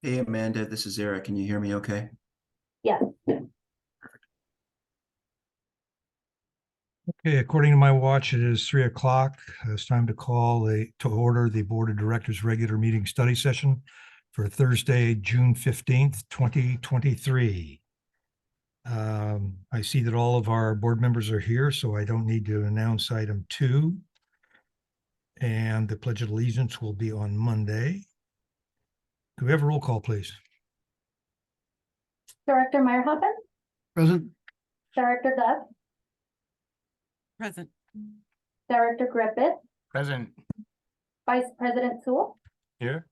Hey, Amanda, this is Eric. Can you hear me okay? Yes. Okay, according to my watch, it is 3 o'clock. It's time to to order the Board of Directors regular meeting study session for Thursday, June 15th, 2023. I see that all of our board members are here, so I don't need to announce item 2. And the Pledge of Allegiance will be on Monday. Could we have a roll call, please? Director Meyerhoffen, Present. Director Dove, Present. Director Griffith, Present. Vice President Sewell, Here.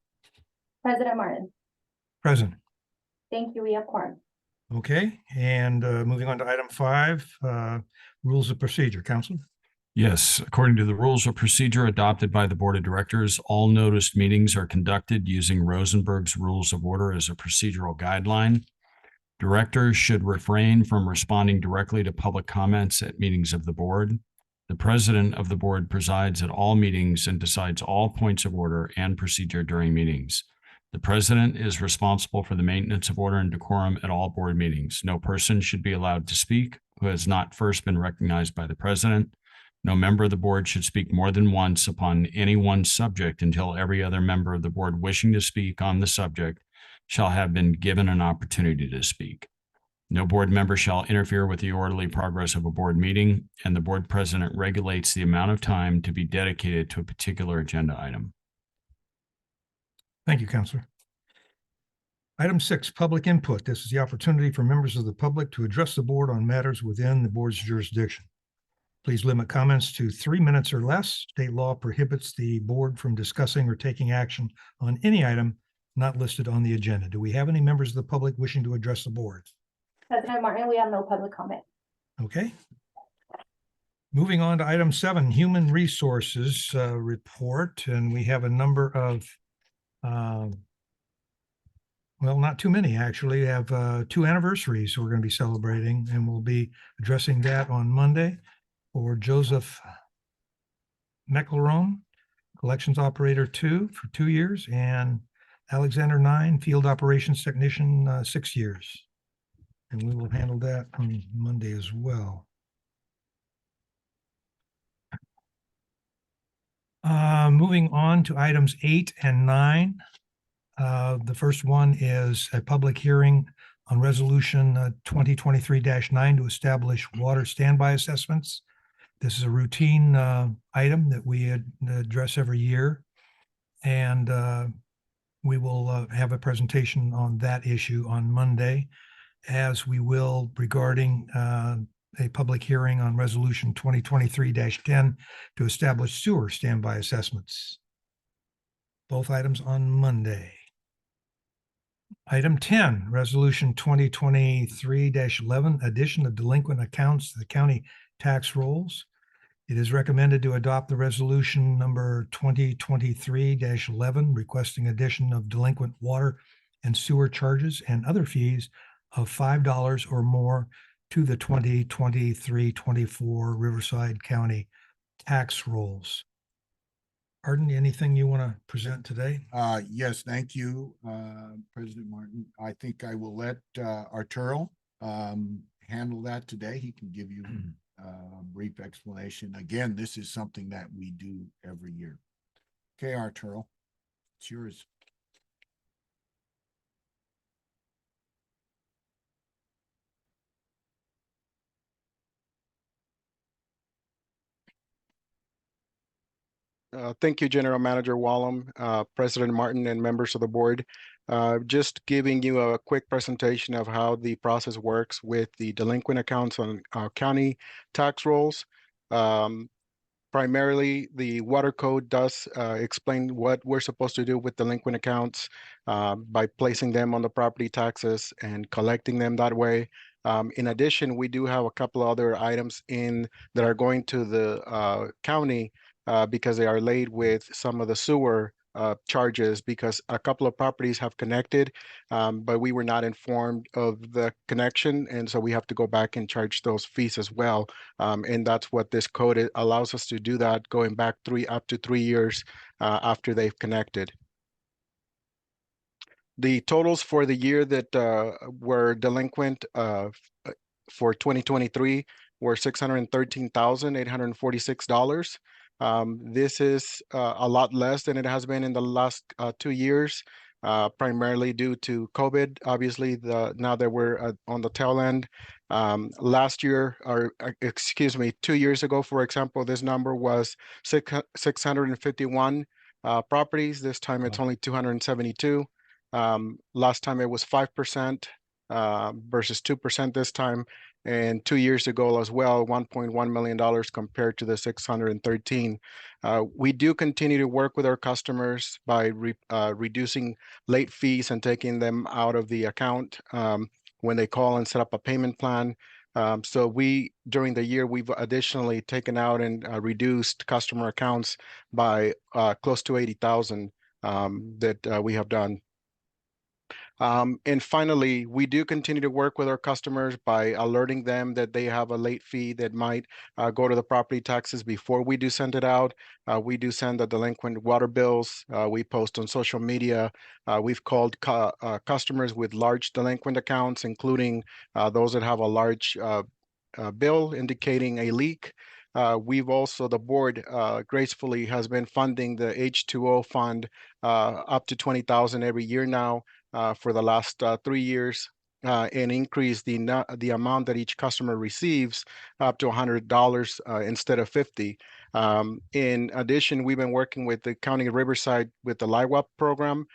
President Martin. Present. Thank you. We have quorum. Okay, and moving on to item 5, rules of procedure. Council? Yes, according to the rules of procedure adopted by the Board of Directors, all noticed meetings are conducted using Rosenberg's Rules of Order as a procedural guideline. Directors should refrain from responding directly to public comments at meetings of the board. The president of the board presides at all meetings and decides all points of order and procedure during meetings. The president is responsible for the maintenance of order and decorum at all board meetings. No person should be allowed to speak who has not first been recognized by the president. No member of the board should speak more than once upon any one subject until every other member of the board wishing to speak on the subject shall have been given an opportunity to speak. No board member shall interfere with the orderly progress of a board meeting, and the board president regulates the amount of time to be dedicated to a particular agenda item. Thank you, Counselor. Item 6, public input. This is the opportunity for members of the public to address the board on matters within the board's jurisdiction. Please limit comments to 3 minutes or less. State law prohibits the board from discussing or taking action on any item not listed on the agenda. Do we have any members of the public wishing to address the board? President Martin, we have no public comment. Okay. Moving on to item 7, human resources report. And we have a number of, well, not too many, actually. We have 2 anniversaries we're going to be celebrating, and we'll be addressing that on Monday. For Joseph McElrone, Collections Operator 2 for 2 years, and Alexander 9, Field Operations Technician 6 years. And we will handle that on Monday as well. Moving on to items 8 and 9. The first one is a public hearing on resolution 2023-9 to establish water standby assessments. This is a routine item that we address every year, and we will have a presentation on that issue on Monday, as we will regarding a public hearing on resolution 2023-10 to establish sewer standby assessments. Both items on Monday. Item 10, resolution 2023-11, addition of delinquent accounts to the county tax rolls. It is recommended to adopt the resolution number 2023-11, requesting addition of delinquent water and sewer charges and other fees of $5 or more to the 2023-24 Riverside County tax rolls. Arden, anything you want to present today? Yes, thank you, President Martin. I think I will let Arturo handle that today. He can give you a brief explanation. Again, this is something that we do every year. Okay, Arturo, it's yours. Thank you, General Manager Wallum, President Martin, and members of the board. Just giving you a quick presentation of how the process works with the delinquent accounts on county tax rolls. Primarily, the water code does explain what we're supposed to do with delinquent accounts by placing them on the property taxes and collecting them that way. In addition, we do have a couple of other items that are going to the county because they are laid with some of the sewer charges, because a couple of properties have connected, but we were not informed of the connection, and so we have to go back and charge those fees as well. And that's what this code allows us to do, that going back up to 3 years after they've connected. The totals for the year that were delinquent for 2023 were $613,846. This is a lot less than it has been in the last 2 years, primarily due to COVID. Obviously, now that we're on the tail end. Last year, or excuse me, 2 years ago, for example, this number was 651 properties. This time it's only 272. Last time it was 5% versus 2% this time. And 2 years ago as well, $1.1 million compared to the 613. We do continue to work with our customers by reducing late fees and taking them out of the account when they call and set up a payment plan. So during the year, we've additionally taken out and reduced customer accounts by close to 80,000 that we have done. And finally, we do continue to work with our customers by alerting them that they have a late fee that might go to the property taxes before we do send it out. We do send the delinquent water bills. We post on social media. We've called customers with large delinquent accounts, including those that have a large bill indicating a leak. We've also, the board gracefully has been funding the H2O fund up to 20,000 every year now for the last 3 years, and increase the amount that each customer receives up to $100 instead of 50. In addition, we've been working with the County of Riverside with the LIWAP program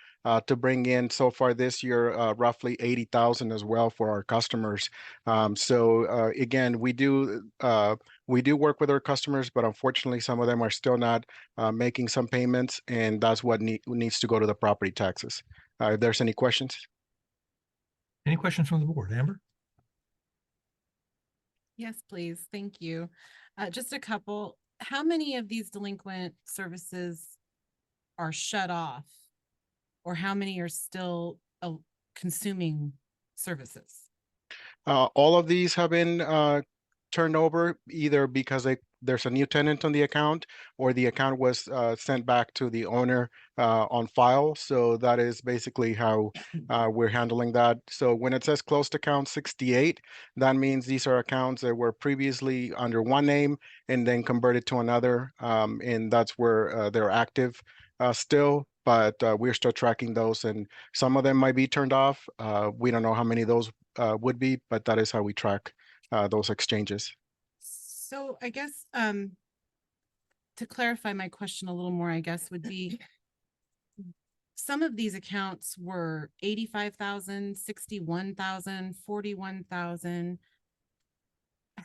to bring in so far this year roughly 80,000 as well for our customers. So again, we do work with our customers, but unfortunately, some of them are still not making some payments, and that's what needs to go to the property taxes. If there's any questions. Any questions from the board? Amber? Yes, please. Thank you. Just a couple. How many of these delinquent services are shut off? Or how many are still consuming services? All of these have been turned over either because there's a new tenant on the account, or the account was sent back to the owner on file. So that is basically how we're handling that. So when it says closed account 68, that means these are accounts that were previously under one name and then converted to another, and that's where they're active still. But we're still tracking those, and some of them might be turned off. We don't know how many of those would be, but that is how we track those exchanges. So I guess to clarify my question a little more, I guess would be some of these accounts were 85,000, 61,000, 41,000.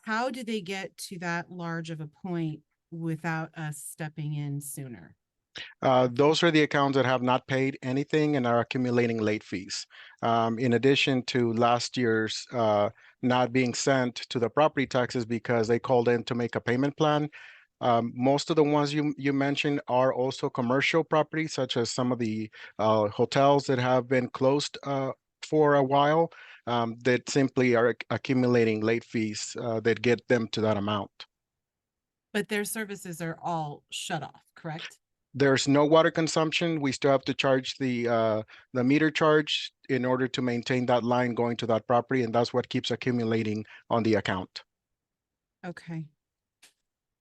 How do they get to that large of a point without us stepping in sooner? Those are the accounts that have not paid anything and are accumulating late fees. In addition to last year's not being sent to the property taxes because they called in to make a payment plan. Most of the ones you mentioned are also commercial properties, such as some of the hotels that have been closed for a while, that simply are accumulating late fees that get them to that amount. But their services are all shut off, correct? There's no water consumption. We still have to charge the meter charge in order to maintain that line going to that property, and that's what keeps accumulating on the account. Okay.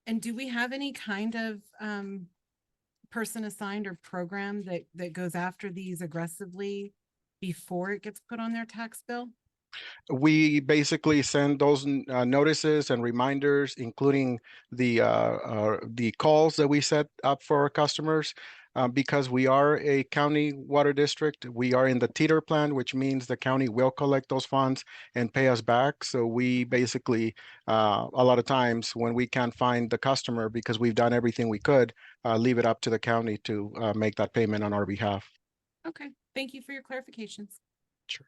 And do we have any kind of person assigned or program that goes after these aggressively before it gets put on their tax bill? We basically send those notices and reminders, including the calls that we set up for our customers. Because we are a county water district, we are in the teeter plan, which means the county will collect those funds and pay us back. So we basically, a lot of times when we can't find the customer because we've done everything we could, leave it up to the county to make that payment on our behalf. Okay, thank you for your clarifications. Sure.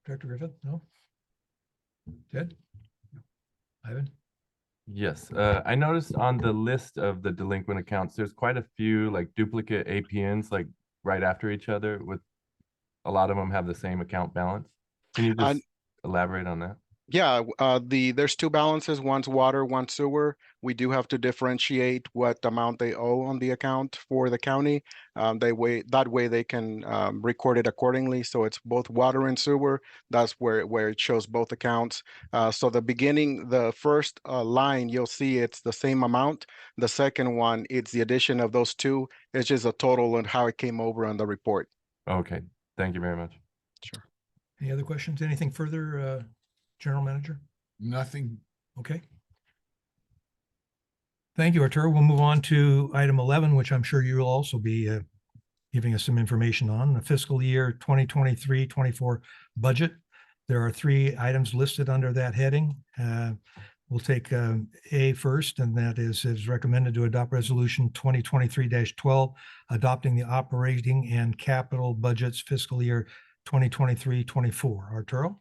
Director Griffith? No? Ted? Ivan? Yes, I noticed on the list of the delinquent accounts, there's quite a few like duplicate APNs, like right after each other, with a lot of them have the same account balance. Can you just elaborate on that? Yeah, there's two balances, one's water, one's sewer. We do have to differentiate what amount they owe on the account for the county. That way they can record it accordingly. So it's both water and sewer. That's where it shows both accounts. So the first line, you'll see it's the same amount. The second one, it's the addition of those two. It's just a total and how it came over on the report. Okay, thank you very much. Sure. Any other questions? Anything further, General Manager? Nothing. Okay. Thank you, Arturo. We'll move on to item 11, which I'm sure you'll also be giving us some information on, the fiscal year 2023-24 budget. There are 3 items listed under that heading. We'll take A first, and that is recommended to adopt resolution 2023-12, adopting the operating and capital budgets fiscal year 2023-24. Arturo?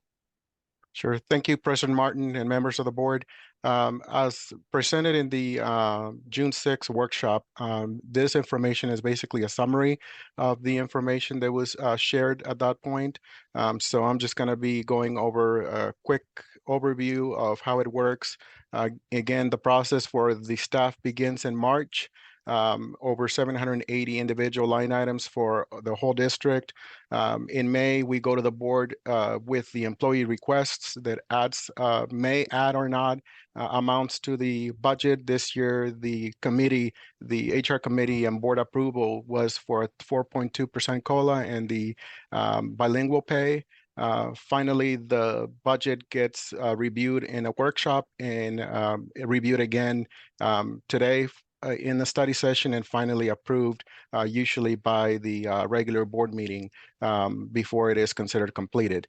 Sure. Thank you, President Martin and members of the board. As presented in the June 6th workshop, this information is basically a summary of the information that was shared at that point. So I'm just going to be going over a quick overview of how it works. Again, the process for the staff begins in March. Over 780 individual line items for the whole district. In May, we go to the board with the employee requests that may add or not amounts to the budget. This year, the HR committee and board approval was for a 4.2% COLA and the bilingual pay. Finally, the budget gets reviewed in a workshop and reviewed again today in the study session, and finally approved usually by the regular board meeting before it is considered completed.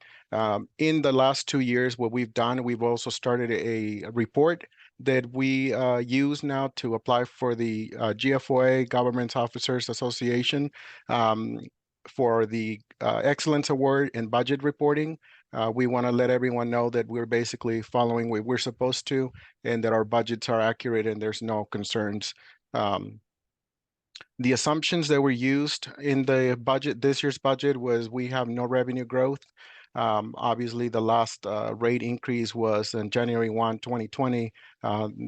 In the last 2 years, what we've done, we've also started a report that we use now to apply for the GFOA, Government Officers Association, for the Excellence Award in budget reporting. We want to let everyone know that we're basically following what we're supposed to, and that our budgets are accurate and there's no concerns. The assumptions that were used in the budget, this year's budget, was we have no revenue growth. Obviously, the last rate increase was in January 1, 2020.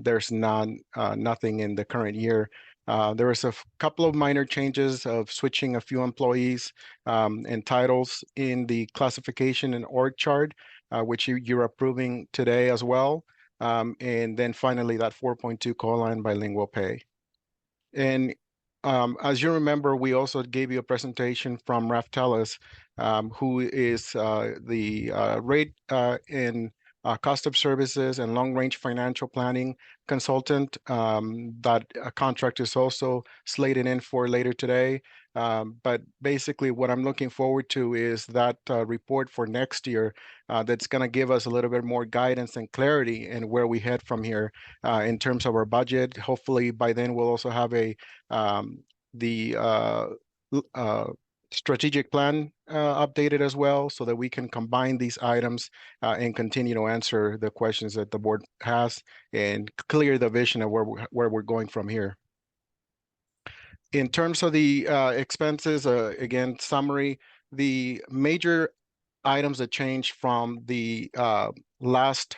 There's nothing in the current year. There was a couple of minor changes of switching a few employees and titles in the classification and org chart, which you're approving today as well. And then finally, that 4.2 COLA and bilingual pay. And as you remember, we also gave you a presentation from Raf Tellis, who is the rate in cost of services and long-range financial planning consultant. That contract is also slated in for later today. But basically what I'm looking forward to is that report for next year that's going to give us a little bit more guidance and clarity in where we head from here in terms of our budget. Hopefully by then we'll also have strategic plan updated as well, so that we can combine these items and continue to answer the questions that the board has and clear the vision of where we're going from here. In terms of the expenses, again, summary, the major items that changed from the last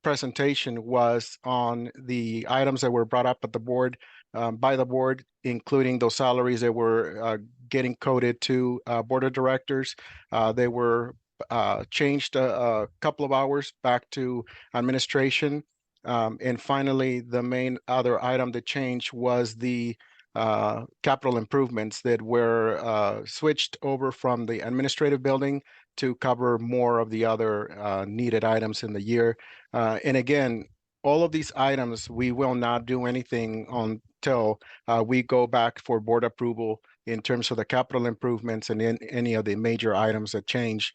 presentation was on the items that were brought up at the board by the board, including those salaries that were getting coded to board of directors. They were changed a couple of hours back to administration. And finally, the main other item that changed was the capital improvements that were switched over from the administrative building to cover more of the other needed items in the year. And again, all of these items, we will not do anything until we go back for board approval in terms of the capital improvements and in any of the major items that change.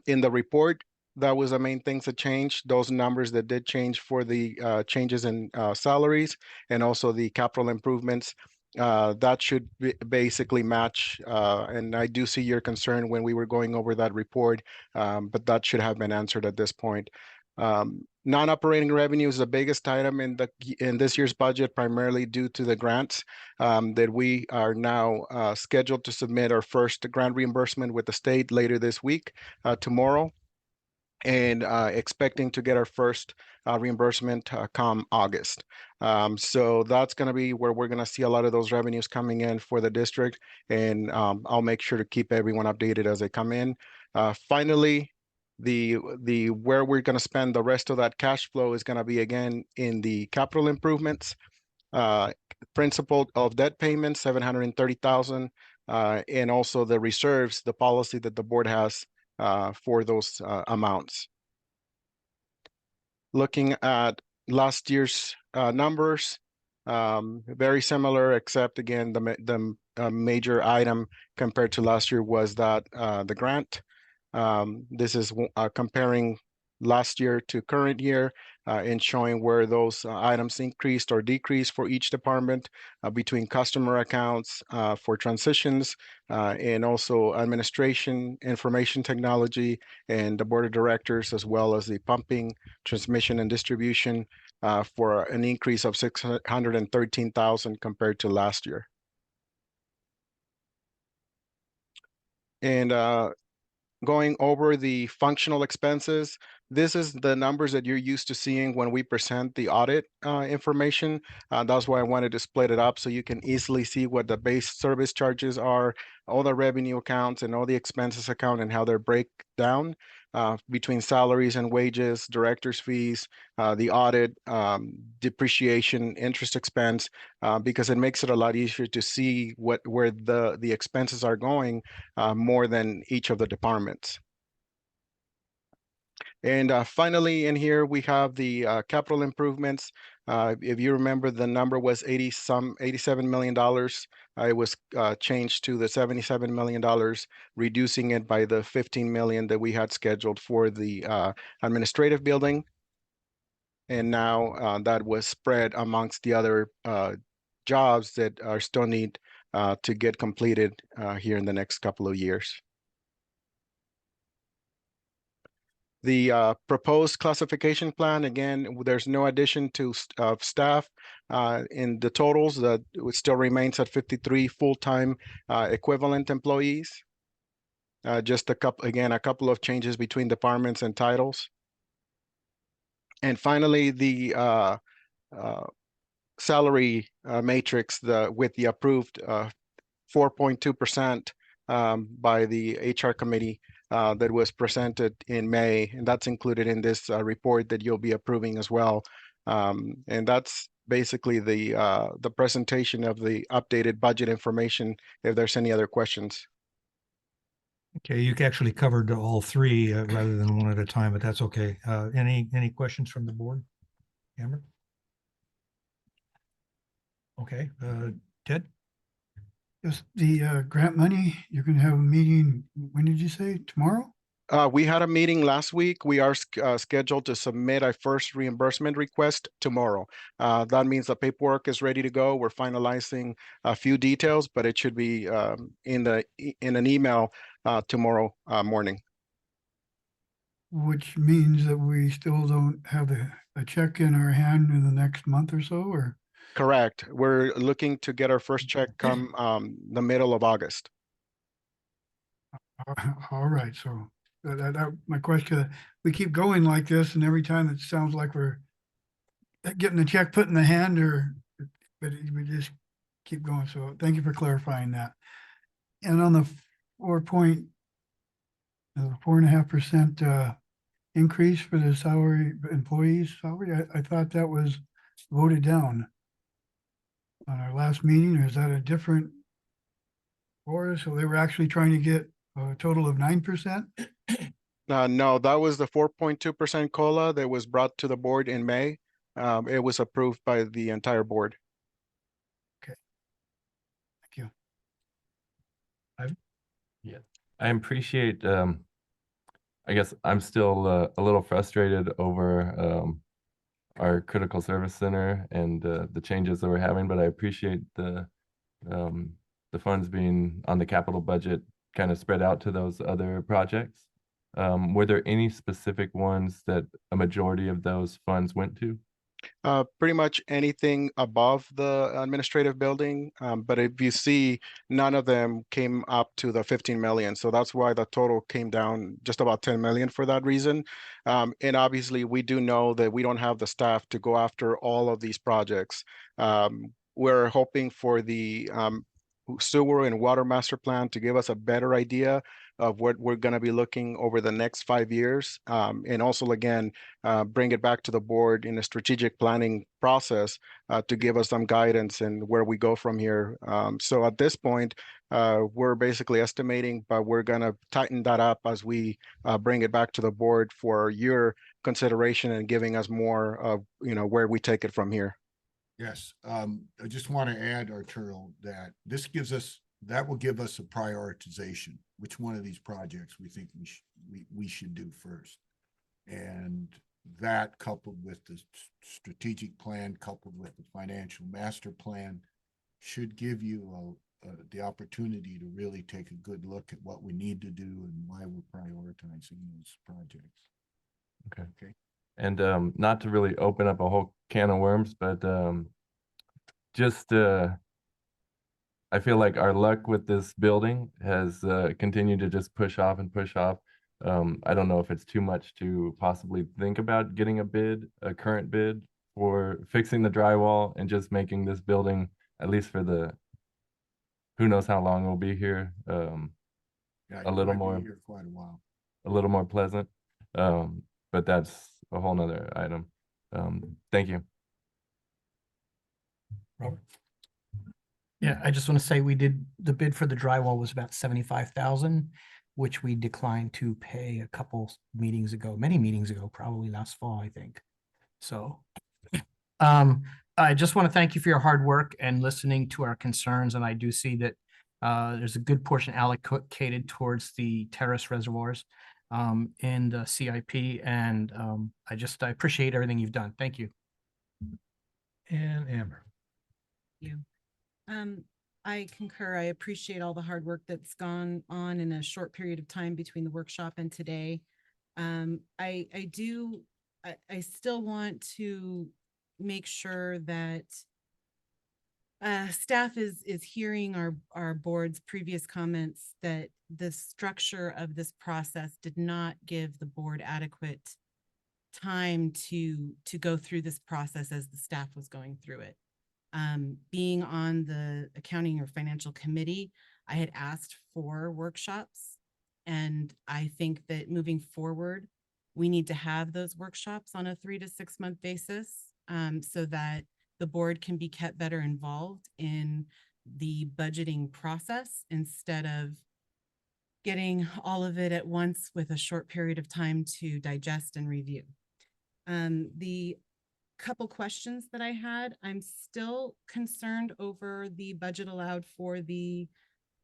In the report, that was the main things that changed. Those numbers that did change for the changes in salaries and also the capital improvements, that should basically match. And I do see your concern when we were going over that report, but that should have been answered at this point. Non-operating revenue is the biggest item in this year's budget, primarily due to the grants that we are now scheduled to submit our first grant reimbursement with the state later this week, tomorrow. and expecting to get our first reimbursement come August. So that's going to be where we're going to see a lot of those revenues coming in for the district, and I'll make sure to keep everyone updated as they come in. Finally, the where we're going to spend the rest of that cash flow is going to be again in the capital improvements. Principal of debt payments, 730,000, and also the reserves, the policy that the board has for those amounts. Looking at last year's numbers, very similar, except again, the major item compared to last year was that the grant. This is comparing last year to current year and showing where those items increased or decreased for each department between customer accounts for transitions and also administration, information technology, and the board of directors, as well as the pumping, transmission, and distribution for an increase of 613,000 compared to last year. And going over the functional expenses, this is the numbers that you're used to seeing when we present the audit information. That's why I wanted to split it up so you can easily see what the base service charges are, all the revenue accounts, and all the expenses account, and how they're break down between salaries and wages, director's fees, the audit, depreciation, interest expense, because it makes it a lot easier to see where the expenses are going more than each of the departments. And finally, in here, we have the capital improvements. If you remember, the number was $87 million. It was changed to the $77 million, reducing it by the 15 million that we had scheduled for the administrative building. And now that was spread amongst the other jobs that are still need to get completed here in the next couple of years. The proposed classification plan, again, there's no addition to staff in the totals. That it still remains at 53 full-time equivalent employees. Just a couple of changes between departments and titles. And finally, the salary matrix with the approved 4.2% by the HR committee that was presented in May, and that's included in this report that you'll be approving as well. And that's basically the presentation of the updated budget information, if there's any other questions. Okay, you actually covered all three rather than one at a time, but that's okay. Any questions from the board? Amber? Okay, Ted? Yes, the grant money, you're gonna have a meeting, when did you say, tomorrow? We had a meeting last week. We are scheduled to submit our first reimbursement request tomorrow. That means the paperwork is ready to go. We're finalizing a few details, but it should be in an email tomorrow morning. Which means that we still don't have a check in our hand in the next month or so, or? Correct. We're looking to get our first check come the middle of August. All right, so my question, we keep going like this, and every time it sounds like we're getting the check put in the hand, but we just keep going. So thank you for clarifying that. And on the 4.5% increase for the employees salary, I thought that was voted down on our last meeting, or is that a different order? So they were actually trying to get a total of 9%? No, that was the 4.2% COLA that was brought to the board in May. It was approved by the entire board. Okay. Thank you. I appreciate, I guess I'm still a little frustrated over our critical service center and the changes that we're having, but I appreciate the funds being on the capital budget kind of spread out to those other projects. Were there any specific ones that a majority of those funds went to? pretty much anything above the administrative building. But if you see, none of them came up to the 15 million. So that's why the total came down just about 10 million for that reason. And obviously we do know that we don't have the staff to go after all of these projects. We're hoping for the sewer and water master plan to give us a better idea of what we're going to be looking over the next 5 years. And also, again, bring it back to the board in a strategic planning process to give us some guidance and where we go from here. So at this point, we're basically estimating, but we're going to tighten that up as we bring it back to the board for your consideration and giving us more of, where we take it from here. Yes, I just want to add, Arturo, that that will give us a prioritization, which one of these projects we think we should do first. And that, coupled with the strategic plan, coupled with the financial master plan, should give you the opportunity to really take a good look at what we need to do and why we're prioritizing those projects. Okay. And not to really open up a whole can of worms, but just I feel like our luck with this building has continued to just push off and push off. I don't know if it's too much to possibly think about getting a current bid for fixing the drywall and just making this building, at least for the, who knows how long we'll be here, Yeah, a little you might be more, here quite a while. a little more pleasant. But that's a whole nother item. Thank you. Robert? Yeah, I just want to say the bid for the drywall was about 75,000, which we declined to pay a couple meetings ago, many meetings ago, probably last fall, I think. So I just want to thank you for your hard work and listening to our concerns. And I do see that there's a good portion allocated towards the terrace reservoirs in the CIP. And I appreciate everything you've done. Thank you. And Amber. You. I concur. I appreciate all the hard work that's gone on in a short period of time between the workshop and today. I still want to make sure that staff is hearing our board's previous comments that the structure of this process did not give the board adequate time to go through this process as the staff was going through it. Being on the accounting or financial committee, I had asked for workshops, and I think that moving forward, we need to have those workshops on a 3 to 6 month basis, so that the board can be kept better involved in the budgeting process instead of getting all of it at once with a short period of time to digest and review. The couple questions that I had, I'm still concerned over the budget allowed for the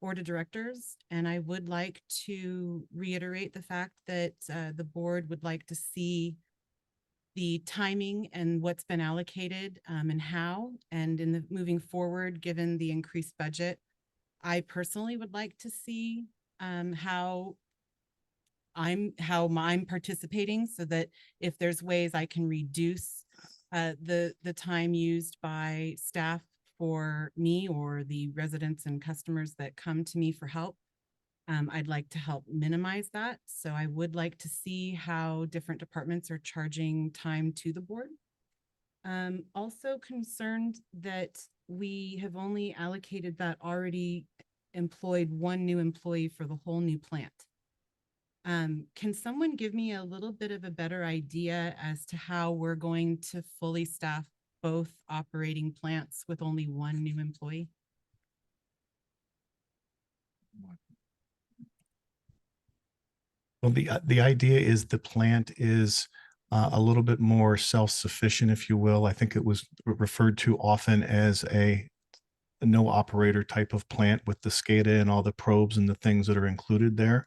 board of directors, and I would like to reiterate the fact that the board would like to see the timing and what's been allocated and how, and in the moving forward, given the increased budget, I personally would like to see how I'm participating, so that if there's ways I can reduce the time used by staff for me or the residents and customers that come to me for help, I'd like to help minimize that. So I would like to see how different departments are charging time to the board. Also concerned that we have only allocated that already employed one new employee for the whole new plant. Can someone give me a little bit of a better idea as to how we're going to fully staff both operating plants with only one new employee? Well, the idea is the plant is a little bit more self-sufficient, if you will. I think it was referred to often as a no operator type of plant with the SCADA and all the probes and the things that are included there.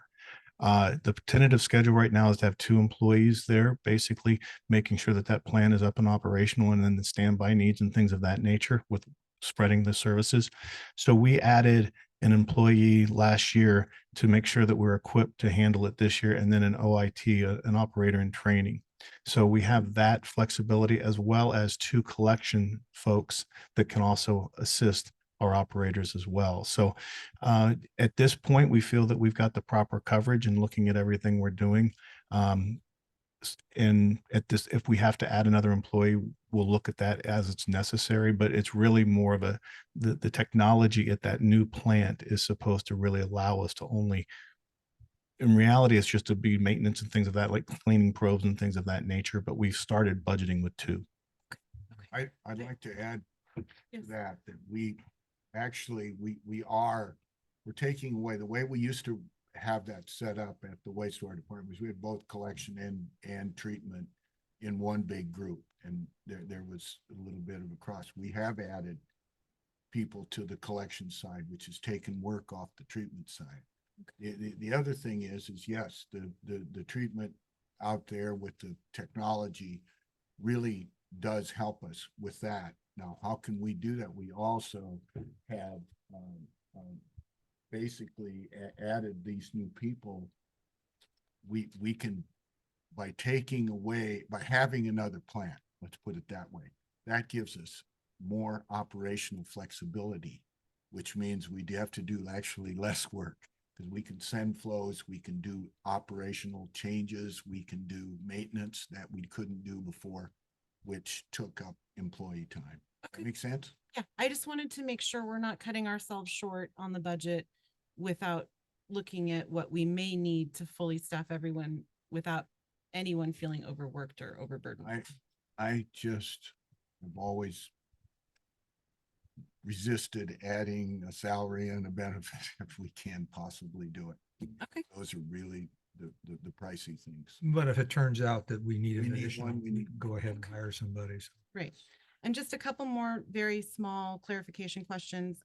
The tentative schedule right now is to have 2 employees there, basically making sure that that plant is up and operational, and then the standby needs and things of that nature with spreading the services. So we added an employee last year to make sure that we're equipped to handle it this year, and then an OIT, an operator in training. So we have that flexibility as well as two collection folks that can also assist our operators as well. So at this point, we feel that we've got the proper coverage and looking at everything we're doing. And at this, if we have to add another employee, we'll look at that as it's necessary, but it's really more of the technology at that new plant is supposed to really allow us to only, in reality, it's just to be maintenance and things of that, like cleaning probes and things of that nature, but we've started budgeting with two. I'd like to add Yes. that we actually, we're taking away the way we used to have that set up at the wastewater department. We had both collection and treatment in one big group, and there was a little bit of a cross. We have added people to the collection side, which has taken work off the treatment side. The other thing is yes, the treatment out there with the technology really does help us with that. Now, how can we do that? We also have basically added these new people. We can, by having another plant, let's put it that way, that gives us more operational flexibility, which means we have to do actually less work, because we can send flows, we can do operational changes, we can do maintenance that we couldn't do before, which took up employee time. Okay. That make sense? Yeah, I just wanted to make sure we're not cutting ourselves short on the budget without looking at what we may need to fully staff everyone without anyone feeling overworked or overburdened. I just have always resisted adding a salary and a benefit if we can possibly do it. Okay. Those are really the pricey things. But if it turns out that we need We an need additional, one, we we need- can go ahead and hire somebody. So Great. And just a couple more very small clarification questions.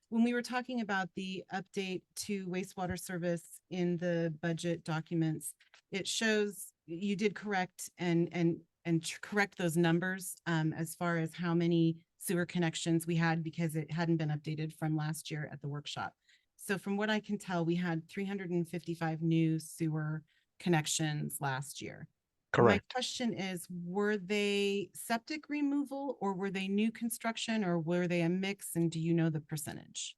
When we were talking about the update to wastewater service in the budget documents, it shows you did correct and correct those numbers as far as how many sewer connections we had, because it hadn't been updated from last year at the workshop. So from what I can tell, we had 355 new sewer connections last year. My Correct. question is, were they septic removal or were they new construction or were they a mix? And do you know the percentage?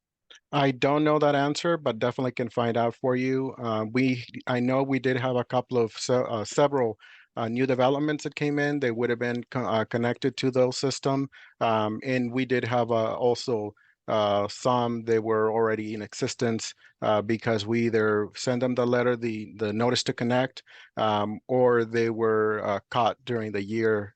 I don't know that answer, but definitely can find out for you. I know we did have a couple of several new developments that came in. They would have been connected to those system, and we did have also some that were already in existence because we either send them the letter, the notice to connect, or they were caught during the year.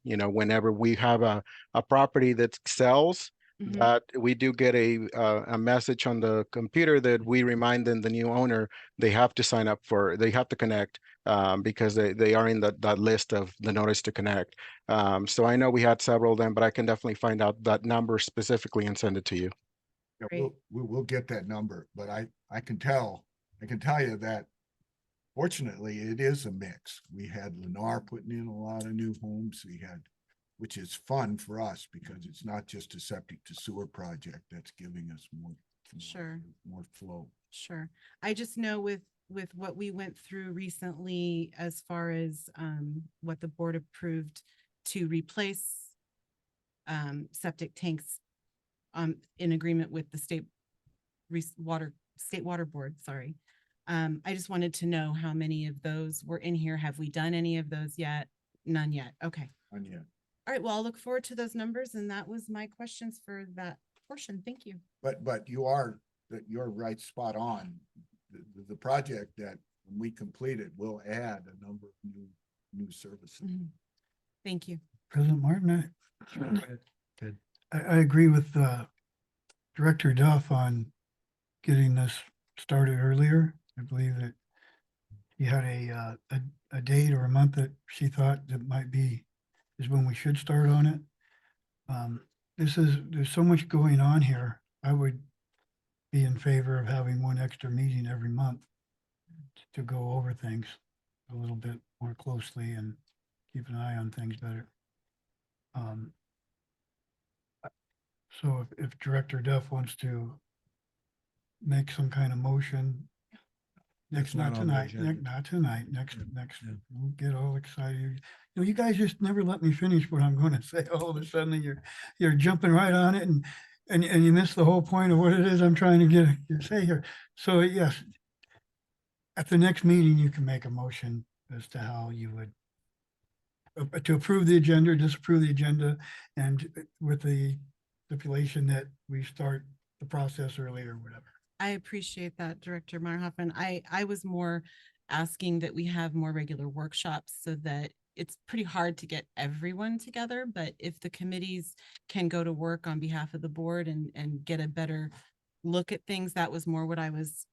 Whenever we have a property that sells, Mhm. that we do get a message on the computer that we remind them, the new owner, they have to connect because they are in that list of the notice to connect. So I know we had several of them, but I can definitely find out that number specifically and send it to you. Yeah, Great. we'll get that number, but I can tell you that fortunately it is a mix. We had Lennar putting in a lot of new homes. Which is fun for us because it's not just a septic to sewer project that's giving us Sure. more flow. Sure. I just know with what we went through recently, as far as what the board approved to replace septic tanks in agreement with the state water board, sorry. I just wanted to know how many of those were in here. Have we done any of those yet? None yet. Okay. And yeah, All right. Well, I'll look forward to those numbers. And that was my questions for that portion. Thank you. but you're right, spot on. The project that when we complete it will add a number of new services. Mhm. Thank you. President Martin, good. I agree with Director Duff on getting this started earlier. I believe that he had a date or a month that she thought that is when we should start on it. There's so much going on here. I would be in favor of having one extra meeting every month to go over things a little bit more closely and keep an eye on things better. So if Director Duff wants to make some kind of motion, Next, That's not not on the tonight, agenda. not tonight, next, Yeah, yeah. don't get all excited. You guys just never let me finish what I'm gonna say. All of a sudden, you're jumping right on it and you miss the whole point of what it is I'm trying to get you to say here. So yes, at the next meeting, you can make a motion as to how you would to approve the agenda, disapprove the agenda, and with the stipulation that we start the process early or whatever. I appreciate that, Director Marhoffen. I was more asking that we have more regular workshops so that it's pretty hard to get everyone together, but if the committees can go to work on behalf of the board and get a better look at things, that was more what I was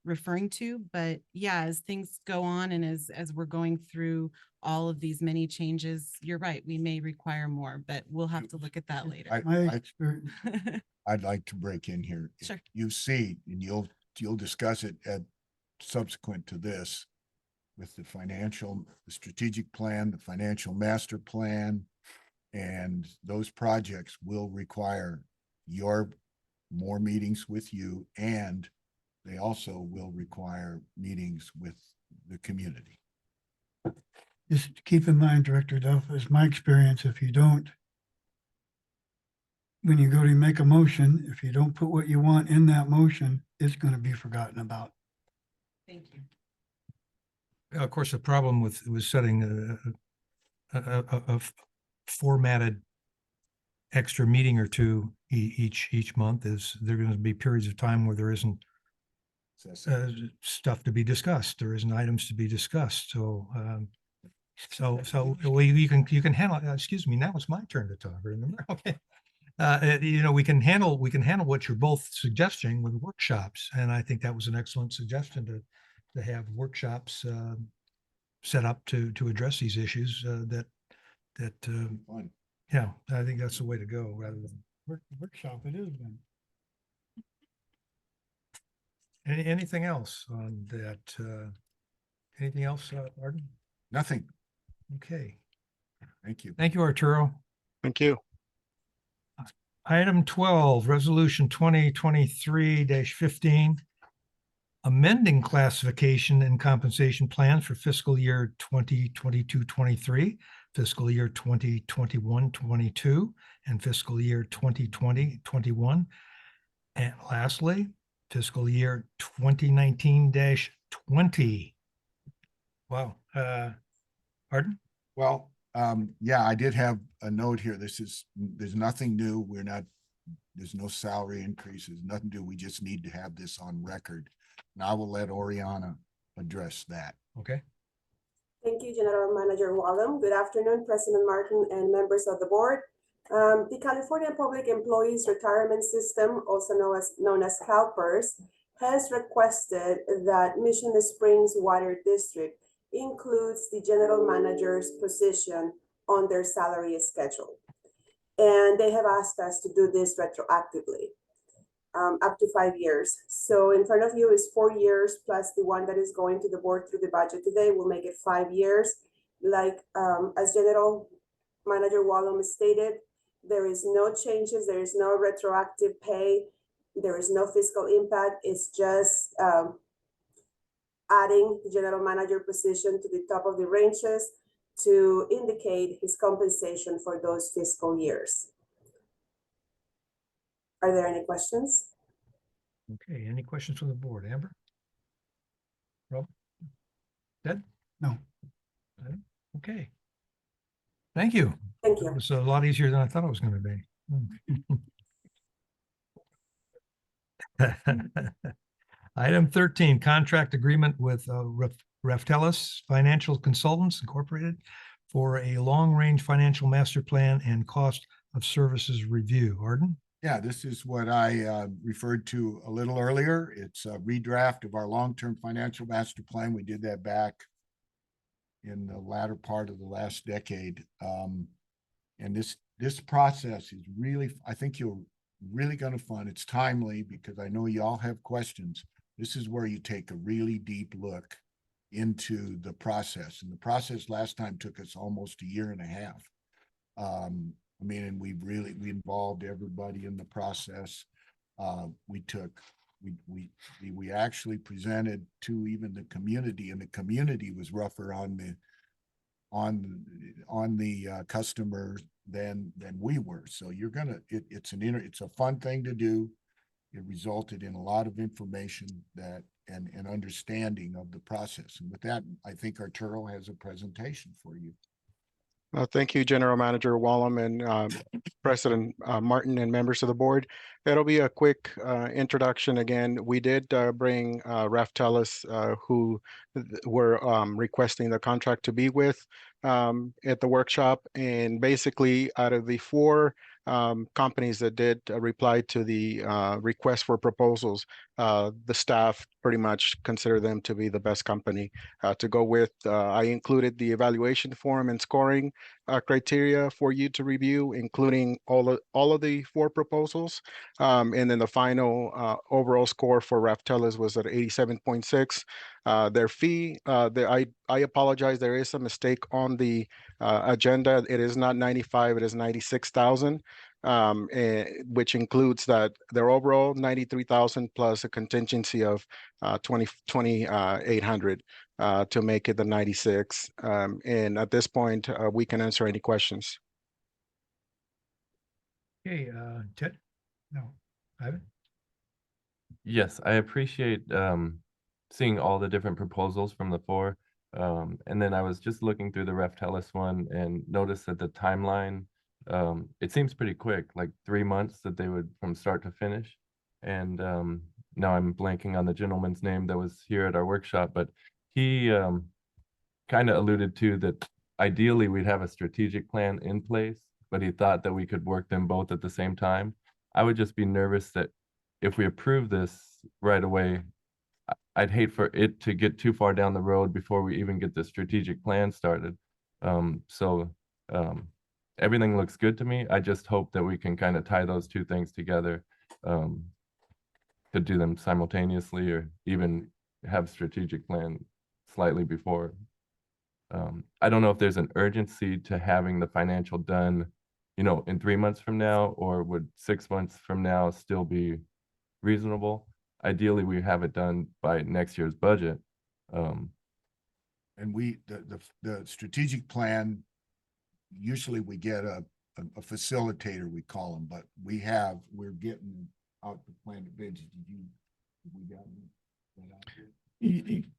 referring to. But yeah, as things go on and as we're going through all of these many changes, you're right, we may require more, but we'll have to look at that later. My I- experience, I'd like to break in here. If Sure. You see, and you'll discuss it at subsequent to this with the strategic plan, the financial master plan, and those projects will require your more meetings with you, and they also will require meetings with the community. just keep in mind, Director Duff, is my experience, if you don't, when you go to make a motion, if you don't put what you want in that motion, it's gonna be forgotten about. Thank you. Of course, the problem with setting a formatted extra meeting or two each month is there are going to be periods of time where there isn't stuff to be discussed. There isn't items to be discussed. So, you can handle, excuse me, now it's my turn to talk, remember? Okay. We can handle what you're both suggesting with workshops. And I think that was an excellent suggestion to have workshops set up to address these issues Fun. yeah, I think that's the way to go rather than Workshop it is then. anything else on that. Anything else, Arden? Nothing. Okay. Thank you. Thank you, Arturo. Thank you. Item 12, Resolution 2023-15, amending classification and compensation plans for fiscal year 2022-23, fiscal year 2021-22, and fiscal year 2020-21. And lastly, fiscal year 2019-20. Wow. Pardon? Well, yeah, I did have a note here. There's nothing new. There's no salary increases, nothing new. We just need to have this on record. And I will let Oriana address that. Okay. Thank you, General Manager Wallum. Good afternoon, President Martin and members of the board. The California Public Employees Retirement System, also known as CalPERS, has requested that Mission Springs Water District includes the general manager's position on their salary schedule. And they have asked us to do this retroactively, up to 5 years. So in front of you is 4 years plus the one that is going to the board through the budget today. We'll make it 5 years. Like as General Manager Wallum stated, there is no changes. There is no retroactive pay. There is no fiscal impact. It's just adding the general manager position to the top of the ranges to indicate his compensation for those fiscal years. Are there any questions? Okay. Any questions from the board? Amber? Rob? Ted? No. Okay. Thank you. Thank It you. was a lot easier than I thought it was going to be. Item 13, contract agreement with Reftelis Financial Consultants Incorporated for a long-range financial master plan and cost of services review. Arden? Yeah, this is what I referred to a little earlier. It's a redraft of our long-term financial master plan. We did that back in the latter part of the last decade. And this process is really, I think you're really going to find it's timely because I know you all have questions. This is where you take a really deep look into the process. And the process last time took us almost a year and a half. And we involved everybody in the process. We took we actually presented to even the community, and the community was rougher on the customer than we were. So you're gonna, it's a fun thing to do. It resulted in a lot of information that and understanding of the process. And with that, I think Arturo has a presentation for you. Thank you, General Manager Wallem and President Martin and members of the board. It'll be a quick introduction. Again, we did bring Raftellus, who were requesting the contract to be with at the workshop. And basically, out of the four companies that did reply to the request for proposals, the staff pretty much consider them to be the best company to go with. I included the evaluation form and scoring criteria for you to review, including all of the four proposals. And then the final overall score for Raftellus was at 87.6. Their fee, I apologize, there is a mistake on the agenda. It is not 95, it is 96,000. Which includes that their overall 93,000 plus a contingency of 2,800 to make it the 96. And at this point, we can answer any questions. Okay, Ted? No, Ivan? Yes, I appreciate seeing all the different proposals from the four. And then I was just looking through the Raftellus one and noticed that the timeline, it seems pretty quick, like 3 months that they would from start to finish. And now I'm blanking on the gentleman's name that was here at our workshop, but he kind of alluded to that ideally we'd have a strategic plan in place, but he thought that we could work them both at the same time. I would just be nervous that if we approve this right away, I'd hate for it to get too far down the road before we even get the strategic plan started. Everything looks good to me. I just hope that we can kind of tie those two things together, to do them simultaneously or even have strategic plan slightly before. I don't know if there's an urgency to having the financial done, in 3 months from now, or would 6 months from now still be reasonable? Ideally, we have it done by next year's budget. And the strategic plan, usually we get a facilitator, we call them, but we're getting out the plan of bids. Have we gotten that out there?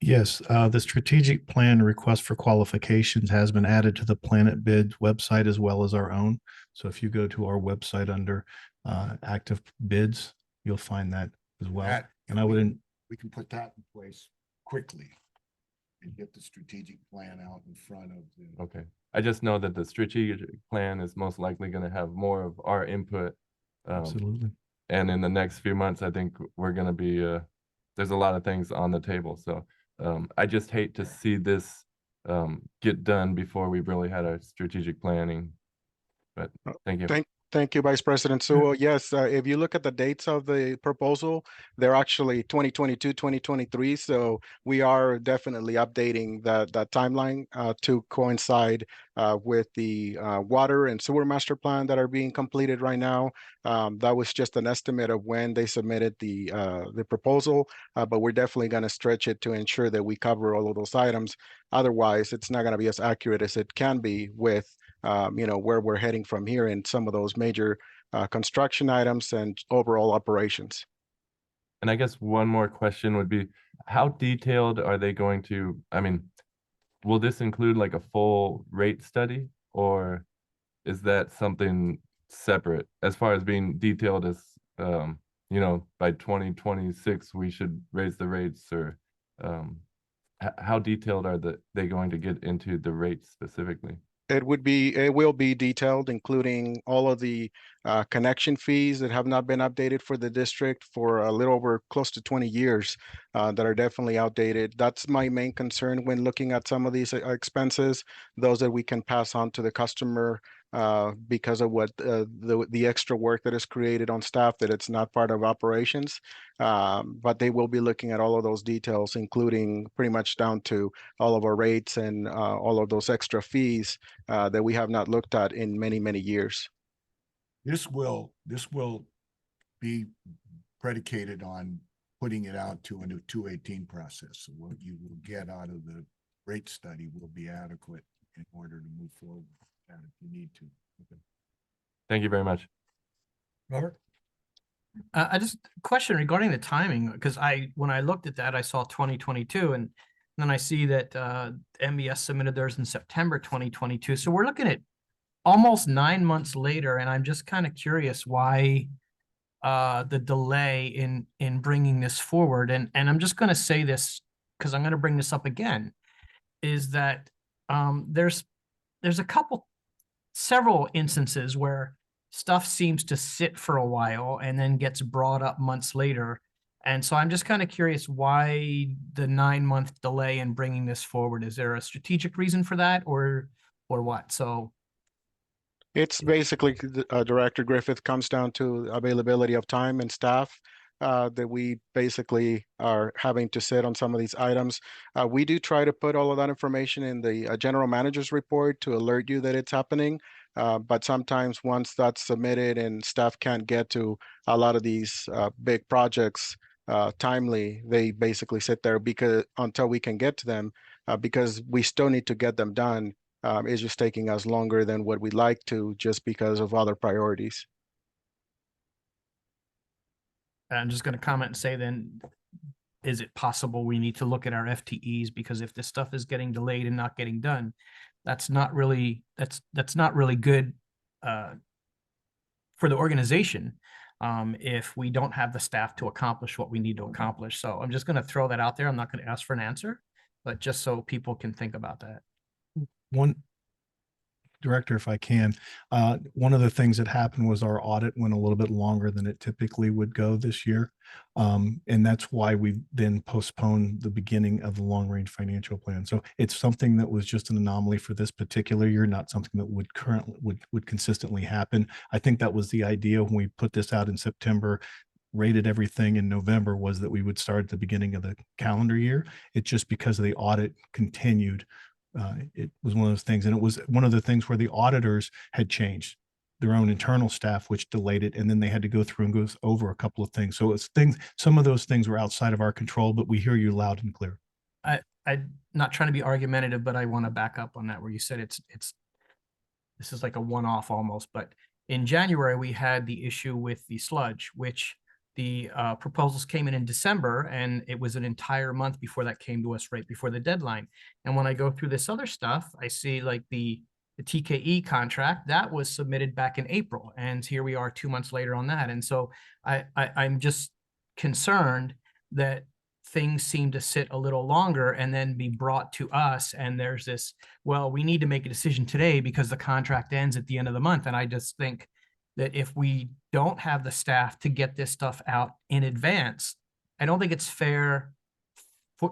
Yes, the strategic plan request for qualifications has been added to the Planet Bid website as well as our own. So if you go to our website under active bids, you'll find that as well. And I wouldn't. We can put that in place quickly and get the strategic plan out in front of the. Okay. I just know that the strategic plan is most likely going to have more of our input. Absolutely. And in the next few months, I think we're going to be, there's a lot of things on the table. So I just hate to see this get done before we've really had our strategic planning. But thank you. Thank you, Vice President Sewell. Yes, if you look at the dates of the proposal, they're actually 2022, 2023. So we are definitely updating that timeline to coincide with the water and sewer master plan that are being completed right now. That was just an estimate of when they submitted the proposal, but we're definitely going to stretch it to ensure that we cover all of those items. Otherwise, it's not going to be as accurate as it can be with where we're heading from here in some of those major construction items and overall operations. And I guess one more question would be, how detailed are they going to, will this include like a full rate study, or is that something separate as far as being detailed as, by 2026, we should raise the rates, or how detailed are they going to get into the rates specifically? It will be detailed, including all of the connection fees that have not been updated for the district for a little over close to 20 years that are definitely outdated. That's my main concern when looking at some of these expenses, those that we can pass on to the customer because of what the extra work that is created on staff, that it's not part of operations. But they will be looking at all of those details, including pretty much down to all of our rates and all of those extra fees that we have not looked at in many, many years. This will be predicated on putting it out to a new 218 process. So what you will get out of the rate study will be adequate in order to move forward with that if you need to. Okay. Thank you very much. Robert? I just question regarding the timing, because when I looked at that, I saw 2022 and then I see that MBS submitted theirs in September 2022. So we're looking at almost 9 months later, and I'm just kind of curious why the delay in bringing this forward. And I'm just going to say this because I'm going to bring this up again, is that there's several instances where stuff seems to sit for a while and then gets brought up months later. And so I'm just kind of curious why the 9-month delay in bringing this forward. Is there a strategic reason for that or what? So It's basically, Director Griffith, comes down to availability of time and staff that we basically are having to sit on some of these items. We do try to put all of that information in the general manager's report to alert you that it's happening. But sometimes once that's submitted and staff can't get to a lot of these big projects timely, they basically sit there because until we can get to them, because we still need to get them done. It's just taking us longer than what we'd like to, just because of other priorities. I'm just going to comment and say then, is it possible we need to look at our FTEs? Because if this stuff is getting delayed and not getting done, that's not really good for the organization if we don't have the staff to accomplish what we need to accomplish. So I'm just going to throw that out there. I'm not going to ask for an answer, but just so people can think about that. One, Director, if I can, one of the things that happened was our audit went a little bit longer than it typically would go this year. And that's why we then postponed the beginning of the long range financial plan. So it's something that was just an anomaly for this particular year, not something that would consistently happen. I think that was the idea when we put this out in September, rated everything in November, was that we would start at the beginning of the calendar year. It's just because of the audit continued. It was one of those things, and it was one of the things where the auditors had changed their own internal staff, which delayed it, and then they had to go through and go over a couple of things. So it's things, some of those things were outside of our control, but we hear you loud and clear. I'm not trying to be argumentative, but I want to back up on that where you said this is like a one-off almost. But in January, we had the issue with the sludge, which the proposals came in December, and it was an entire month before that came to us, right before the deadline. And when I go through this other stuff, I see like the TKE contract that was submitted back in April, and here we are 2 months later on that. And so I'm just concerned that things seem to sit a little longer and then be brought to us. And there's this, well, we need to make a decision today because the contract ends at the end of the month. And I just think that if we don't have the staff to get this stuff out in advance, I don't think it's fair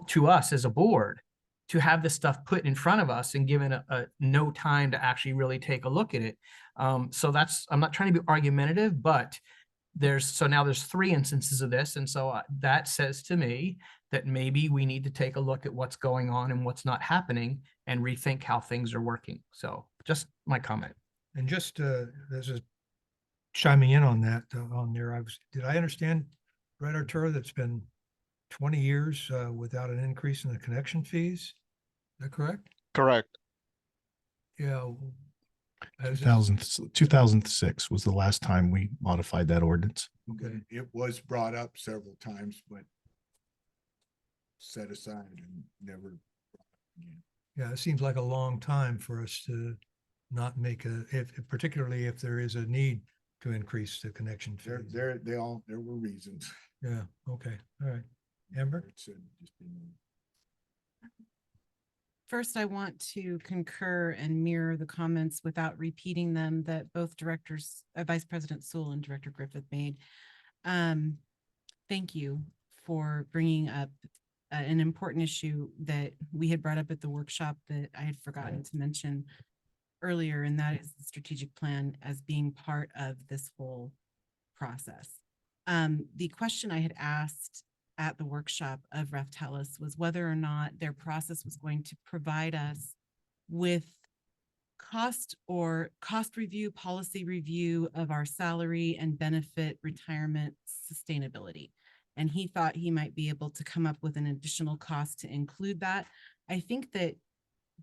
to us as a board to have this stuff put in front of us and given no time to actually really take a look at it. So I'm not trying to be argumentative, but now there's 3 instances of this. And so that says to me that maybe we need to take a look at what's going on and what's not happening and rethink how things are working. So just my comment. And just this is chiming in on that on there. Did I understand right, Arturo, that's been 20 years without an increase in the connection fees? Is that correct? Correct. Yeah. 2006 was the last time we modified that ordinance. Okay. It was brought up several times, but set aside and never brought up again. Yeah, it seems like a long time for us to not make particularly if there is a need to increase the connection fees. There were reasons. Yeah, okay, all right. Amber? First, I want to concur and mirror the comments without repeating them that both directors, Vice President Sewell and Director Griffith made. Thank you for bringing up an important issue that we had brought up at the workshop that I had forgotten to mention earlier, and that is the strategic plan as being part of this whole process. The question I had asked at the workshop of Raftellus was whether or not their process was going to provide us with cost review, policy review of our salary and benefit retirement sustainability. And he thought he might be able to come up with an additional cost to include that. I think that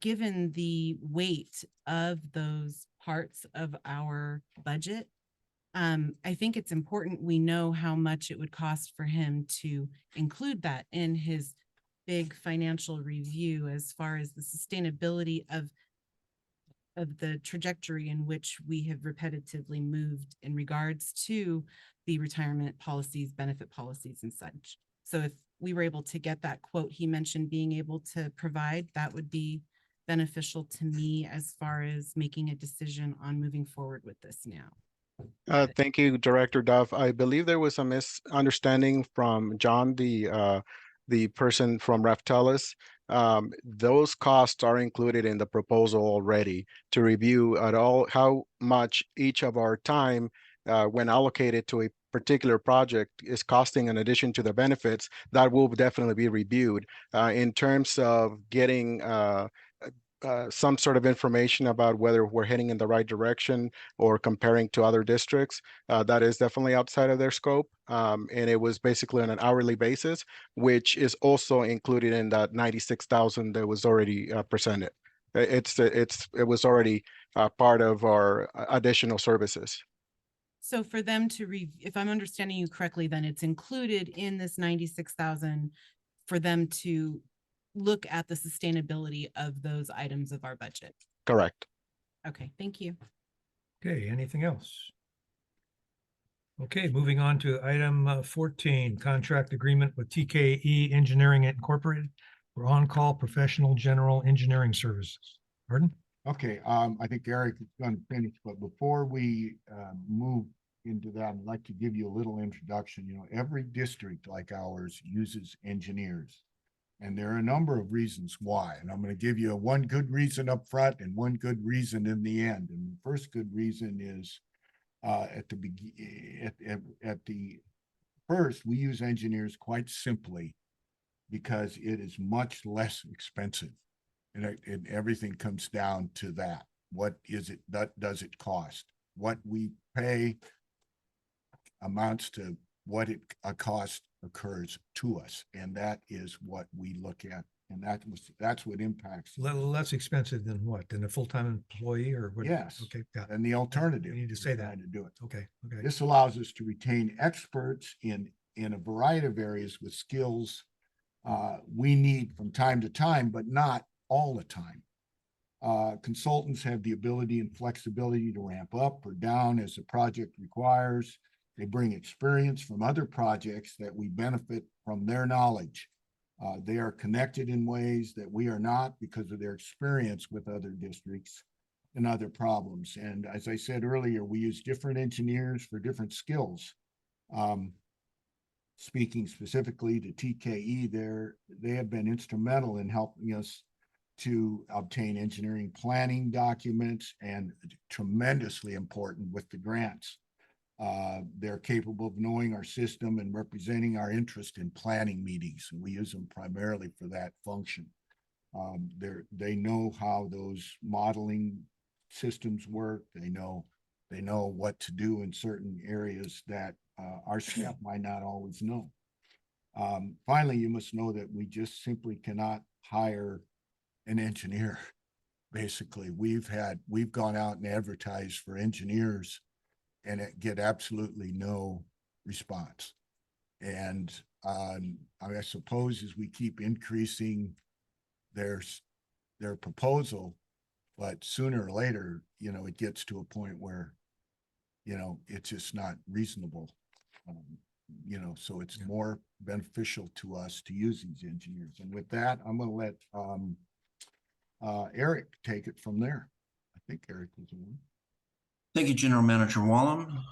given the weight of those parts of our budget, I think it's important we know how much it would cost for him to include that in his big financial review as far as the sustainability of the trajectory in which we have repetitively moved in regards to the retirement policies, benefit policies and such. So if we were able to get that quote he mentioned being able to provide, that would be beneficial to me as far as making a decision on moving forward with this now. Thank you, Director Duff. I believe there was a misunderstanding from John, the person from Raftellus. Those costs are included in the proposal already to review at all how much each of our time when allocated to a particular project is costing in addition to the benefits. That will definitely be reviewed in terms of getting some sort of information about whether we're heading in the right direction or comparing to other districts. That is definitely outside of their scope. And it was basically on an hourly basis, which is also included in that 96,000 that was already presented. It was already part of our additional services. So for them to if I'm understanding you correctly, then it's included in this 96,000 for them to look at the sustainability of those items of our budget. Correct. Okay, thank you. Okay, anything else? Okay, moving on to item 14, contract agreement with TKE Engineering Incorporated for on-call professional general engineering services. Pardon? Okay, I think Eric is going to finish, but before we move into that, I'd like to give you a little introduction. You know, every district like ours uses engineers. And there are a number of reasons why. And I'm going to give you one good reason up front and one good reason in the end. And the first good reason is at the first, we use engineers quite simply because it is much less expensive. And everything comes down to that. What is it that does it cost? What we pay amounts to what a cost occurs to us, and that is what we look at, and that's what impacts. Less expensive than what? Than a full-time employee or what? Yes. Okay, yeah. And the alternative. You need to say that. To do it. Okay, okay. This allows us to retain experts in a variety of areas with skills we need from time to time, but not all the time. Consultants have the ability and flexibility to ramp up or down as the project requires. They bring experience from other projects that we benefit from their knowledge. They are connected in ways that we are not because of their experience with other districts and other problems. And as I said earlier, we use different engineers for different skills. Speaking specifically to TKE, they have been instrumental in helping us to obtain engineering planning documents and tremendously important with the grants. They're capable of knowing our system and representing our interest in planning meetings, and we use them primarily for that function. They know how those modeling systems work. They know what to do in certain areas that our staff might not always know. Finally, you must know that we just simply cannot hire an engineer. Basically, we've gone out and advertised for engineers and get absolutely no response. And I suppose as we keep increasing their proposal, but sooner or later, it gets to a point where, it's just not reasonable. So it's more beneficial to us to use these engineers. And with that, I'm going to let Eric take it from there. I think Eric was the one. Thank you, General Manager Wallem.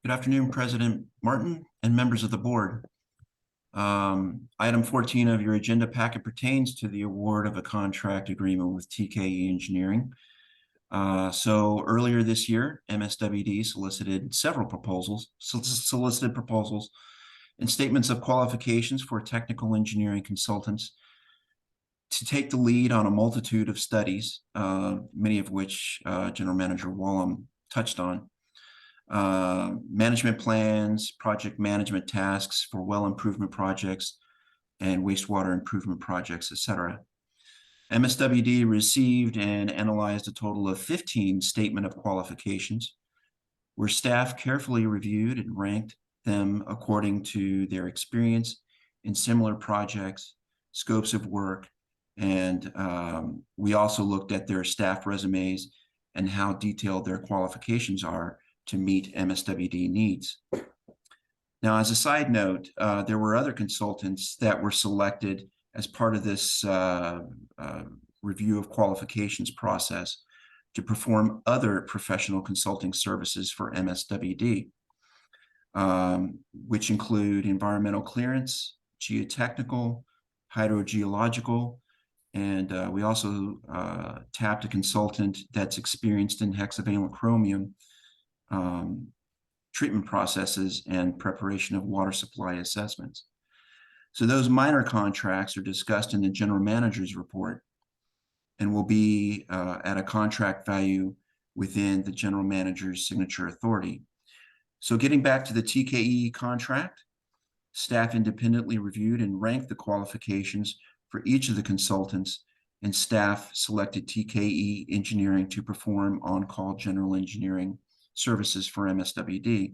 Good afternoon, President Martin and members of the board. Item 14 of your agenda packet pertains to the award of a contract agreement with TKE Engineering. So earlier this year, MSWD solicited proposals and statements of qualifications for technical engineering consultants to take the lead on a multitude of studies, many of which General Manager Wallem touched on. management plans, project management tasks for well improvement projects and wastewater improvement projects, etc. MSWD received and analyzed a total of 15 statement of qualifications, where staff carefully reviewed and ranked them according to their experience in similar projects, scopes of work, and we also looked at their staff resumes and how detailed their qualifications are to meet MSWD needs. Now, as a side note, there were other consultants that were selected as part of this review of qualifications process to perform other professional consulting services for MSWD, which include environmental clearance, geotechnical, hydrogeological, and we also tapped a consultant that's experienced in hexavalent chromium treatment processes and preparation of water supply assessments. So those minor contracts are discussed in the general manager's report and will be at a contract value within the general manager's signature authority. So getting back to the TKE contract, staff independently reviewed and ranked the qualifications for each of the consultants, and staff selected TKE Engineering to perform on-call general engineering services for MSWD.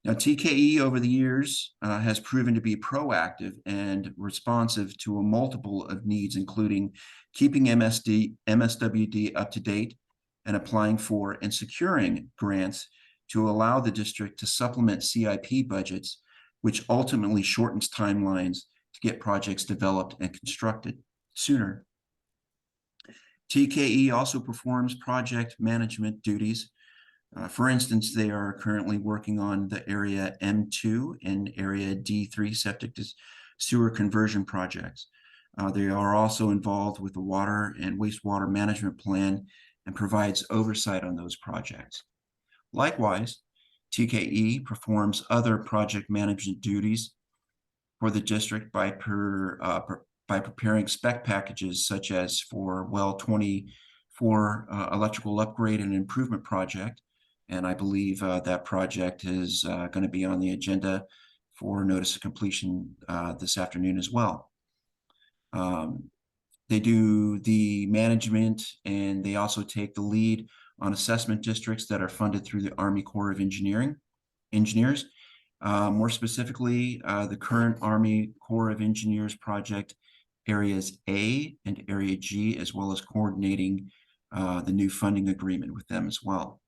Now, TKE over the years has proven to be proactive and responsive to a multiple of needs, including keeping MSWD up to date and applying for and securing grants to allow the district to supplement CIP budgets, which ultimately shortens timelines to get projects developed and constructed sooner. TKE also performs project management duties. For instance, they are currently working on the Area M2 and Area D3 septic sewer conversion projects. They are also involved with the water and wastewater management plan and provides oversight on those projects. Likewise, TKE performs other project management duties for the district by preparing spec packages, such as for well 24 electrical upgrade and improvement project. And I believe that project is going to be on the agenda for notice of completion this afternoon as well. They do the management, and they also take the lead on assessment districts that are funded through the Army Corps of Engineers. More specifically, the current Army Corps of Engineers project Areas A and Area G, as well as coordinating the new funding agreement with them as well.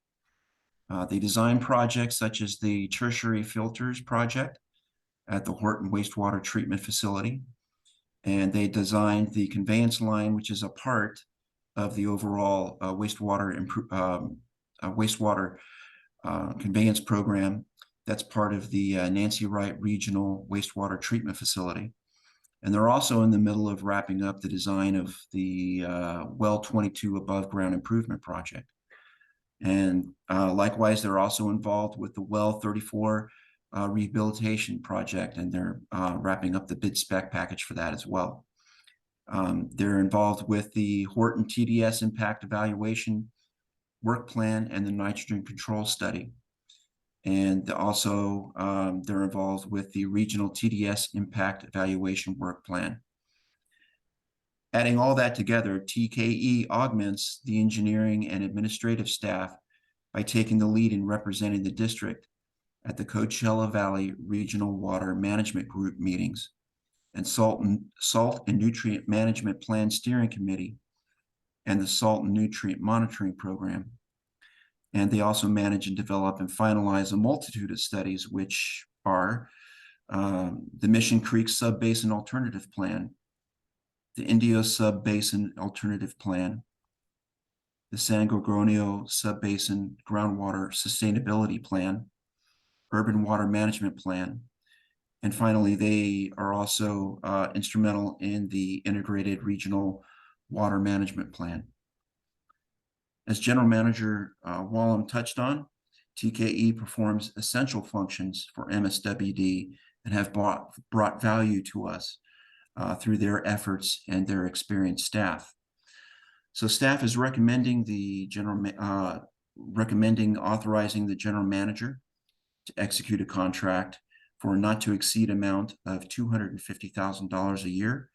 They design projects such as the tertiary filters project at the Horton Wastewater Treatment Facility. And they designed the conveyance line, which is a part of the overall wastewater conveyance program. That's part of the Nancy Wright Regional Wastewater Treatment Facility. And they're also in the middle of wrapping up the design of the Well 22 above ground improvement project. And likewise, they're also involved with the Well 34 rehabilitation project, and they're wrapping up the bid spec package for that as well. They're involved with the Horton TDS impact evaluation work plan and the nitrogen control study. And also they're involved with the regional TDS impact evaluation work plan. Adding all that together, TKE augments the engineering and administrative staff by taking the lead in representing the district at the Coachella Valley Regional Water Management Group meetings and Salt and Nutrient Management Plan Steering Committee and the Salt and Nutrient Monitoring Program. And they also manage and develop and finalize a multitude of studies, which are the Mission Creek Sub-Basin Alternative Plan, the Indio Sub-Basin Alternative Plan, the San Gorgonio Sub-Basin Groundwater Sustainability Plan, Urban Water Management Plan, and finally, they are also instrumental in the Integrated Regional Water Management Plan. As General Manager Wallem touched on, TKE performs essential functions for MSWD and have brought value to us through their efforts and their experienced staff. So staff is recommending the recommending authorizing the general manager to execute a contract for a not to exceed amount of $250,000 a year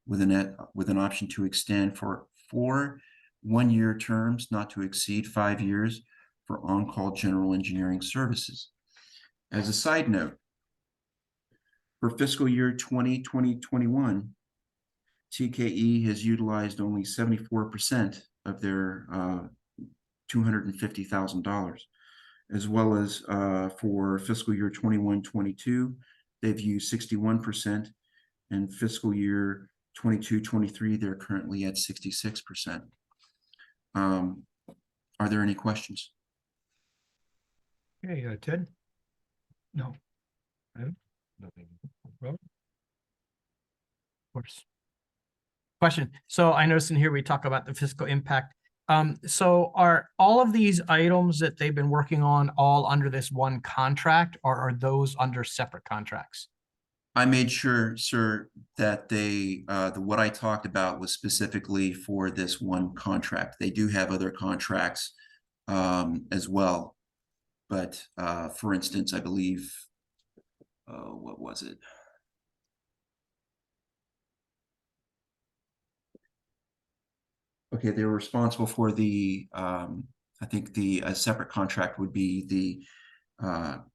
with an option to extend for 4 one-year terms not to exceed 5 years for on-call general engineering services. As a side note, for fiscal year 2020-21, TKE has utilized only 74% of their $250,000, as well as for fiscal year 21-22, they've used 61%, and fiscal year 22-23, they're currently at 66%. Are there any questions? Okay, Ted? No. Robert? Of course. Question. So I noticed in here we talk about the fiscal impact. So are all of these items that they've been working on all under this one contract, or are those under separate contracts? I made sure, sir, that what I talked about was specifically for this one contract. They do have other contracts as well. But for instance, I believe, what was it? Okay, they were responsible for I think a separate contract would be the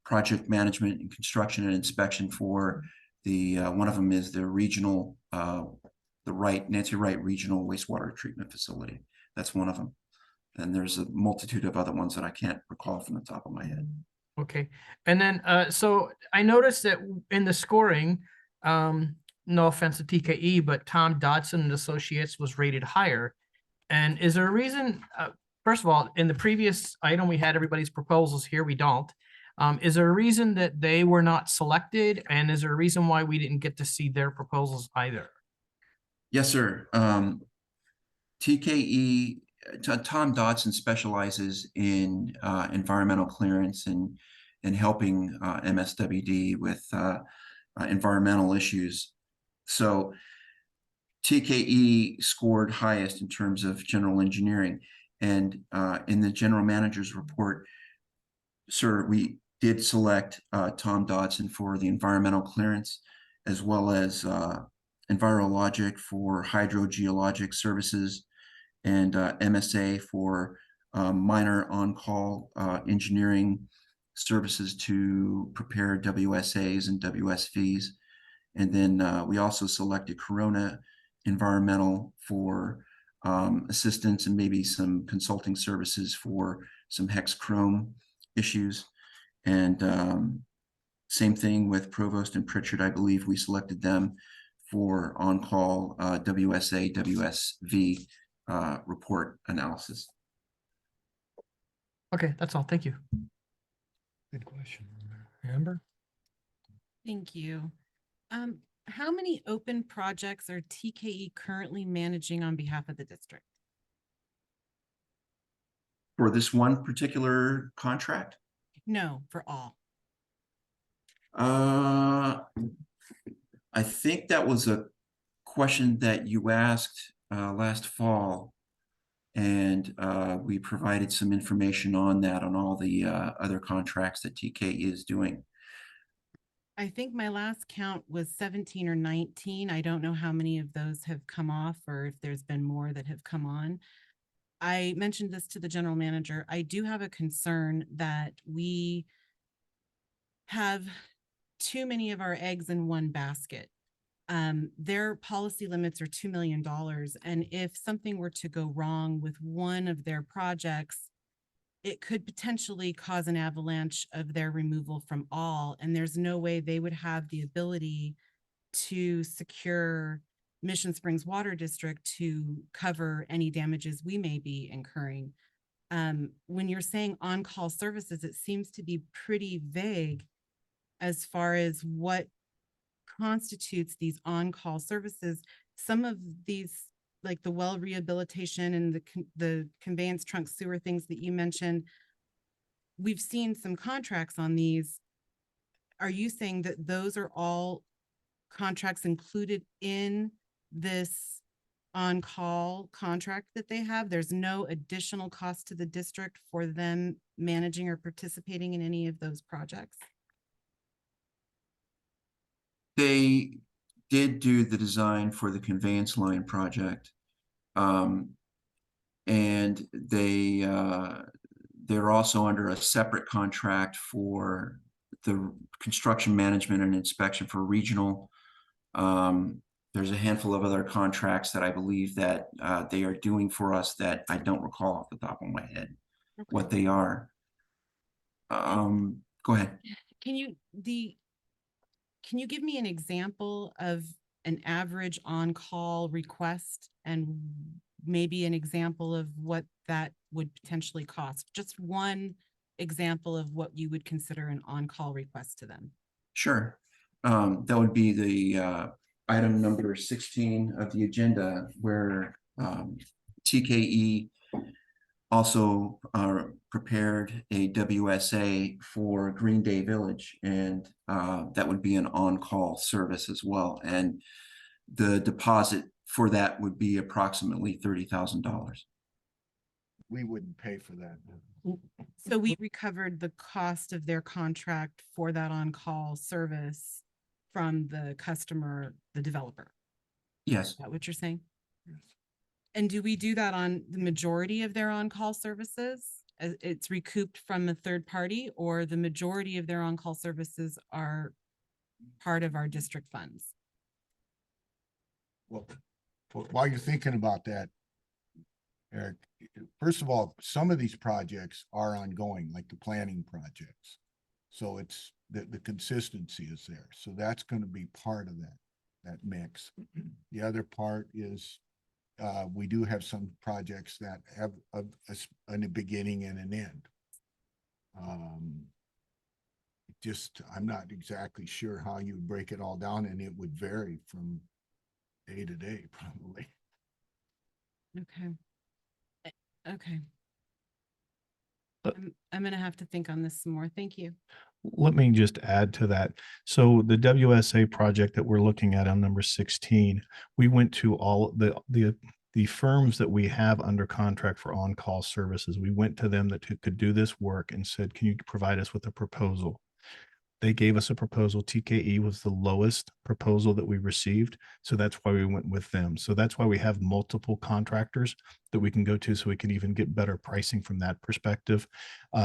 project management and construction and inspection for one of them is the regional, Nancy Wright Regional Wastewater Treatment Facility. That's one of them. And there's a multitude of other ones that I can't recall from the top of my head. Okay. And then, so I noticed that in the scoring, no offense to TKE, but Tom Dodson and Associates was rated higher. And is there a reason, first of all, in the previous item, we had everybody's proposals here, we don't. Is there a reason that they were not selected? And is there a reason why we didn't get to see their proposals either? Yes, sir. TKE, Tom Dodson specializes in environmental clearance and helping MSWD with environmental issues. So TKE scored highest in terms of general engineering. And in the general manager's report, sir, we did select Tom Dodson for the environmental clearance, as well as Envirologic for hydrogeologic services, and MSA for minor on-call engineering services to prepare WSAs and WSVs. And then we also selected Corona Environmental for assistance and maybe some consulting services for some hex chrome issues. And same thing with Provost and Pritchard. I believe we selected them for on-call WSA, WSV report analysis. Okay, that's all. Thank you. Good question. Amber? Thank you. How many open projects are TKE currently managing on behalf of the district? For this one particular contract? No, for all. I think that was a question that you asked last fall, and we provided some information on that on all the other contracts that TKE is doing. I think my last count was 17 or 19. I don't know how many of those have come off or if there's been more that have come on. I mentioned this to the general manager. I do have a concern that we have too many of our eggs in one basket. Their policy limits are $2 million. And if something were to go wrong with one of their projects, it could potentially cause an avalanche of their removal from all. And there's no way they would have the ability to secure Mission Springs Water District to cover any damages we may be incurring. When you're saying on-call services, it seems to be pretty vague as far as what constitutes these on-call services. Some of these, like the well rehabilitation and the conveyance trunk sewer things that you mentioned, we've seen some contracts on these. Are you saying that those are all contracts included in this on-call contract that they have. There's no additional cost to the district for them managing or participating in any of those projects. They did do the design for the conveyance line project. And they're also under a separate contract for the construction management and inspection for regional. There's a handful of other contracts that I believe that they are doing for us that I don't recall off the top of my head what they are. Go ahead. Can you give me an example of an average on-call request and maybe an example of what that would potentially cost? Just one example of what you would consider an on-call request to them. Sure. That would be the item number 16 of the agenda, where TKE also prepared a WSA for Green Day Village, and that would be an on-call service as well. And the deposit for that would be approximately $30,000. We wouldn't pay for that. So we recovered the cost of their contract for that on-call service from the customer, the developer. Yes. Is that what you're saying? Yes. And do we do that on the majority of their on-call services? It's recouped from a third party, or the majority of their on-call services are part of our district funds? Well, while you're thinking about that, Eric, first of all, some of these projects are ongoing, like the planning projects. So it's the consistency is there. So that's going to be part of that mix. The other part is we do have some projects that have a beginning and an end. I'm not exactly sure how you would break it all down, and it would vary from day to day, probably. Okay. Okay. Uh, I'm gonna have to think on this some more. Thank you. Let me just add to that. So the WSA project that we're looking at on number 16, we went to all the firms that we have under contract for on-call services. We went to them that could do this work and said, can you provide us with a proposal? They gave us a proposal. TKE was the lowest proposal that we received. So that's why we went with them. So that's why we have multiple contractors that we can go to, so we can even get better pricing from that perspective.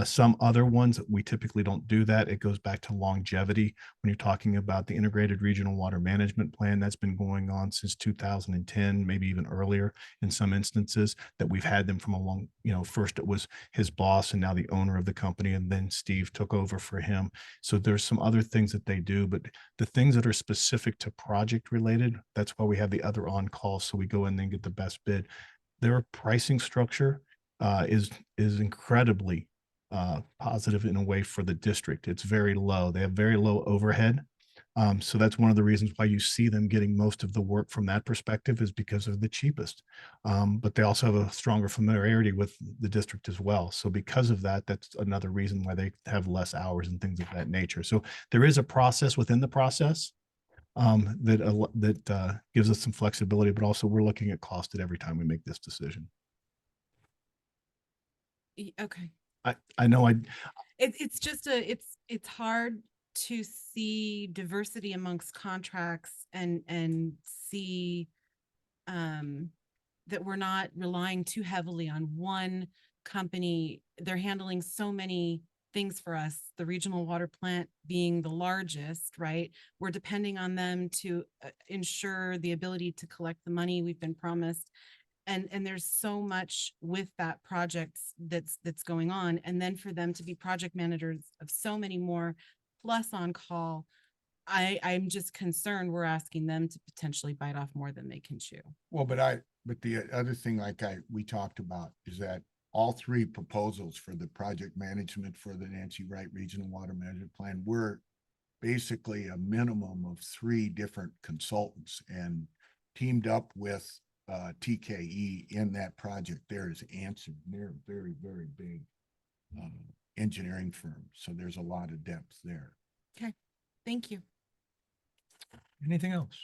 Some other ones, we typically don't do that. It goes back to longevity. When you're talking about the integrated regional water management plan, that's been going on since 2010, maybe even earlier in some instances, that we've had them from a long, first it was his boss and now the owner of the company, and then Steve took over for him. So there's some other things that they do, but the things that are specific to project related, that's why we have the other on call. So we go in and get the best bid. Their pricing structure is incredibly positive in a way for the district. It's very low. They have very low overhead. So that's one of the reasons why you see them getting most of the work from that perspective, is because they're the cheapest. But they also have a stronger familiarity with the district as well. So because of that, that's another reason why they have less hours and things of that nature. So there is a process within the process that gives us some flexibility, but also we're looking at cost at every time we make this decision. Okay. I know It's just it's hard to see diversity amongst contracts and see that we're not relying too heavily on one company. They're handling so many things for us, the regional water plant being the largest, right? We're depending on them to ensure the ability to collect the money we've been promised. And there's so much with that project that's going on. And then for them to be project managers of so many more plus on call, I'm just concerned we're asking them to potentially bite off more than they can chew. Well, but the other thing, we talked about, is that all three proposals for the project management for the Nancy Wright Regional Water Management Plan were basically a minimum of 3 different consultants, and teamed up with TKE in that project. There is Answer. They're a very, very big engineering firm. So there's a lot of depth there. Okay, thank you. Anything else?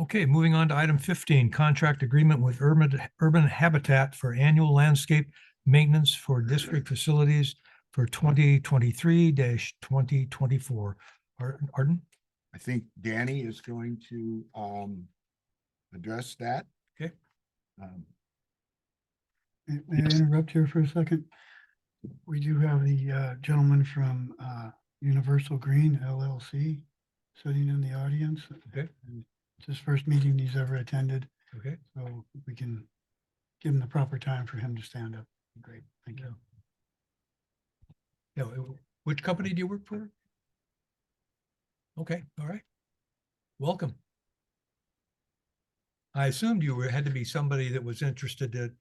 Okay, moving on to item 15, contract agreement with Urban Habitat for annual landscape maintenance for district facilities for 2023-2024. Arden? I think Danny is going to address that. Okay. May I interrupt here for a second? We do have the gentleman from Universal Green LLC sitting in the audience. Okay. It's his first meeting he's ever attended, Okay. so if we can give him the proper time for him to stand up. Great, thank you. Yeah, which company do you work for? Okay, all right. Welcome. I assumed you had to be somebody that was interested to,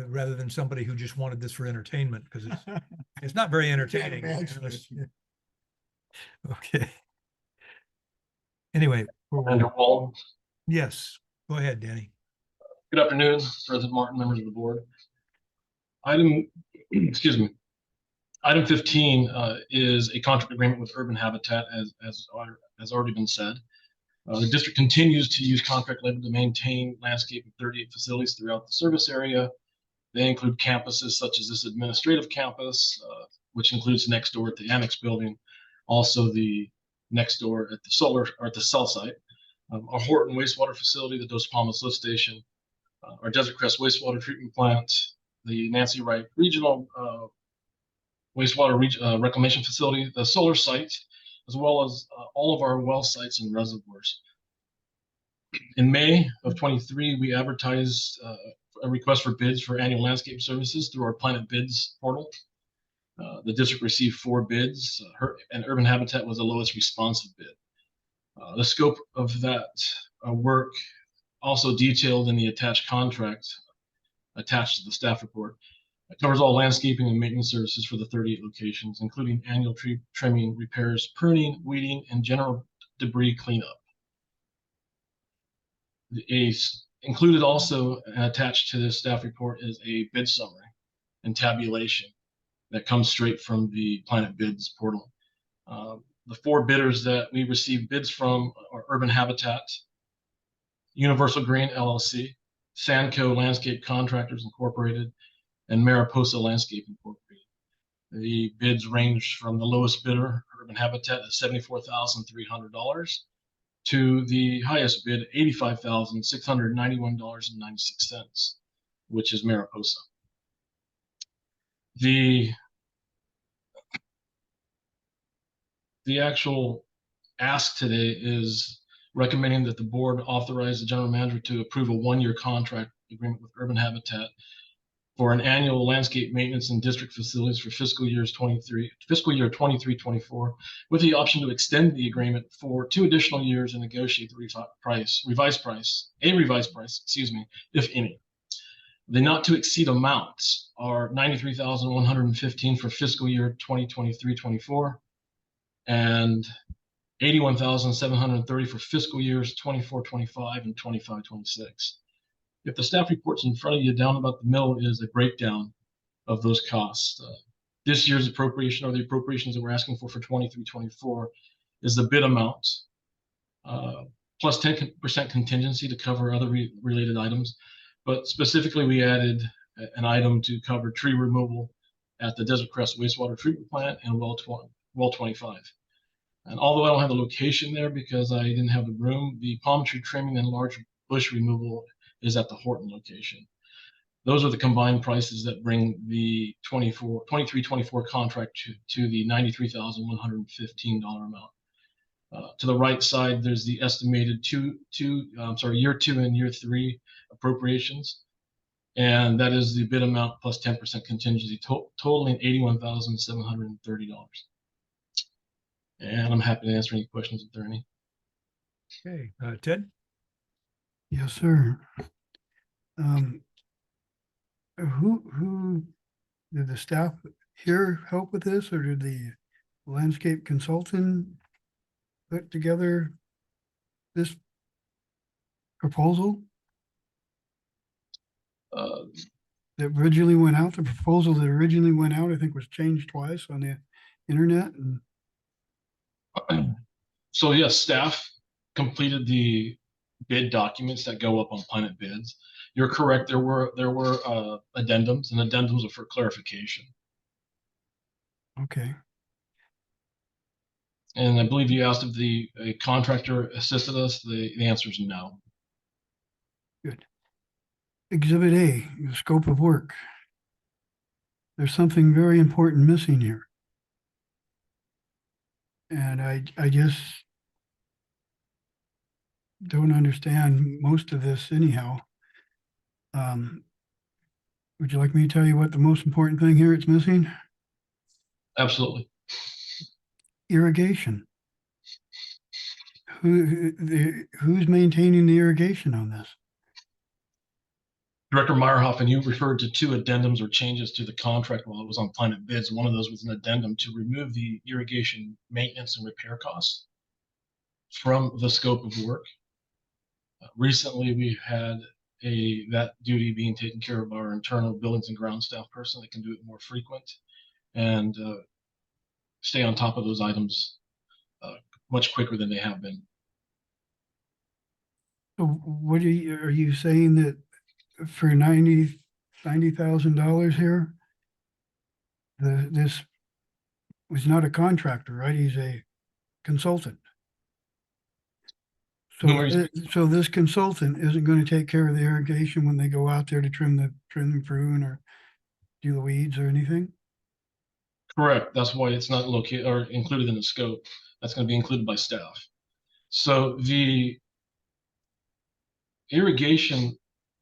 rather than somebody who just wanted this for entertainment, because it's not very entertaining. to be imagine honest. it. Okay. Anyway, Andrew Wall. yes, go ahead, Danny. Good afternoon, President Martin, members of the board. Item, excuse me. Item 15 is a contract agreement with Urban Habitat, as already been said. The district continues to use contract labor to maintain landscape of 38 facilities throughout the service area. They include campuses such as this administrative campus, which includes next door at the annex building, also the next door at the solar or at the cell site, our Horton wastewater facility, the Dos Palmas lift station, our Desert Crest wastewater treatment plant, the Nancy Wright Regional wastewater reclamation facility, the solar site, as well as all of our well sites and reservoirs. In May of 23, we advertised a request for bids for annual landscape services through our Planet Bids portal. The district received 4 bids, and Urban Habitat was the lowest responsive bid. The scope of that work also detailed in the attached contract attached to the staff report. It covers all landscaping and maintenance services for the 38 locations, including annual tree trimming, repairs, pruning, weeding, and general debris cleanup. Included also and attached to this staff report is a bid summary and tabulation that comes straight from the Planet Bids portal. The 4 bidders that we received bids from are Urban Habitat, Universal Green LLC, Sandco Landscape Contractors Incorporated, and Mariposa Landscape Incorporated. The bids range from the lowest bidder, Urban Habitat, at $74,300, to the highest bid, $85,691.96, which is Mariposa. The actual ask today is recommending that the board authorize the general manager to approve a 1-year contract agreement with Urban Habitat for an annual landscape maintenance and district facilities for fiscal year 23-24, with the option to extend the agreement for 2 additional years and negotiate the revised price, excuse me, if any. The not to exceed amounts are $93,115 for fiscal year 2023-24 and $81,730 for fiscal years 24-25 and 25-26. If the staff report's in front of you, down about the middle is a breakdown of those costs. This year's appropriation, or the appropriations that we're asking for 23-24, is the bid amount plus 10% contingency to cover other related items. But specifically, we added an item to cover tree removal at the Desert Crest wastewater treatment plant and well 25. And although I don't have the location there because I didn't have the room, the palm tree trimming and large bush removal is at the Horton location. Those are the combined prices that bring the 23-24 contract to the $93,115 amount. To the right side, there's the estimated year 2 and year 3 appropriations. And that is the bid amount plus 10% contingency, totaling $81,730. And I'm happy to answer any questions if there are any. Okay, Ted? Yes, sir. Who did the staff here help with this, or did the landscape consultant put together this proposal that originally went out? The proposal that originally went out, I think, was changed twice on the internet. And so yes, staff completed the bid documents that go up on Planet Bids. You're correct. There were addendums, and addendums are for clarification. Okay. And I believe you asked if a contractor assisted us. The answer is no. Good. Exhibit A, the scope of work. There's something very important missing here. And I just don't understand most of this anyhow. Would you like me to tell you what the most important thing here it's missing? Absolutely. Irrigation. Who's maintaining the irrigation on this? Director Meyerhoff, you referred to two addendums or changes to the contract while it was on Planet Bids. One of those was an addendum to remove the irrigation maintenance and repair costs from the scope of work. Recently, we had that duty being taken care of by our internal buildings and ground staff person that can do it more frequent and stay on top of those items much quicker than they have been. So what are you saying that for $90,000 here, this was not a contractor, right? He's a consultant. So this consultant isn't going to take care of the irrigation when they go out there to trim and prune or do the weeds or anything? Correct. That's why it's not located or included in the scope. That's going to be included by staff. So the irrigation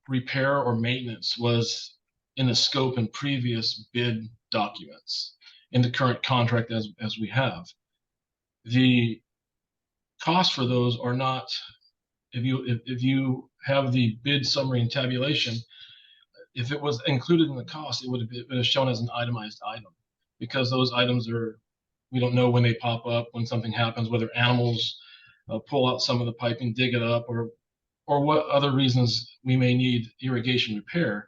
repair or maintenance was in the scope in previous bid documents in the current contract as we have. The costs for those are not, if you have the bid summary and tabulation, if it was included in the cost, it would have shown as an itemized item, because those items we don't know when they pop up, when something happens, whether animals pull out some of the piping, dig it up, or what other reasons we may need irrigation repair.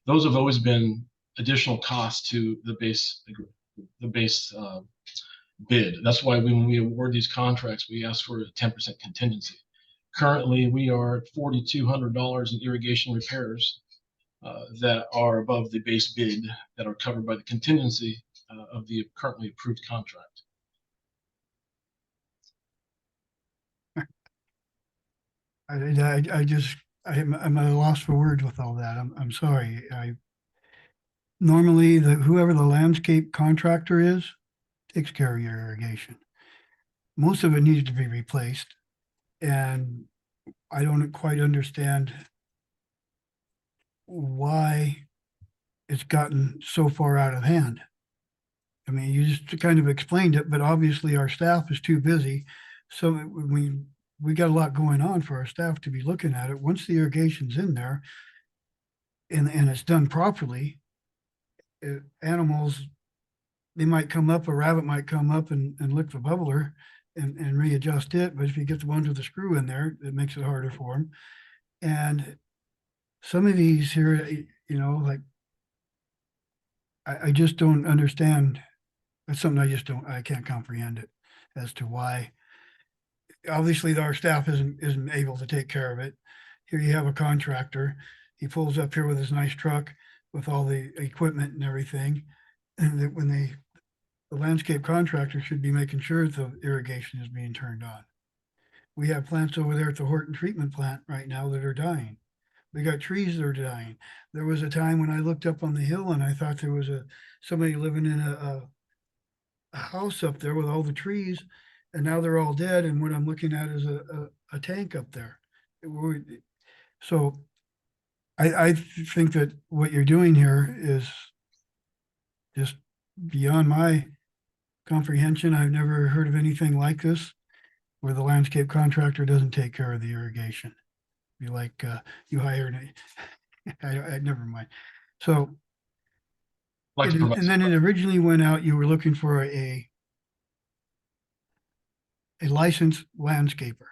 Those have always been additional costs to the base bid. That's why when we award these contracts, we ask for a 10% contingency. Currently, we are at $4,200 in irrigation repairs that are above the base bid that are covered by the contingency of the currently approved contract. I'm at a loss for words with all that. I'm sorry. Normally whoever the landscape contractor is takes care of your irrigation. Most of it needs to be replaced, and I don't quite understand why it's gotten so far out of hand. I mean, you just kind of explained it, but obviously our staff is too busy. So we got a lot going on for our staff to be looking at it. Once the irrigation's in there and it's done properly, animals, they might come up, a rabbit might come up and lick the bubbler and readjust it. But if you get the ones with the screw in there, it makes it harder for them. And some of these here, like, I just don't understand. That's something I can't comprehend it as to why. Obviously, our staff isn't able to take care of it. Here you have a contractor. He pulls up here with his nice truck with all the equipment and everything. And that when the landscape contractor should be making sure the irrigation is being turned on. We have plants over there at the Horton treatment plant right now that are dying. We got trees that are dying. There was a time when I looked up on the hill and I thought there was somebody living in a house up there with all the trees, and now they're all dead. And what I'm looking at is a tank up there. So I think that what you're doing here is just beyond my comprehension. I've never heard of anything like this where the landscape contractor doesn't take care of the irrigation. Be like you hired I never mind. So and then it originally went out, you were looking for a licensed landscaper.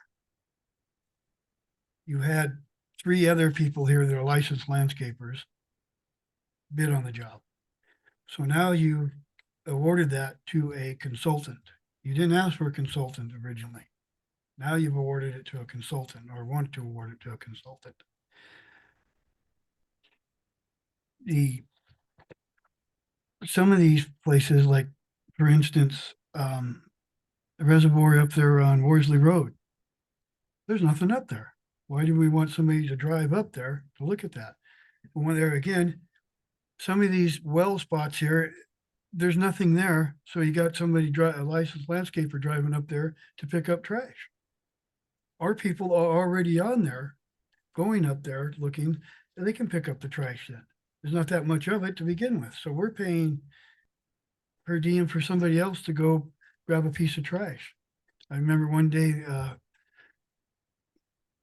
You had 3 other people here that are licensed landscapers bid on the job. So now you awarded that to a consultant. You didn't ask for a consultant originally. Now you've awarded it to a consultant or want to award it to a consultant. Some of these places, like, for instance, the reservoir up there on Worsley Road, there's nothing up there. Why do we want somebody to drive up there to look at that? When there again, some of these well spots here, there's nothing there. So you got somebody a licensed landscaper driving up there to pick up trash. Our people are already on there, going up there looking, and they can pick up the trash then. There's not that much of it to begin with. So we're paying per diem for somebody else to go grab a piece of trash. I remember one day,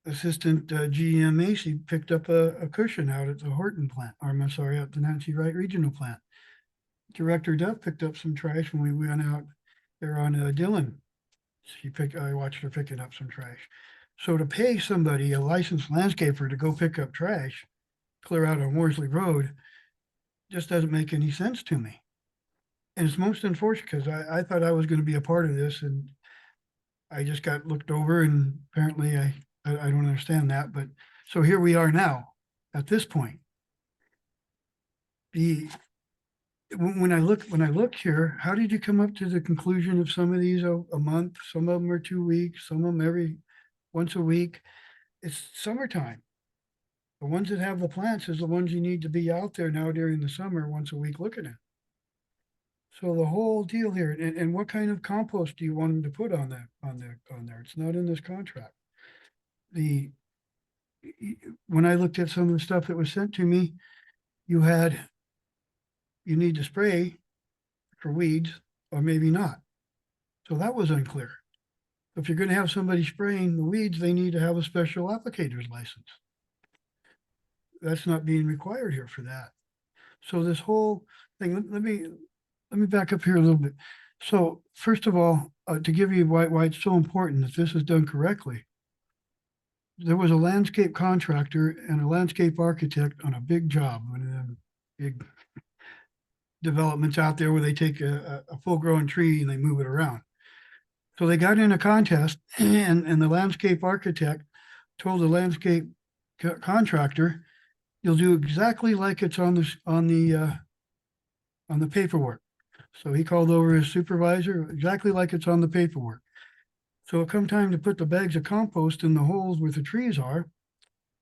Assistant GM Macy picked up a cushion out at the Horton plant, or I'm sorry, at the Nancy Wright Regional Plant. Director Duff picked up some trash when we went out there on Dillon. I watched her picking up some trash. So to pay somebody, a licensed landscaper, to go pick up trash, clear out on Worsley Road, just doesn't make any sense to me. And it's most unfortunate because I thought I was going to be a part of this, and I just got looked over, and apparently I don't understand that. But so here we are now at this point. When I look here, how did you come up to the conclusion of some of these a month, some of them are 2 weeks, some of them once a week? It's summertime. The ones that have the plants is the ones you need to be out there now during the summer once a week looking at. So the whole deal here, and what kind of compost do you want them to put on there? It's not in this contract. When I looked at some of the stuff that was sent to me, you need to spray for weeds or maybe not. So that was unclear. If you're going to have somebody spraying the weeds, they need to have a special applicator's license. That's not being required here for that. So this whole thing, let me back up here a little bit. So first of all, to give you why it's so important that this is done correctly, there was a landscape contractor and a landscape architect on a big job, one of them big developments out there where they take a full-grown tree and they move it around. So they got in a contest, and the landscape architect told the landscape contractor, "You'll do exactly like it's on the paperwork." So he called over his supervisor, exactly like it's on the paperwork. So it come time to put the bags of compost in the holes where the trees are,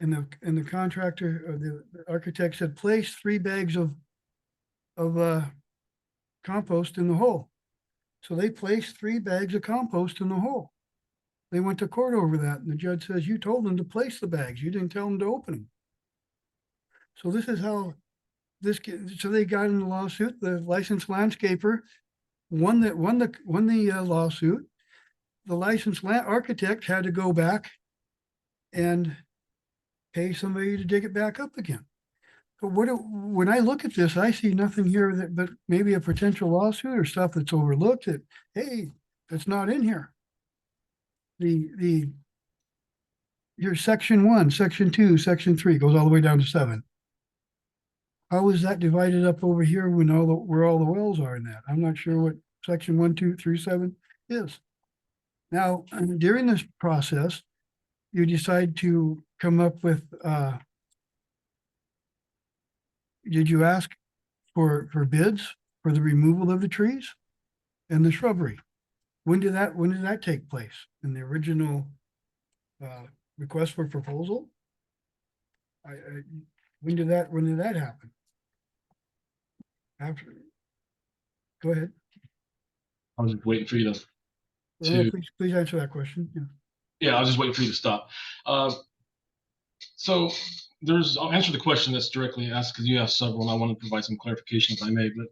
and the contractor or the architect said, "Place 3 bags of compost in the hole." So they placed 3 bags of compost in the hole. They went to court over that, and the judge says, "You told them to place the bags. You didn't tell them to open them." So this is how so they got in the lawsuit. The licensed landscaper won the lawsuit. The licensed architect had to go back and pay somebody to dig it back up again. But when I look at this, I see nothing here but maybe a potential lawsuit or stuff that's overlooked that, hey, that's not in here. Here's section 1, section 2, section 3 goes all the way down to 7. How is that divided up over here when where all the wells are in that? I'm not sure what section 1, 2, 3, 7 is. Now, during this process, you decide to come up with, did you ask for bids for the removal of the trees and the shrubbery? When did that take place? In the original request for proposal? When did that happen? After, go ahead. I was just waiting for you to Please answer that question. Yeah. Yeah, I was just waiting for you to stop. So I'll answer the question that's directly asked because you have several, and I want to provide some clarification if I may. But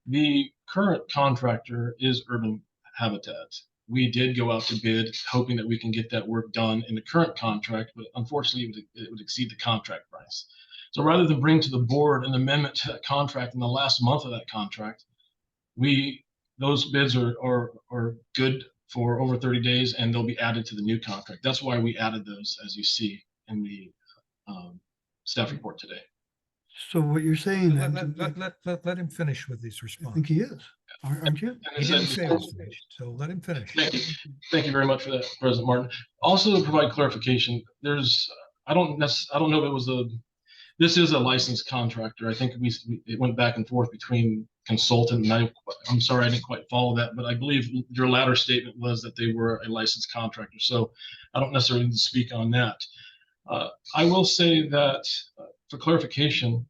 the current contractor is Urban Habitat. We did go out to bid, hoping that we can get that work done in the current contract, but unfortunately, it would exceed the contract price. So rather than bring to the board an amendment to that contract in the last month of that contract, those bids are good for over 30 days, and they'll be added to the new contract. That's why we added those, as you see in the staff report today. So what you're saying Let then, let him finish with his I response. think he is. Aren't you? And He it didn't said say it before- was finished, so let him finish. Thank you. Thank you very much for that, President Martin. Also, to provide clarification, I don't know if it was this is a licensed contractor. I think it went back and forth between consultant and I'm sorry, I didn't quite follow that, but I believe your latter statement was that they were a licensed contractor. So I don't necessarily need to speak on that. I will say that for clarification,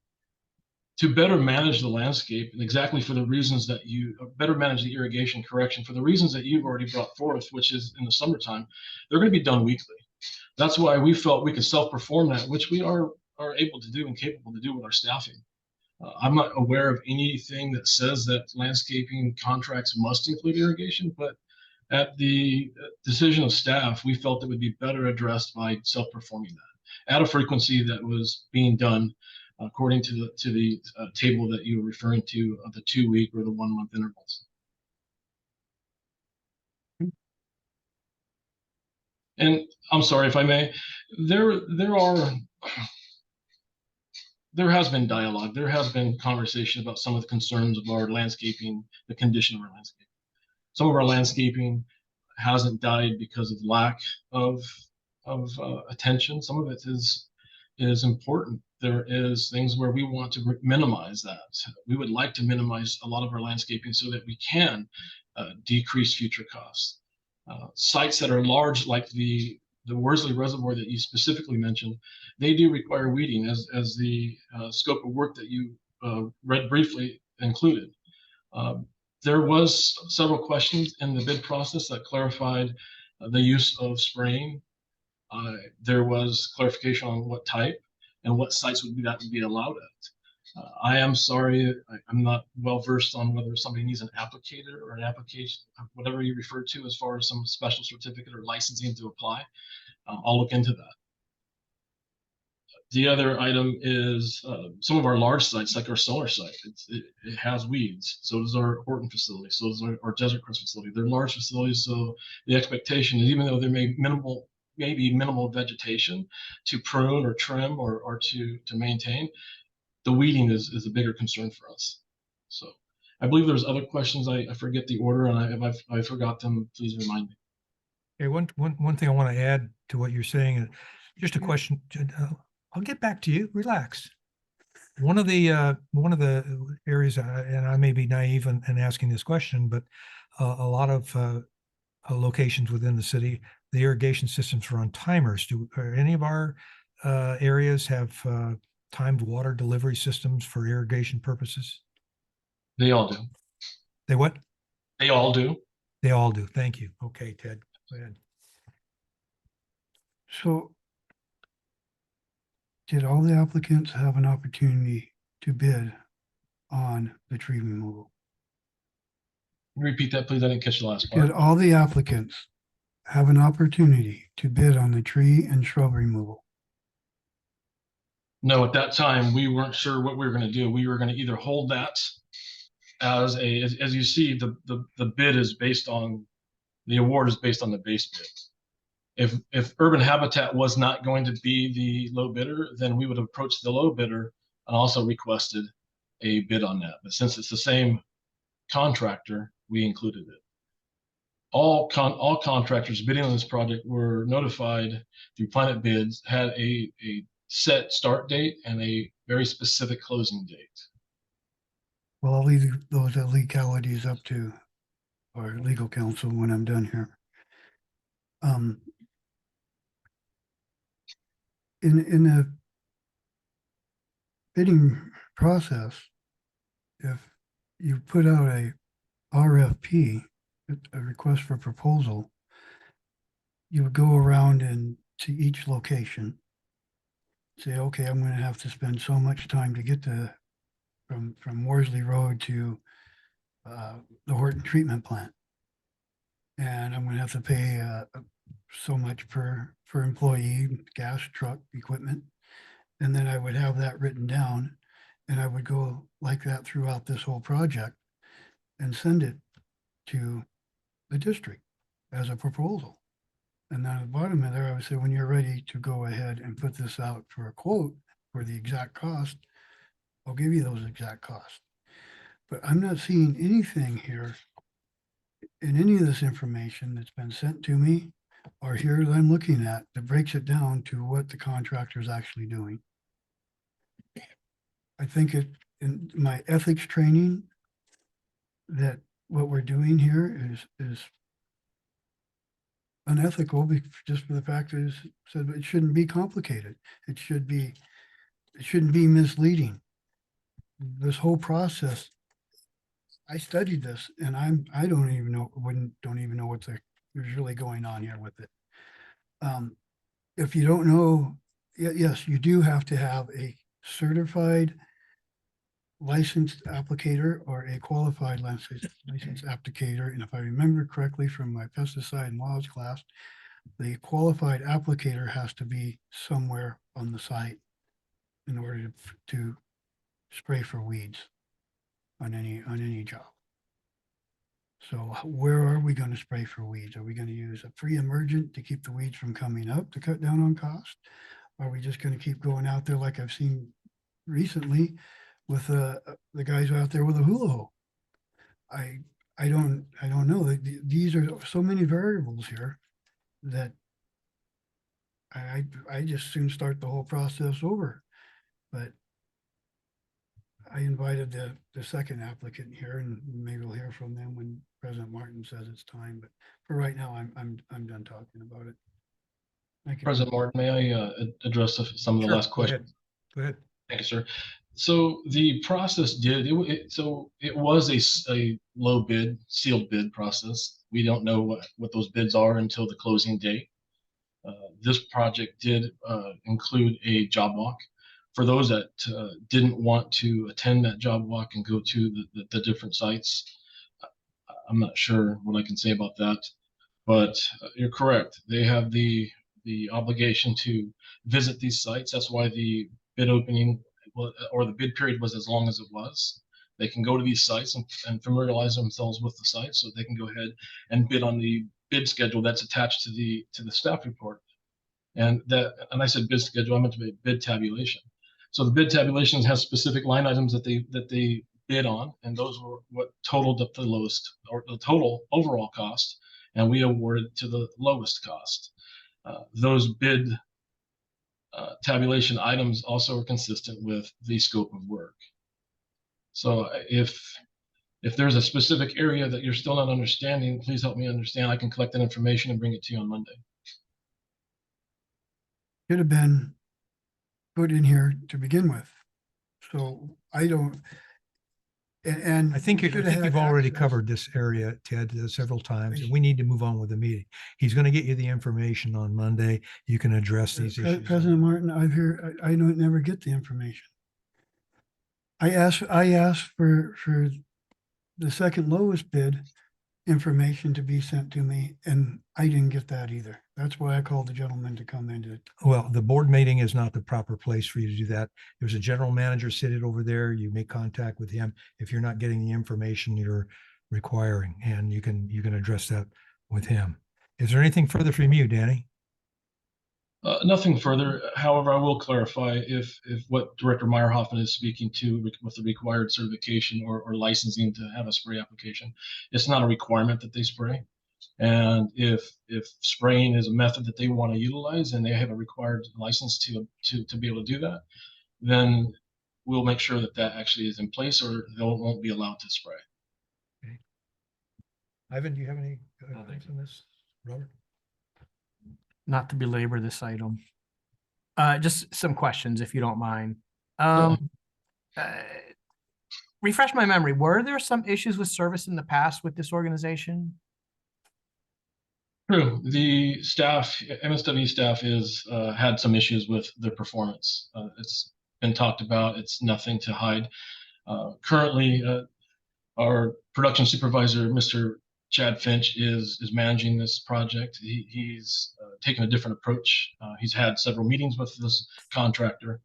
to better manage the landscape and exactly for the reasons that better manage the irrigation correction for the reasons that you've already brought forth, which is in the summertime, they're going to be done weekly. That's why we felt we could self-perform that, which we are able to do and capable to do with our staffing. I'm not aware of anything that says that landscaping contracts must include irrigation, but at the decision of staff, we felt it would be better addressed by self-performing that at a frequency that was being done according to the table that you were referring to of the 2-week or the 1-month intervals. And I'm sorry if I may, there has been dialogue, there has been conversation about some of the concerns of our landscaping, the condition of our landscape. Some of our landscaping hasn't died because of lack of attention. Some of it is important. There is things where we want to minimize that. We would like to minimize a lot of our landscaping so that we can decrease future costs. Sites that are large, like the Worsley Reservoir that you specifically mentioned, they do require weeding, as the scope of work that you read briefly included. There was several questions in the bid process that clarified the use of spraying. There was clarification on what type and what sites would be allowed at. I am sorry, I'm not well versed on whether somebody needs an applicator or an application, whatever you refer to as far as some special certificate or licensing to apply. I'll look into that. The other item is some of our large sites, like our solar site. It has weeds. So does our Horton facility. So does our Desert Crest facility. They're large facilities, so the expectation is, even though there may be minimal vegetation to prune or trim or to maintain, the weeding is a bigger concern for us. So I believe there's other questions. I forget the order, and if I forgot them, please remind me. Okay, one thing I want to add to what you're saying, just a question. I'll get back to you. Relax. One of the areas, and I may be naive in asking this question, but a lot of locations within the city, the irrigation systems are on timers. Do any of our areas have timed water delivery systems for irrigation purposes? They all do. They what? They all do. They all do. Thank you. Okay, Ted. Go ahead. So did all the applicants have an opportunity to bid on the tree removal? Repeat that, please. I didn't catch the last Did part. all the applicants have an opportunity to bid on the tree and shrub removal? No, at that time, we weren't sure what we were going to do. We were going to either hold that as you see, the bid is based on, the award is based on the base bid. If Urban Habitat was not going to be the low bidder, then we would have approached the low bidder and also requested a bid on that. But since it's the same contractor, we included it. All contractors bidding on this project were notified through Planet Bids, had a set start date and a very specific closing date. Well, I'll leave those legalities up to our legal counsel when I'm done here. In the bidding process, if you put out a RFP, a request for proposal, you would go around and to each location, say, okay, I'm going to have to spend so much time to get from Worsley Road to the Horton treatment plant. And I'm going to have to pay so much per employee, gas, truck, equipment. And then I would have that written down, and I would go like that throughout this whole project and send it to the district as a proposal. And then at the bottom of there, I would say, when you're ready to go ahead and put this out for a quote for the exact cost, I'll give you those exact costs. But I'm not seeing anything here in any of this information that's been sent to me or here that I'm looking at that breaks it down to what the contractor is actually doing. I think it, in my ethics training, that what we're doing here is unethical just for the fact that it's said it shouldn't be complicated. It shouldn't be misleading. This whole process, I studied this and I don't even know what's really going on here with it. If you don't know, yes, you do have to have a certified licensed applicator or a qualified licensed applicator. And if I remember correctly from my pesticide and laws class, the qualified applicator has to be somewhere on the site in order to spray for weeds on any job. So where are we going to spray for weeds? Are we going to use a pre-emergent to keep the weeds from coming up to cut down on cost? Are we just going to keep going out there like I've seen recently with the guys out there with a hula hoop? I don't know. These are so many variables here that I just soon start the whole process over. But I invited the second applicant here, and maybe we'll hear from them when President Martin says it's time. But for right now, I'm done talking about it. Thank you. President Martin, may I address some of the Sure, last go ahead. questions? Go ahead. Thank you, sir. So the process did, it was a low bid, sealed bid process. We don't know what those bids are until the closing date. This project did include a job walk. For those that didn't want to attend that job walk and go to the different sites, I'm not sure what I can say about that, but you're correct. They have the obligation to visit these sites. That's why the bid opening or the bid period was as long as it was. They can go to these sites and familiarize themselves with the site so they can go ahead and bid on the bid schedule that's attached to the staff report. And I said bid schedule, I meant to be bid tabulation. So the bid tabulation has specific line items that they bid on, and those were what totaled up the lowest or the total overall cost, and we awarded to the lowest cost. Those bid tabulation items also are consistent with the scope of work. So if there's a specific area that you're still not understanding, please help me understand. I can collect that information and bring it to you on Monday. Should have been put in here to begin with. So I don't, and I think we should have you've had already access. covered this area, Ted, several times, and we need to move on with the meeting. He's going to get you the information on Monday. You can address these issues. President Martin, I don't never get the information. I asked for the second lowest bid information to be sent to me, and I didn't get that either. That's why I called the gentleman to come into it. Well, the board meeting is not the proper place for you to do that. There's a general manager seated over there. You make contact with him if you're not getting the information you're requiring, and you can address that with him. Is there anything further from you, Danny? Nothing further. However, I will clarify if what Director Meyerhoffen is speaking to with the required certification or licensing to have a spray application, it's not a requirement that they spray. And if spraying is a method that they want to utilize and they have a required license to be able to do that, then we'll make sure that actually is in place, or they won't be allowed to spray. Okay. Ivan, do you have any things on this? Robert? Not to belabor this item. Just some questions, if you don't mind. Refresh my memory. Were there some issues with service in the past with this organization? True. The staff, MSWD staff, had some issues with their performance. It's been talked about. It's nothing to hide. Currently, our production supervisor, Mr. Chad Finch, is managing this project. He's taken a different approach. He's had several meetings with this contractor.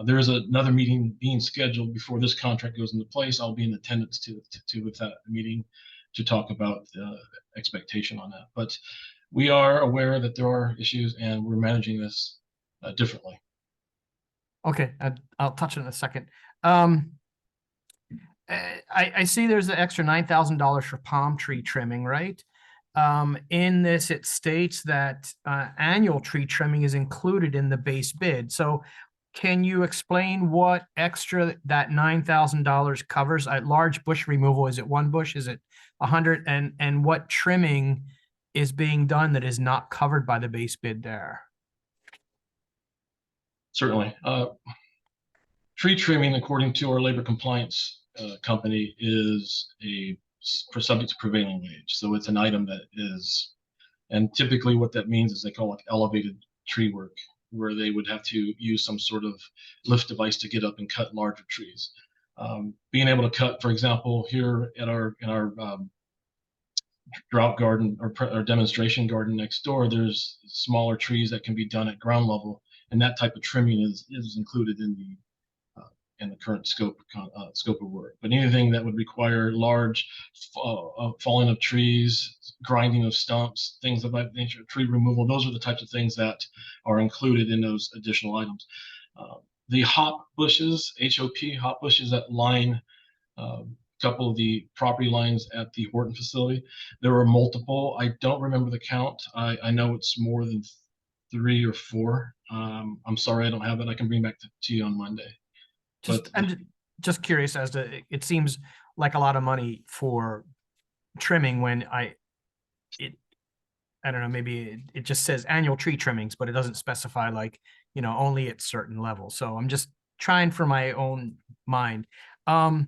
There is another meeting being scheduled before this contract goes into place. I'll be in attendance to with that meeting to talk about the expectation on that. But we are aware that there are issues, and we're managing this differently. Okay, I'll touch on it in a second. I see there's an extra $9,000 for palm tree trimming, right? In this, it states that annual tree trimming is included in the base bid. So can you explain what extra that $9,000 covers? Large bush removal, is it one bush? Is it 100? And what trimming is being done that is not covered by the base bid there? Certainly. Tree trimming, according to our labor compliance company, is subject to prevailing wage. So it's an item that is, and typically what that means is they call it elevated tree work, where they would have to use some sort of lift device to get up and cut larger trees. Being able to cut, for example, here at in our drought garden or demonstration garden next door, there's smaller trees that can be done at ground level, and that type of trimming is included in the current scope of work. But anything that would require large falling of trees, grinding of stumps, things of that nature, tree removal, those are the types of things that are included in those additional items. The hop bushes, hop bushes that line a couple of the property lines at the Horton facility, there were multiple. I don't remember the count. I know it's more than 3 or 4. I'm sorry, I don't have it. I can bring back to you on Monday. I'm just curious as to, it seems like a lot of money for trimming when I don't know, maybe it just says annual tree trimmings, but it doesn't specify like, only at certain levels. So I'm just trying for my own mind. Can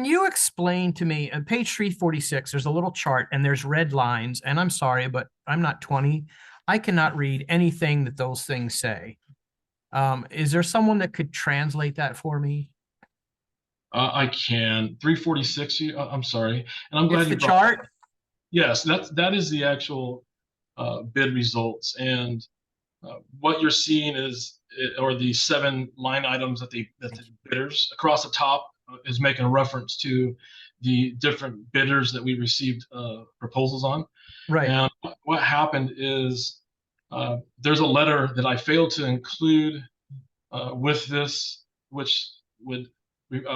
you explain to me on page 346, there's a little chart and there's red lines, and I'm sorry, but I'm not 20. I cannot read anything that those things say. Is there someone that could translate that for me? I can. 346. I'm sorry, and I'm glad It's you the brought chart. Yes, that is the actual bid results, and what you're seeing is, or the 7 line items that the bidders across the top is making a reference to the different bidders that we received proposals on. Right. And what happened is there's a letter that I failed to include with this, which would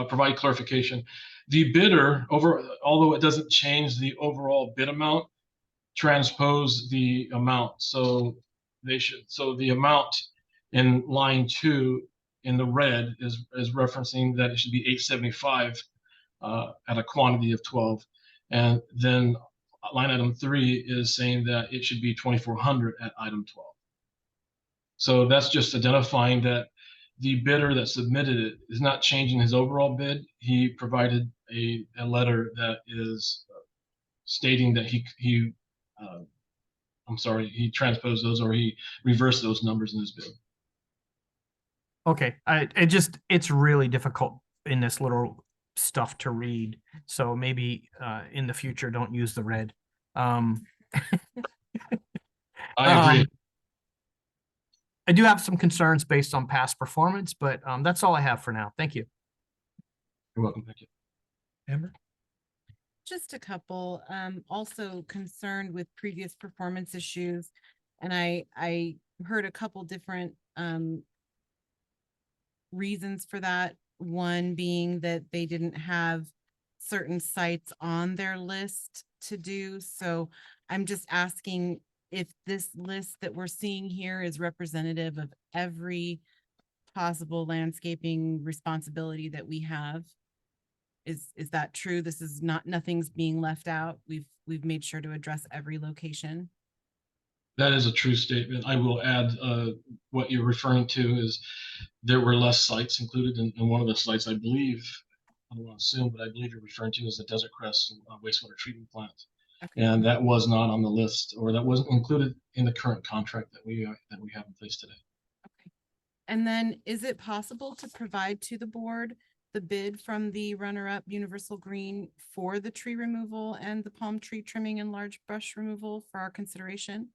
provide clarification. The bidder, although it doesn't change the overall bid amount, transpose the amount. So the amount in line 2 in the red is referencing that it should be 875 at a quantity of 12. And then line item 3 is saying that it should be 2,400 at item 12. So that's just identifying that the bidder that submitted it is not changing his overall bid. He provided a letter that is stating that he transposed those, or he reversed those numbers in his bid. Okay, it's really difficult in this little stuff to read. So maybe in the future, don't use the red. I agree. I do have some concerns based on past performance, but that's all I have for now. Thank you. You're welcome. Thank you. Amber? Just a couple, also concerned with previous performance issues. And I heard a couple different reasons for that. One being that they didn't have certain sites on their list to do. So I'm just asking if this list that we're seeing here is representative of every possible landscaping responsibility that we have. Is that true? This is nothing's being left out. We've made sure to address every location. That is a true statement. I will add what you're referring to is there were less sites included in one of the sites, I believe. I don't want to assume, but I believe you're referring to as the Desert Crest wastewater treatment plant. Okay. And that was not on the list, or that wasn't included in the current contract that we have in place today. Okay. And then is it possible to provide to the board the bid from the runner-up Universal Green for the tree removal and the palm tree trimming and large brush removal for our consideration?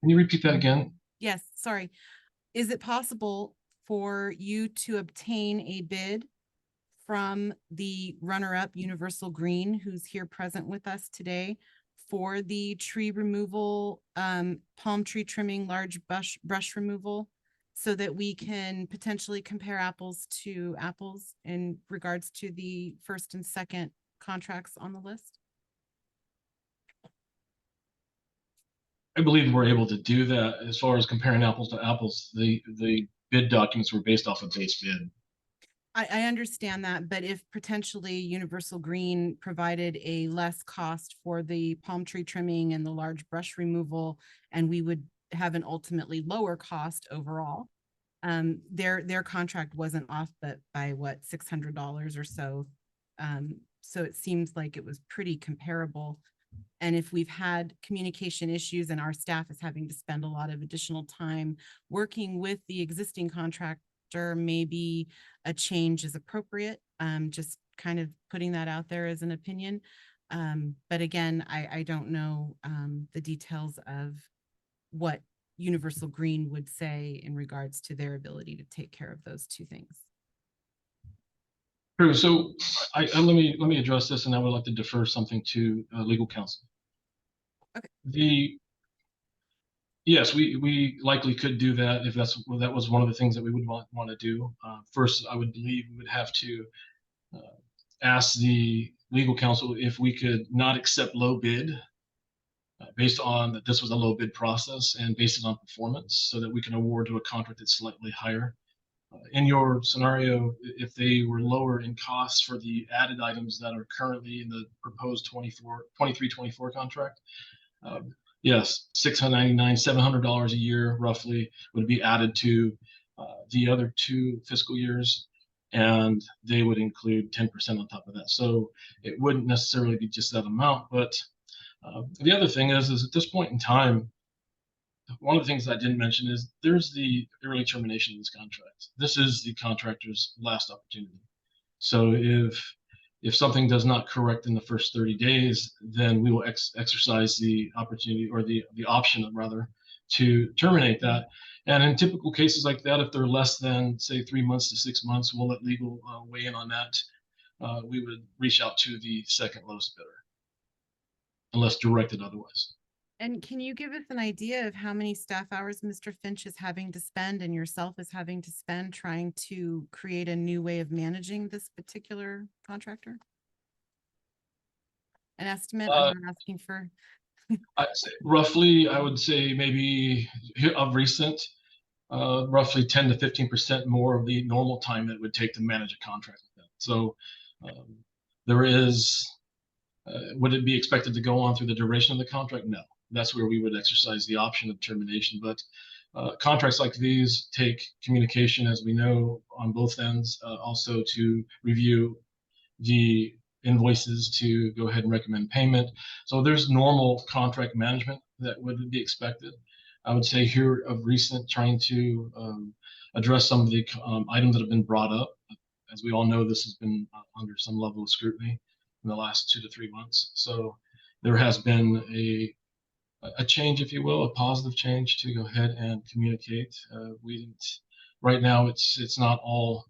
Can you repeat that again? Yes, sorry. Is it possible for you to obtain a bid from the runner-up Universal Green, who's here present with us today, for the tree removal, palm tree trimming, large brush removal so that we can potentially compare apples to apples in regards to the first and second contracts on the list? I believe we're able to do that as far as comparing apples to apples. The bid documents were based off of base bid. I understand that, but if potentially Universal Green provided a less cost for the palm tree trimming and the large brush removal, and we would have an ultimately lower cost overall. Their contract wasn't off, but by what, $600 or so. So it seems like it was pretty comparable. And if we've had communication issues and our staff is having to spend a lot of additional time working with the existing contractor, maybe a change is appropriate. Just kind of putting that out there as an opinion. But again, I don't know the details of what Universal Green would say in regards to their ability to take care of those two things. True. So let me address this, and I would like to defer something to legal counsel. Okay. Yes, we likely could do that if that was one of the things that we would want to do. First, I would believe we would have to ask the legal counsel if we could not accept low bid based on that this was a low bid process and based it on performance, so that we can award to a contract that's slightly higher. In your scenario, if they were lower in costs for the added items that are currently in the proposed 23-24 contract, yes, $699, $700 a year roughly would be added to the other 2 fiscal years, and they would include 10% on top of that. So it wouldn't necessarily be just that amount. But the other thing is at this point in time, one of the things I didn't mention is there's the early termination of this contract. This is the contractor's last opportunity. So if something does not correct in the first 30 days, then we will exercise the opportunity, or the option rather, to terminate that. And in typical cases like that, if they're less than, say, 3 months to 6 months, we'll let legal weigh in on that. We would reach out to the second lowest bidder, unless directed otherwise. And can you give us an idea of how many staff hours Mr. Finch is having to spend and yourself is having to spend trying to create a new way of managing this particular contractor? An estimate? I'm not asking for. Roughly, I would say maybe of recent, roughly 10 to 15% more of the normal time that it would take to manage a contract like that. So there is, would it be expected to go on through the duration of the contract? No. That's where we would exercise the option of termination. But contracts like these take communication, as we know, on both ends, also to review the invoices to go ahead and recommend payment. So there's normal contract management that would be expected. I would say here of recent, trying to address some of the items that have been brought up. As we all know, this has been under some level of scrutiny in the last 2 to 3 months. So there has been a change, if you will, a positive change to go ahead and communicate. Right now, it's not all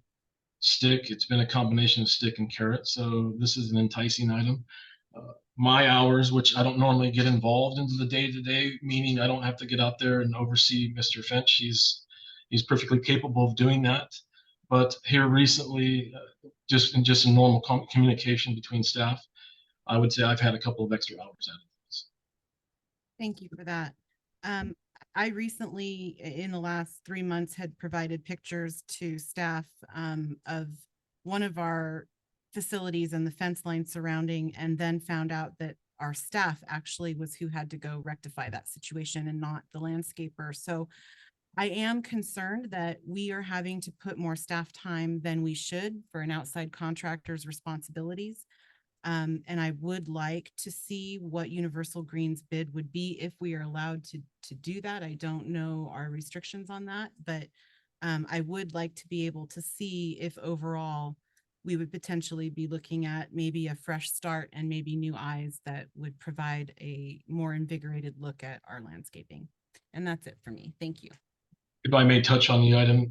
stick. It's been a combination of stick and carrot. So this is an enticing item. My hours, which I don't normally get involved into the day-to-day, meaning I don't have to get out there and oversee Mr. Finch. He's perfectly capable of doing that. But here recently, just in normal communication between staff, I would say I've had a couple of extra hours out of this. Thank you for that. I recently, in the last 3 months, had provided pictures to staff of one of our facilities and the fence line surrounding, and then found out that our staff actually was who had to go rectify that situation and not the landscaper. So I am concerned that we are having to put more staff time than we should for an outside contractor's responsibilities. And I would like to see what Universal Green's bid would be if we are allowed to do that. I don't know our restrictions on that, but I would like to be able to see if overall we would potentially be looking at maybe a fresh start and maybe new eyes that would provide a more invigorated look at our landscaping. And that's it for me. Thank you. If I may touch on the item,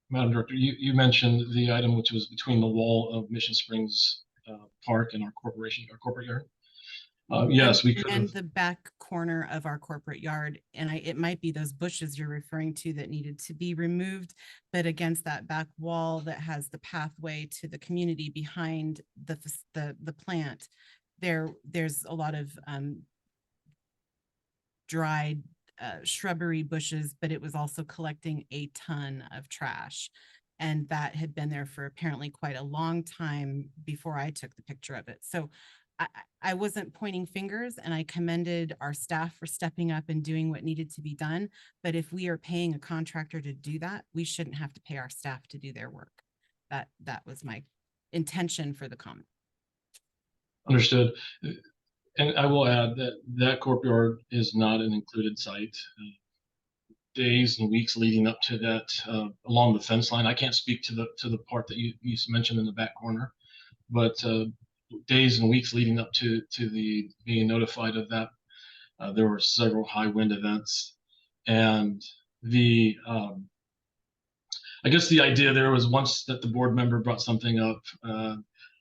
Madam Director, you mentioned the item which was between the wall of Mission Springs Park and our corporate yard. Yes, we could And have. the back corner of our corporate yard, and it might be those bushes you're referring to that needed to be removed, but against that back wall that has the pathway to the community behind the plant, there's a lot of dried shrubbery bushes, but it was also collecting a ton of trash. And that had been there for apparently quite a long time before I took the picture of it. So I wasn't pointing fingers, and I commended our staff for stepping up and doing what needed to be done. But if we are paying a contractor to do that, we shouldn't have to pay our staff to do their work. That was my intention for the comment. Understood. And I will add that that courtyard is not an included site. Days and weeks leading up to that, along the fence line, I can't speak to the part that you mentioned in the back corner, but days and weeks leading up to the being notified of that, there were several high wind events, and I guess the idea there was, once that the board member brought something up,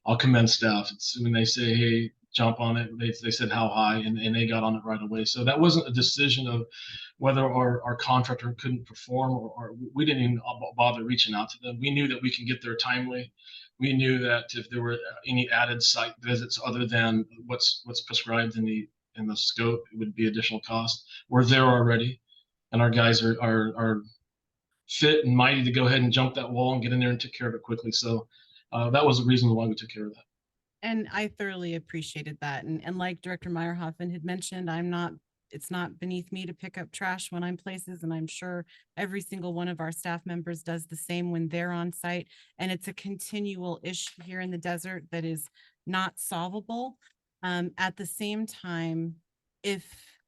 I'll commend staff. It's when they say, hey, jump on it, they said how high, and they got on it right away. So that wasn't a decision of whether our contractor couldn't perform, or we didn't even bother reaching out to them. We knew that we can get there timely. We knew that if there were any added site visits other than what's prescribed in the scope, it would be additional cost. We're there already, and our guys are fit and mighty to go ahead and jump that wall and get in there and take care of it quickly. So that was the reason why we took care of that. And I thoroughly appreciated that. And like Director Meyerhoffen had mentioned, it's not beneath me to pick up trash when I'm places, and I'm sure every single one of our staff members does the same when they're on site. And it's a continual issue here in the desert that is not solvable. At the same time, if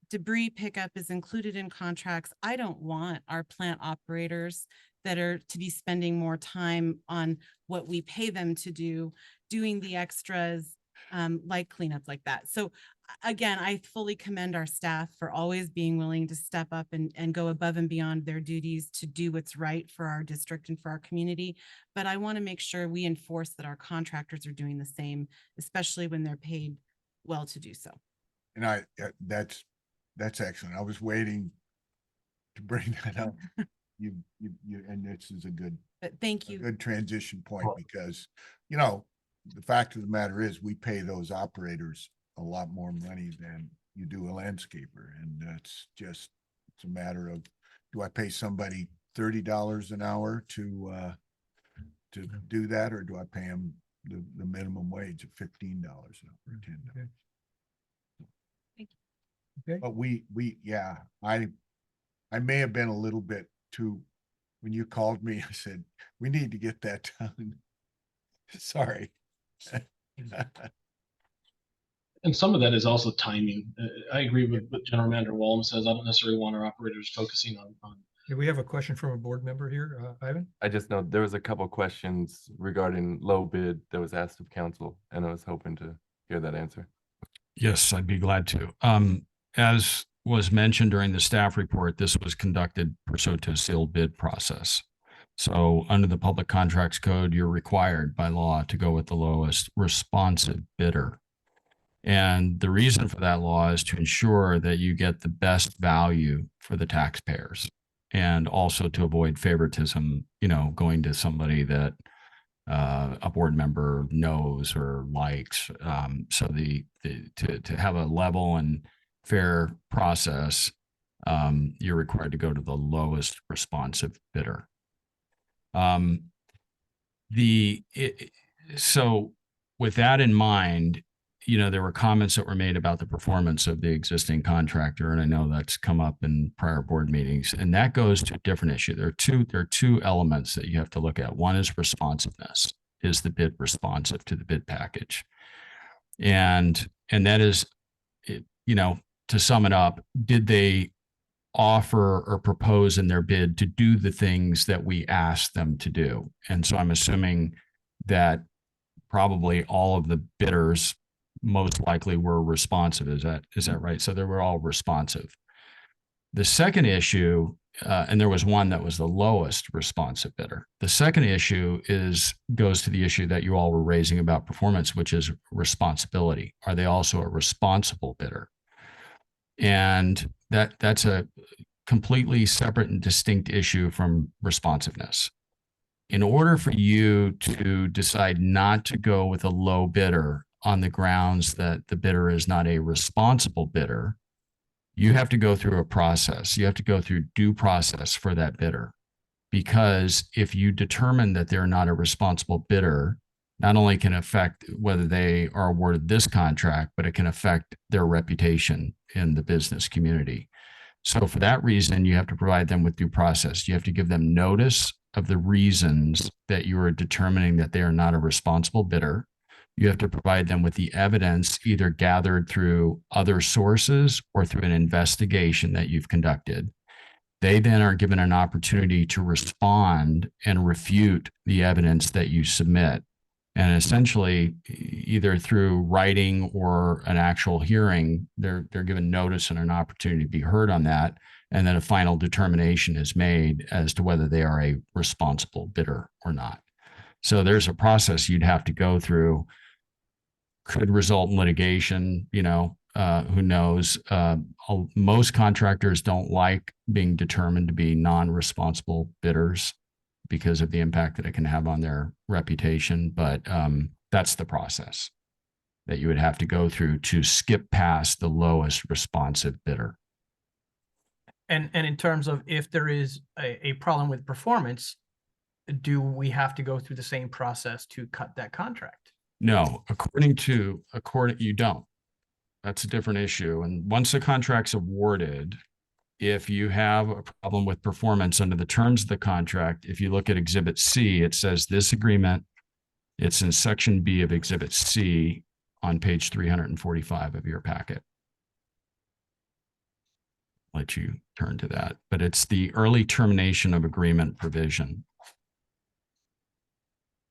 debris pickup is included in contracts, I don't want our plant operators that are to be spending more time on what we pay them to do, doing the extras, like cleanup like that. So again, I fully commend our staff for always being willing to step up and go above and beyond their duties to do what's right for our district and for our community. But I want to make sure we enforce that our contractors are doing the same, especially when they're paid well to do so. And that's excellent. I was waiting to bring that up. You, and this is a good, But thank you. good transition point, because, the fact of the matter is we pay those operators a lot more money than you do a landscaper. And that's just, it's a matter of, do I pay somebody $30 an hour to do that, or do I pay them the minimum wage of $15 an hour or $10? Okay. Okay. But I may have been a little bit too, when you called me, I said, we need to get that done. Sorry. And some of that is also timing. I agree with what General Manager Wallum says. I don't necessarily want our operators focusing on. Do we have a question from a board member here, Ivan? I just know there was a couple questions regarding low bid that was asked of council, and I was hoping to hear that answer. Yes, I'd be glad to. As was mentioned during the staff report, this was conducted pursuant to a sealed bid process. So under the Public Contracts Code, you're required by law to go with the lowest responsive bidder. And the reason for that law is to ensure that you get the best value for the taxpayers, and also to avoid favoritism, going to somebody that a board member knows or likes. So to have a level and fair process, you're required to go to the lowest responsive bidder. So with that in mind, there were comments that were made about the performance of the existing contractor, and I know that's come up in prior board meetings, and that goes to a different issue. There are two elements that you have to look at. One is responsiveness. Is the bid responsive to the bid package? And that is, to sum it up, did they offer or propose in their bid to do the things that we asked them to do? And so I'm assuming that probably all of the bidders most likely were responsive. Is that right? So they were all responsive. The second issue and there was one that was the lowest responsive bidder. The second issue goes to the issue that you all were raising about performance, which is responsibility. Are they also a responsible bidder? And that's a completely separate and distinct issue from responsiveness. In order for you to decide not to go with a low bidder on the grounds that the bidder is not a responsible bidder, you have to go through a process. You have to go through due process for that bidder. Because if you determine that they're not a responsible bidder, not only can affect whether they are awarded this contract, but it can affect their reputation in the business community. So for that reason, you have to provide them with due process. You have to give them notice of the reasons that you are determining that they are not a responsible bidder. You have to provide them with the evidence either gathered through other sources or through an investigation that you've conducted. They then are given an opportunity to respond and refute the evidence that you submit. And essentially, either through writing or an actual hearing, they're given notice and an opportunity to be heard on that. And then a final determination is made as to whether they are a responsible bidder or not. So there's a process you'd have to go through. Could result in litigation, who knows? Most contractors don't like being determined to be non-responsible bidders because of the impact that it can have on their reputation. But that's the process that you would have to go through to skip past the lowest responsive bidder. And in terms of if there is a problem with performance, do we have to go through the same process to cut that contract? No, you don't. That's a different issue. And once the contract's awarded, if you have a problem with performance under the terms of the contract, if you look at Exhibit C, it says this agreement, it's in Section B of Exhibit C on page 345 of your packet. Let you turn to that, but it's the early termination of agreement provision.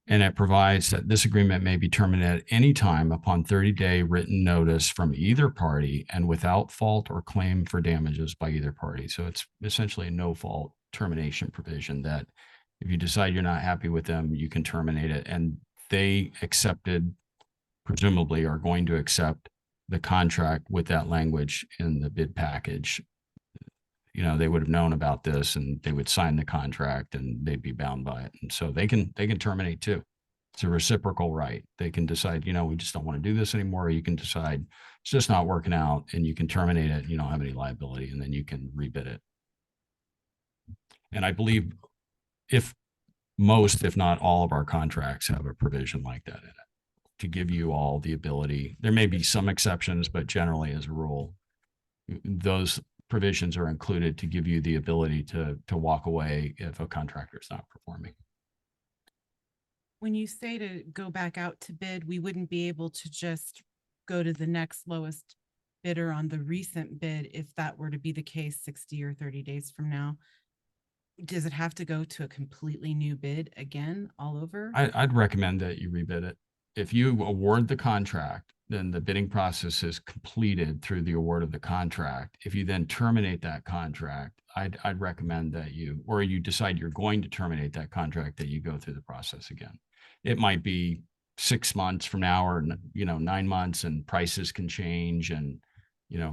And it provides that this agreement may be terminated at any time upon 30-day written notice from either party and without fault or claim for damages by either party. So it's essentially a no-fault termination provision that if you decide you're not happy with them, you can terminate it. And they presumably are going to accept the contract with that language in the bid package. They would have known about this and they would sign the contract and they'd be bound by it. And so they can terminate too. It's a reciprocal right. They can decide, we just don't want to do this anymore. Or you can decide it's just not working out and you can terminate it. You don't have any liability and then you can rebid it. And I believe if not all of our contracts have a provision like that in it to give you all the ability. There may be some exceptions, but generally as a rule, those provisions are included to give you the ability to walk away if a contractor is not performing. When you say to go back out to bid, we wouldn't be able to just go to the next lowest bidder on the recent bid if that were to be the case 60 or 30 days from now. Does it have to go to a completely new bid again, all over? I'd recommend that you rebid it. If you award the contract, then the bidding process is completed through the award of the contract. If you then terminate that contract, I'd recommend that you decide you're going to terminate that contract, that you go through the process again. It might be 6 months from now or 9 months, and prices can change and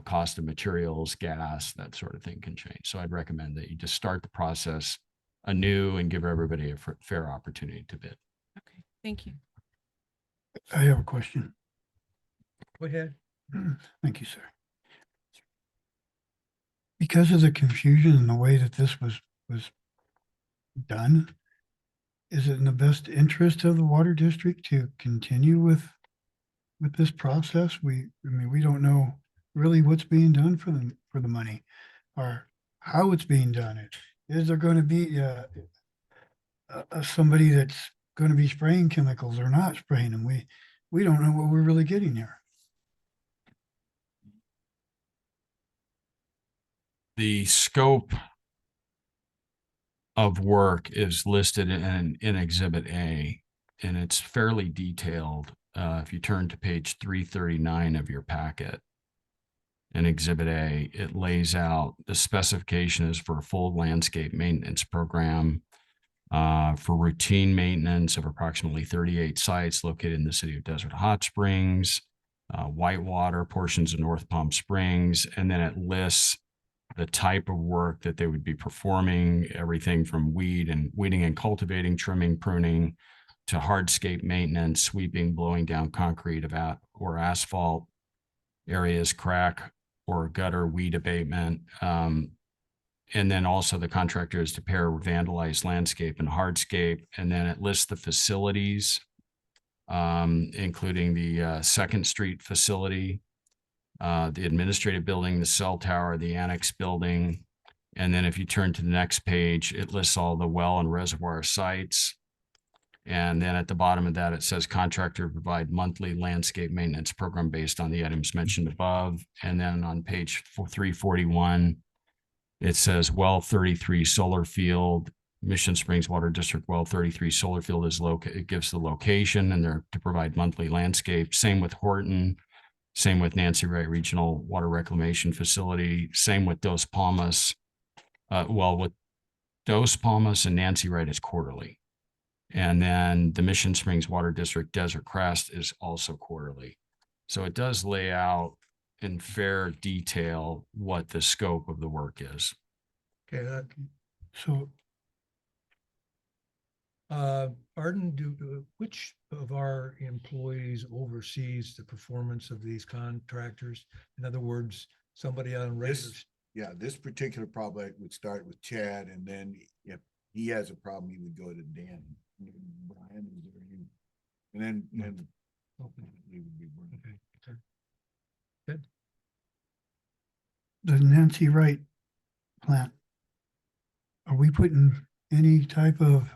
cost of materials, gas, that sort of thing can change. So I'd recommend that you just start the process anew and give everybody a fair opportunity to bid. Okay, thank you. I have a question. Go ahead. Thank you, sir. Because of the confusion and the way that this was done, is it in the best interest of the water district to continue with this process? We don't know really what's being done for the money or how it's being done. Is there going to be somebody that's going to be spraying chemicals or not spraying them? We don't know what we're really getting here. The scope of work is listed in Exhibit A, and it's fairly detailed. If you turn to page 339 of your packet, in Exhibit A, it lays out the specification is for a full landscape maintenance program for routine maintenance of approximately 38 sites located in the city of Desert Hot Springs, Whitewater, portions of North Palm Springs, and then it lists the type of work that they would be performing, everything from weeding and cultivating, trimming, pruning, to hardscape maintenance, sweeping, blowing down concrete or asphalt areas, crack or gutter weed abatement. And then also the contractor is to pair vandalized landscape and hardscape. And then it lists the facilities, including the Second Street facility, the administrative building, the cell tower, the annex building. And then if you turn to the next page, it lists all the well and reservoir sites. And then at the bottom of that, it says contractor provide monthly landscape maintenance program based on the items mentioned above. And then on page 341, it says well 33 solar field, Mission Springs Water District well 33 solar field is located. It gives the location and they're to provide monthly landscape. Same with Horton, same with Nancy Wright Regional Water Reclamation Facility, same with Dos Palmas. With Dos Palmas and Nancy Wright is quarterly. And then the Mission Springs Water District Desert Crest is also quarterly. So it does lay out in fair detail what the scope of the work is. Okay, So Arden, which of our employees oversees the performance of these contractors? In other words, somebody on raiders. Yeah, this particular project would start with Chad, and then if he has a problem, he would go to Dan. Brian, is there you? And then ultimately would be Brian. Okay. Good. the Nancy Wright plant, are we putting any type of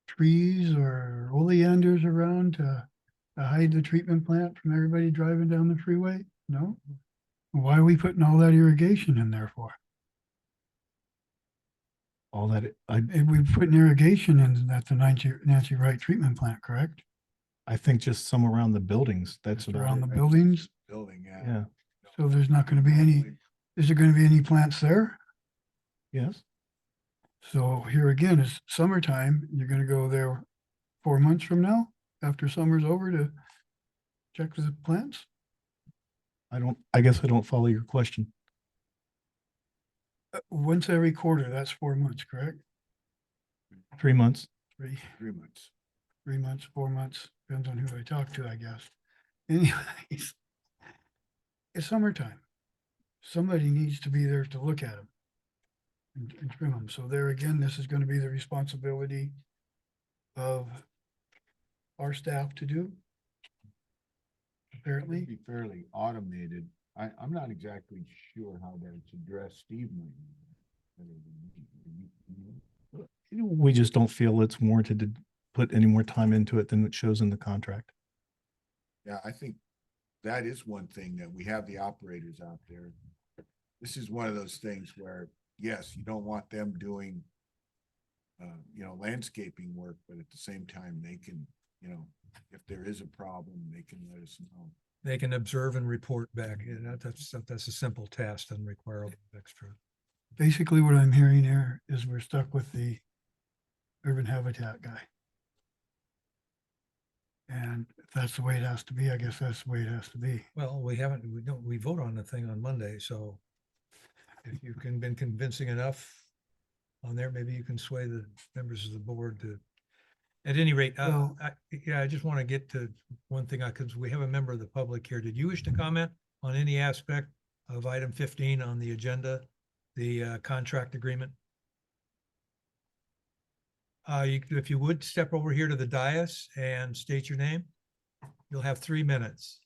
trees or oleanders around to hide the treatment plant from everybody driving down the freeway? No? Why are we putting all that irrigation in there for? All that, And we're putting irrigation in at the Nancy Wright treatment plant, correct? I think just some around the buildings. That's Just about around it. the buildings. Building, yeah. Yeah. So there's not going to be any, is there going to be any plants there? Yes. So here again, it's summertime. You're going to go there 4 months from now, after summer's over, to check the plants? I guess I don't follow your question. Once every quarter, that's 4 months, correct? 3 months. 3 months. 3 months, 4 months, depends on who I talk to, I guess. Anyways, it's summertime. Somebody needs to be there to look at them and trim them. So there again, this is going to be the responsibility of our staff to do. Apparently. Be fairly automated. I'm not exactly sure how that's addressed. Steve might know. We just don't feel it's warranted to put any more time into it than it shows in the contract. Yeah, I think that is one thing that we have the operators out there. This is one of those things where, yes, you don't want them doing, landscaping work, but at the same time, they can, if there is a problem, they can let us know. They can observe and report back. That's a simple task, doesn't require a lot of extra. Basically, what I'm hearing here is we're stuck with the urban habitat guy. And if that's the way it has to be, I guess that's the way it has to be. Well, we vote on the thing on Monday, so if you can been convincing enough on there, maybe you can sway the members of the board to, at any rate, Well- I just want to get to one thing, because we have a member of the public here. Did you wish to comment on any aspect of item 15 on the agenda, the contract agreement? If you would, step over here to the dais and state your name. You'll have 3 minutes.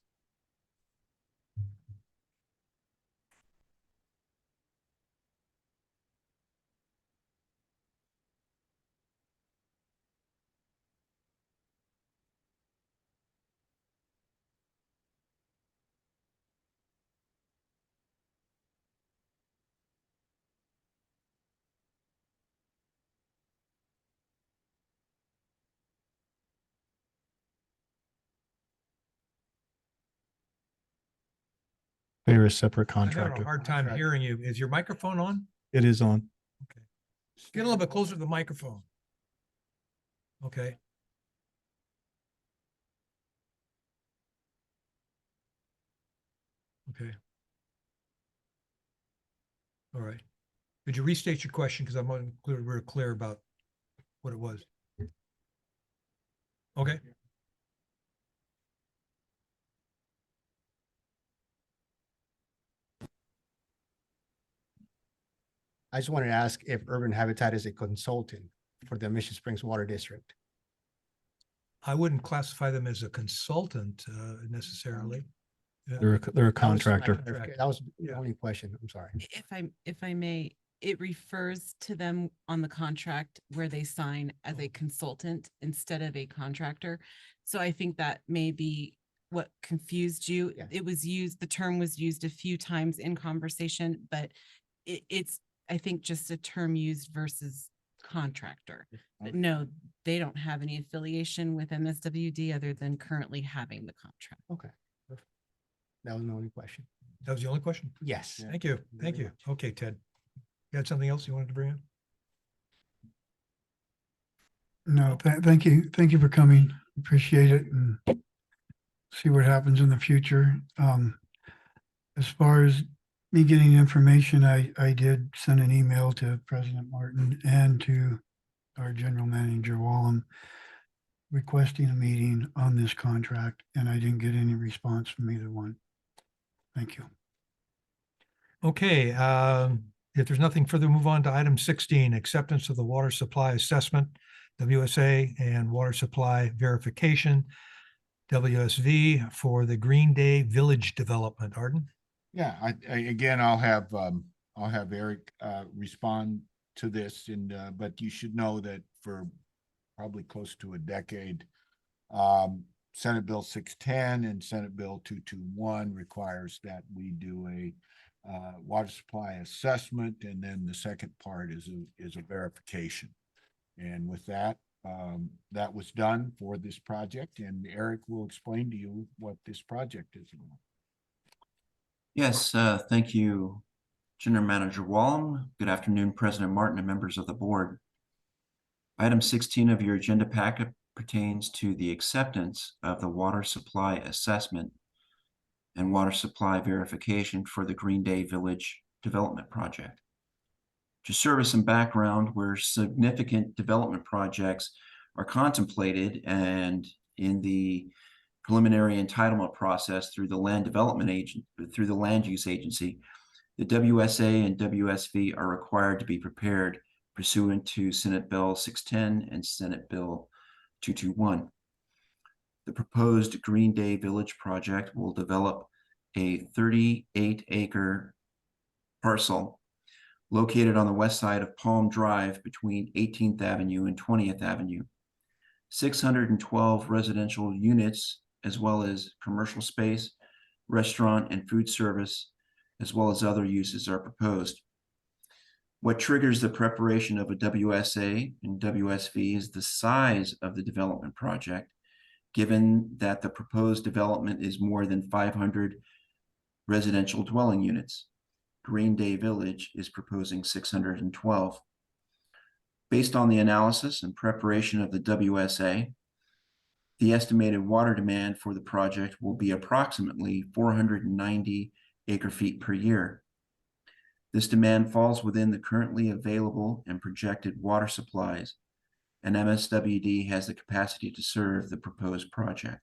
They're a separate I'm having a contractor. hard time Contract. hearing you. Is your microphone on? It is on. Get a little bit closer to the microphone. Okay. Okay. All right. Could you restate your question? Because I'm unclear, we're clear about what it was. Okay. I just wanted to ask if Urban Habitat is a consultant for the Mission Springs Water District. I wouldn't classify them as a consultant necessarily. They're a That was just my contractor. clarification. That was the Yeah. only question. I'm sorry. If I may, it refers to them on the contract where they sign as a consultant instead of a contractor. So I think that may be what confused you. Yeah. It was used, the term was used a few times in conversation, but it's, I think, just a term used versus contractor. But no, they don't have any affiliation with MSWD other than currently having the contract. Okay. Perfect. That was my only question. That was the only question? Yes. Thank you. Thank very you. Okay, Ted. You had something else you wanted to bring up? No, thank you. Thank you for coming. Appreciate it and see what happens in the future. As far as me getting information, I did send an email to President Martin and to our General Manager Wallem requesting a meeting on this contract, and I didn't get any response from either one. Thank you. Okay, if there's nothing further, move on to item 16, acceptance of the water supply assessment, WSA, and water supply verification, WSV, for the Green Day Village development. Arden? Yeah, again, I'll have Eric respond to this, and but you should know that for probably close to a decade, Senate Bill 610 and Senate Bill 221 requires that we do a water supply assessment, and then the second part is a verification. And with that, that was done for this project, and Eric will explain to you what this project is about. Yes, thank you, General Manager Wallem. Good afternoon, President Martin and members of the board. Item 16 of your agenda packet pertains to the acceptance of the water supply assessment and water supply verification for the Green Day Village development project. To serve as some background, where significant development projects are contemplated and in the preliminary entitlement process through the land use agency, the WSA and WSV are required to be prepared pursuant to Senate Bill 610 and Senate Bill 221. The proposed Green Day Village project will develop a 38-acre parcel located on the west side of Palm Drive between 18th Avenue and 20th Avenue. 612 residential units, as well as commercial space, restaurant and food service, as well as other uses are proposed. What triggers the preparation of a WSA and WSV is the size of the development project, given that the proposed development is more than 500 residential dwelling units. Green Day Village is proposing 612. Based on the analysis and preparation of the WSA, the estimated water demand for the project will be approximately 490 acre-feet per year. This demand falls within the currently available and projected water supplies, and MSWD has the capacity to serve the proposed project.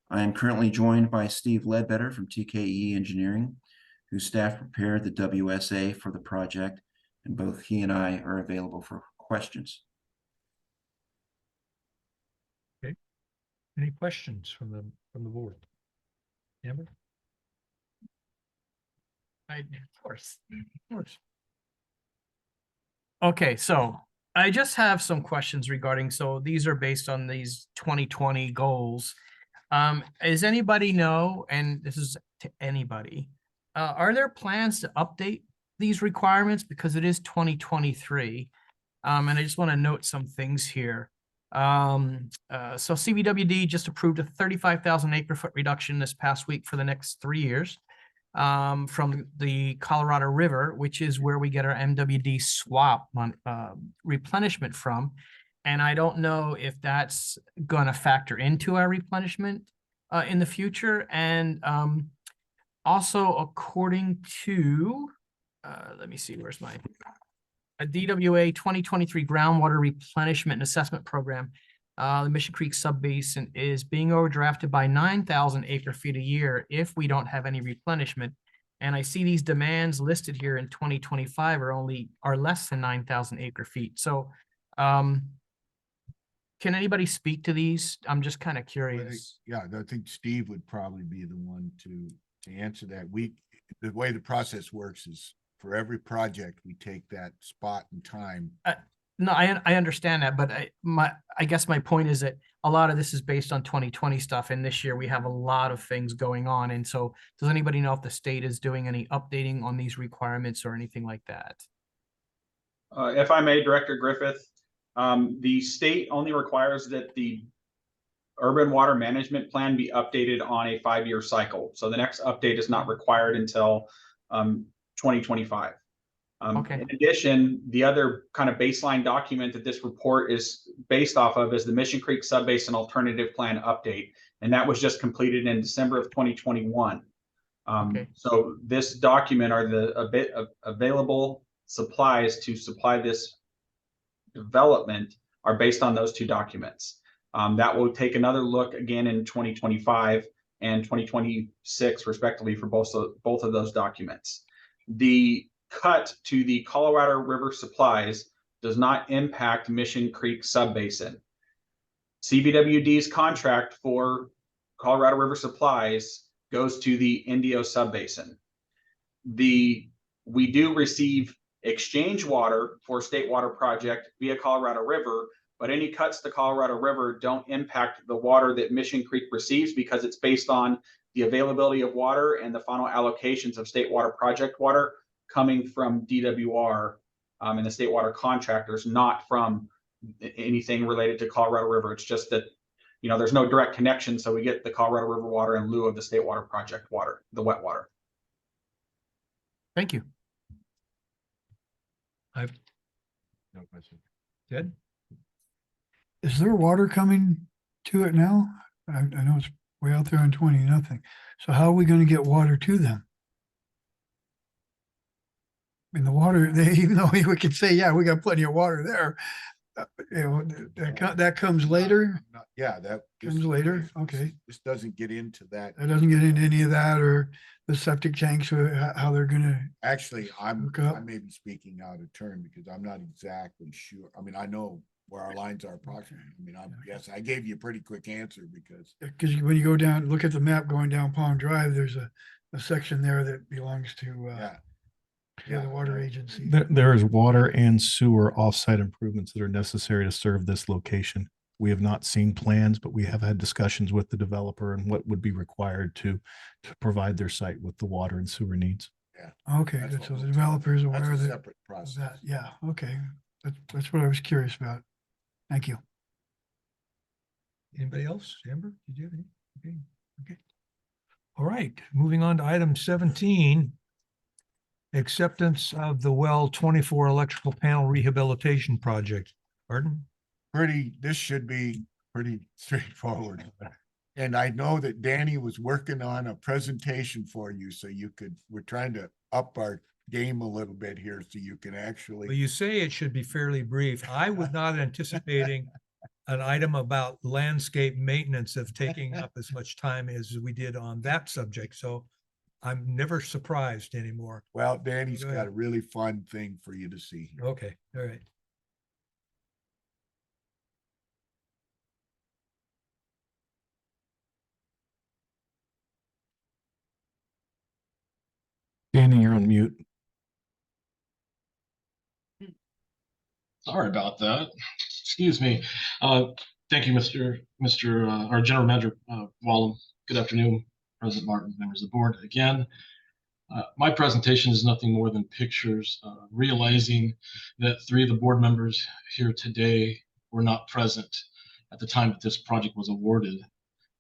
I am currently joined by Steve Ledbetter from TKE Engineering, whose staff prepared the WSA for the project, and both he and I are available for questions. Okay. Any questions from the board? Amber? Of course. Okay, so I just have some questions regarding, so these are based on these 2020 goals. Does anybody know, and this is to anybody, are there plans to update these requirements? Because it is 2023. And I just want to note some things here. So CBWD just approved a 35,000 acre foot reduction this past week for the next 3 years. from the Colorado River, which is where we get our MWD swap replenishment from. And I don't know if that's going to factor into our replenishment in the future. And also, according to, let me see, where's my a DWA 2023 groundwater replenishment and assessment program. The Mission Creek subbasin is being overdrafted by 9,000 acre feet a year if we don't have any replenishment. And I see these demands listed here in 2025 are less than 9,000 acre feet. So can anybody speak to these? I'm just kind of curious. Yeah, I think Steve would probably be the one to answer that. The way the process works is for every project, we take that spot and time. No, I understand that, but I guess my point is that a lot of this is based on 2020 stuff, and this year we have a lot of things going on. And so does anybody know if the state is doing any updating on these requirements or anything like that? If I may, Director Griffith, the state only requires that the urban water management plan be updated on a 5-year cycle. So the next update is not required until 2025. Okay. In addition, the other kind of baseline document that this report is based off of is the Mission Creek Subbasin Alternative Plan Update, and that was just completed in December of 2021. Okay. So this document are the available supplies to supply this development are based on those two documents. That will take another look again in 2025 and 2026, respectively, for both of those documents. The cut to the Colorado River supplies does not impact Mission Creek Subbasin. CBWD's contract for Colorado River supplies goes to the Indio Subbasin. We do receive exchange water for State Water Project via Colorado River, but any cuts to Colorado River don't impact the water that Mission Creek receives because it's based on the availability of water and the final allocations of State Water Project water coming from DWR and the state water contractors, not from anything related to Colorado River. It's just that, there's no direct connection. So we get the Colorado River water in lieu of the State Water Project water, the wet water. Thank you. I've No question. Ted? Is there water coming to it now? I know it's way out there on 20, nothing. So how are we going to get water to them? I mean, the water, even though we could say, yeah, we got plenty of water there, that comes later. That Comes later. Okay. This doesn't get into that. That doesn't get into any of that, or the septic tanks, or how they're gonna. Actually, I hook up. may be speaking out of turn because I'm not exactly sure. I mean, I know where our lines are approximately. I mean, yes, I gave you a pretty quick answer because. Because when you go down, look at the map going down Palm Drive, there's a section there that belongs to the water agency. There is water and sewer offsite improvements that are necessary to serve this location. We have not seen plans, but we have had discussions with the developer and what would be required to provide their site with the water and sewer needs. Yeah. Okay, good. So the developer is aware That's a of that. separate process. That, yeah, okay. That's what I was curious about. Thank you. Anybody else? Amber, did you have any? Okay. All right, moving on to item 17. Acceptance of the well 24 electrical panel rehabilitation project. Pardon? This should be pretty straightforward. And I know that Danny was working on a presentation for you, so we're trying to up our game a little bit here so you can actually. Well, you say it should be fairly brief. I was not anticipating an item about landscape maintenance of taking up as much time as we did on that subject. So I'm never surprised anymore. Well, Danny's Go got ahead. a really fun thing for you to see here. Okay, all right. Danny, you're on mute. Sorry about that. Excuse me. Thank you, our General Manager Wallem. Good afternoon, President Martin, members of the board. Again, my presentation is nothing more than pictures, realizing that 3 of the board members here today were not present at the time that this project was awarded.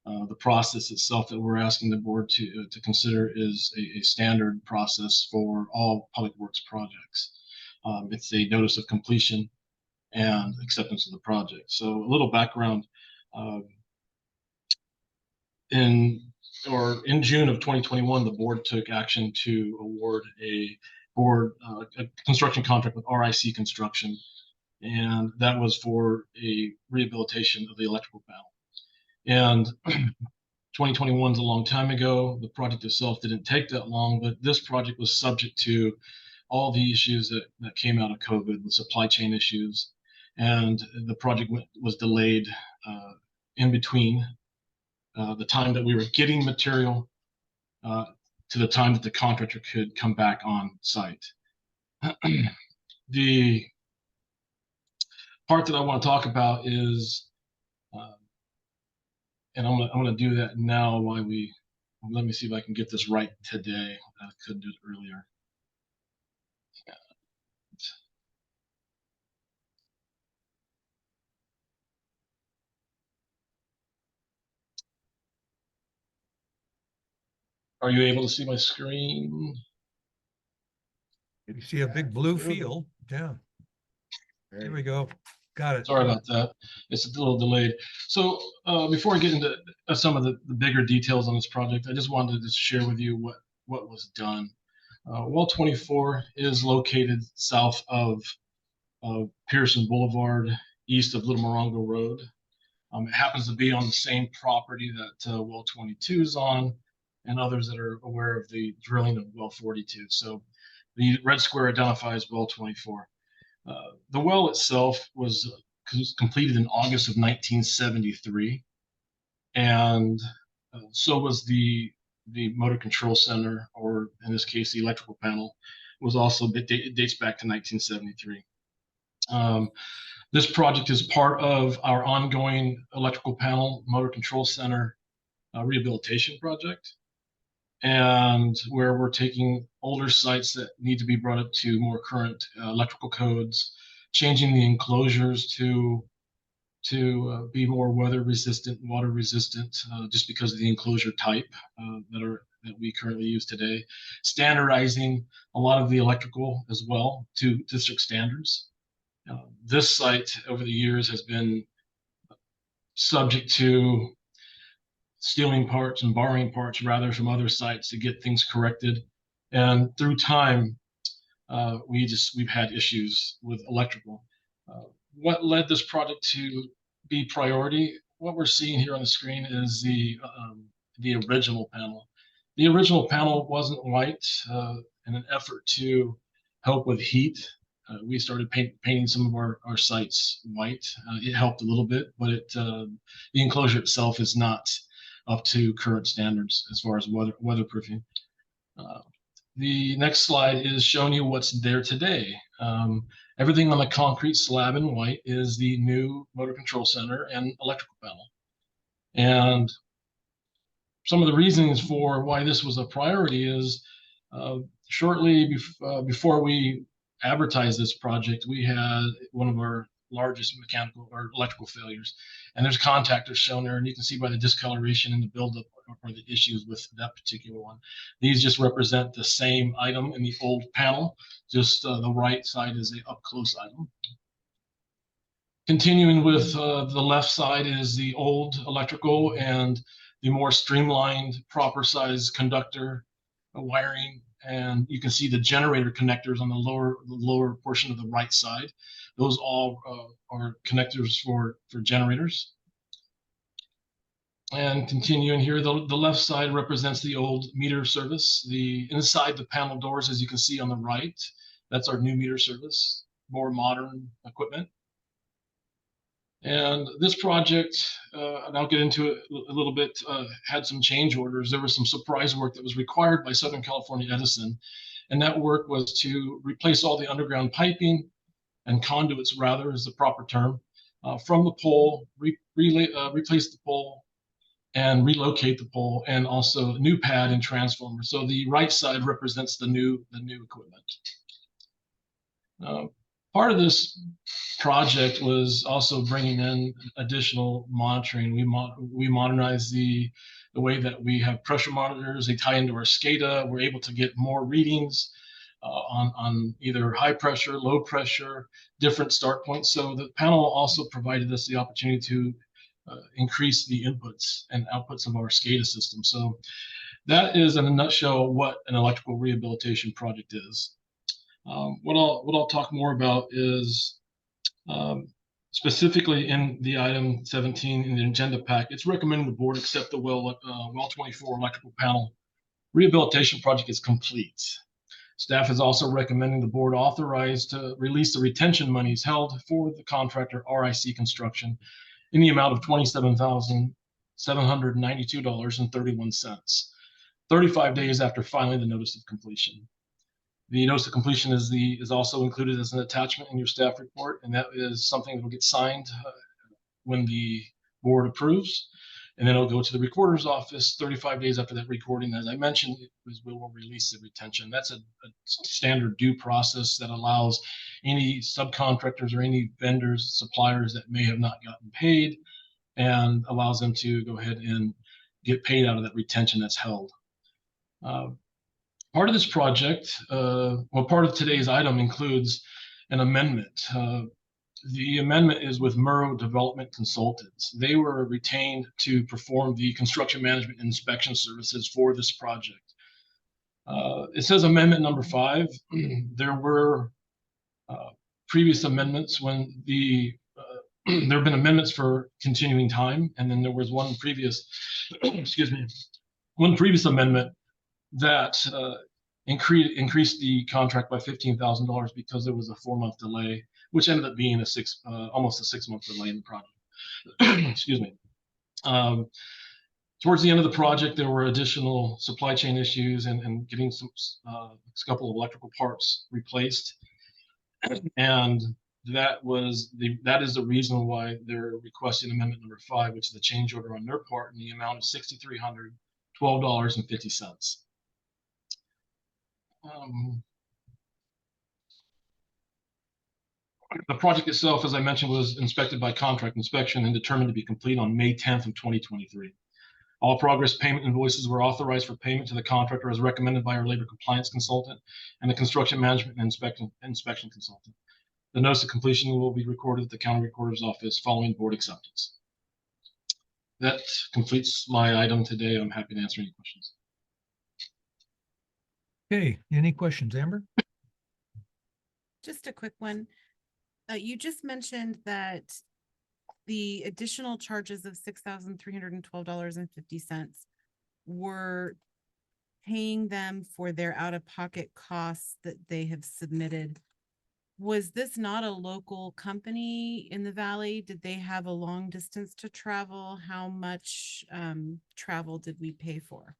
The process itself that we're asking the board to consider is a standard process for all public works projects. It's a notice of completion and acceptance of the project. So a little background. In June of 2021, the board took action to award a construction contract with RIC Construction, and that was for a rehabilitation of the electrical panel. And 2021 is a long time ago. The project itself didn't take that long, but this project was subject to all the issues that came out of COVID, the supply chain issues, and the project was delayed in between the time that we were getting material to the time that the contractor could come back on site. The part that I want to talk about is, and I'm gonna do that now while let me see if I can get this right today. I couldn't do it earlier. Are you able to see my screen? You see a big blue field. Yeah. There we go. Got it. Sorry about that. It's a little delayed. So before I get into some of the bigger details on this project, I just wanted to share with you what was done. Well 24 is located south of Pearson Boulevard, east of Little Morongo Road. It happens to be on the same property that well 22 is on, and others that are aware of the drilling of well 42. So the red square identifies well 24. The well itself was completed in August of 1973, and so was the motor control center, or in this case, the electrical panel, was also, it dates back to 1973. This project is part of our ongoing electrical panel motor control center rehabilitation project, and where we're taking older sites that need to be brought up to more current electrical codes, changing the enclosures to be more weather resistant, water resistant, just because of the enclosure type that we currently use today, standardizing a lot of the electrical as well to district standards. This site over the years has been subject to stealing parts and borrowing parts rather from other sites to get things corrected. And through time, we've had issues with electrical. What led this project to be priority? What we're seeing here on the screen is the original panel. The original panel wasn't white. In an effort to help with heat, we started painting some of our sites white. It helped a little bit, but the enclosure itself is not up to current standards as far as weatherproofing. The next slide is showing you what's there today. Everything on the concrete slab in white is the new motor control center and electrical panel. And some of the reasons for why this was a priority is shortly before we advertised this project, we had one of our largest mechanical or electrical failures. And there's contactors shown there, and you can see by the discoloration and the buildup or the issues with that particular one. These just represent the same item in the old panel, just the right side is a up close item. Continuing with the left side is the old electrical and the more streamlined, proper size conductor wiring. And you can see the generator connectors on the lower portion of the right side. Those all are connectors for generators. And continuing here, the left side represents the old meter service. The inside the panel doors, as you can see on the right, that's our new meter service, more modern equipment. And this project, and I'll get into it a little bit, had some change orders. There was some surprise work that was required by Southern California Edison. And that work was to replace all the underground piping and conduits, rather, is the proper term, from the pole, replace the pole, and relocate the pole, and also new pad and transformer. So the right side represents the new equipment. Part of this project was also bringing in additional monitoring. We modernize the way that we have pressure monitors. They tie into our SCADA. We're able to get more readings on either high pressure, low pressure, different start points. So the panel also provided us the opportunity to increase the inputs and outputs of our SCADA system. So that is, in a nutshell, what an electrical rehabilitation project is. What I'll talk more about is specifically in the item 17 in the agenda pack. It's recommended the board accept the well 24 electrical panel rehabilitation project is complete. Staff is also recommending the board authorize to release the retention monies held for the contractor RIC Construction in the amount of $27,792.31, 35 days after filing the notice of completion. The notice of completion is also included as an attachment in your staff report, and that is something that will get signed when the board approves, and then it'll go to the recorder's office 35 days after that recording. As I mentioned, we will release the retention. That's a standard due process that allows any subcontractors or any vendors, suppliers that may have not gotten paid, and allows them to go ahead and get paid out of that retention that's held. Part of this project, part of today's item includes an amendment. The amendment is with Murrow Development Consultants. They were retained to perform the construction management and inspection services for this project. It says amendment number 5. There were previous amendments when there have been amendments for continuing time, and then there was one previous, one previous amendment that increased the contract by $15,000 because there was a 4-month delay, which ended up being almost a 6-month delay in the project. Excuse me. Towards the end of the project, there were additional supply chain issues and getting a couple of electrical parts replaced, and that is the reason why they're requesting amendment number 5, which is the change order on their part in the amount of $6,312.50. The project itself, as I mentioned, was inspected by contract inspection and determined to be complete on May 10th of 2023. All progress payment invoices were authorized for payment to the contractor as recommended by our labor compliance consultant and the construction management and inspection consultant. The notice of completion will be recorded at the county recorder's office following board acceptance. That completes my item today. I'm happy to answer any questions. Okay, any questions, Amber? Just a quick one. You just mentioned that the additional charges of $6,312.50 were paying them for their out-of-pocket costs that they have submitted. Was this not a local company in the valley? Did they have a long distance to travel? How much travel did we pay for?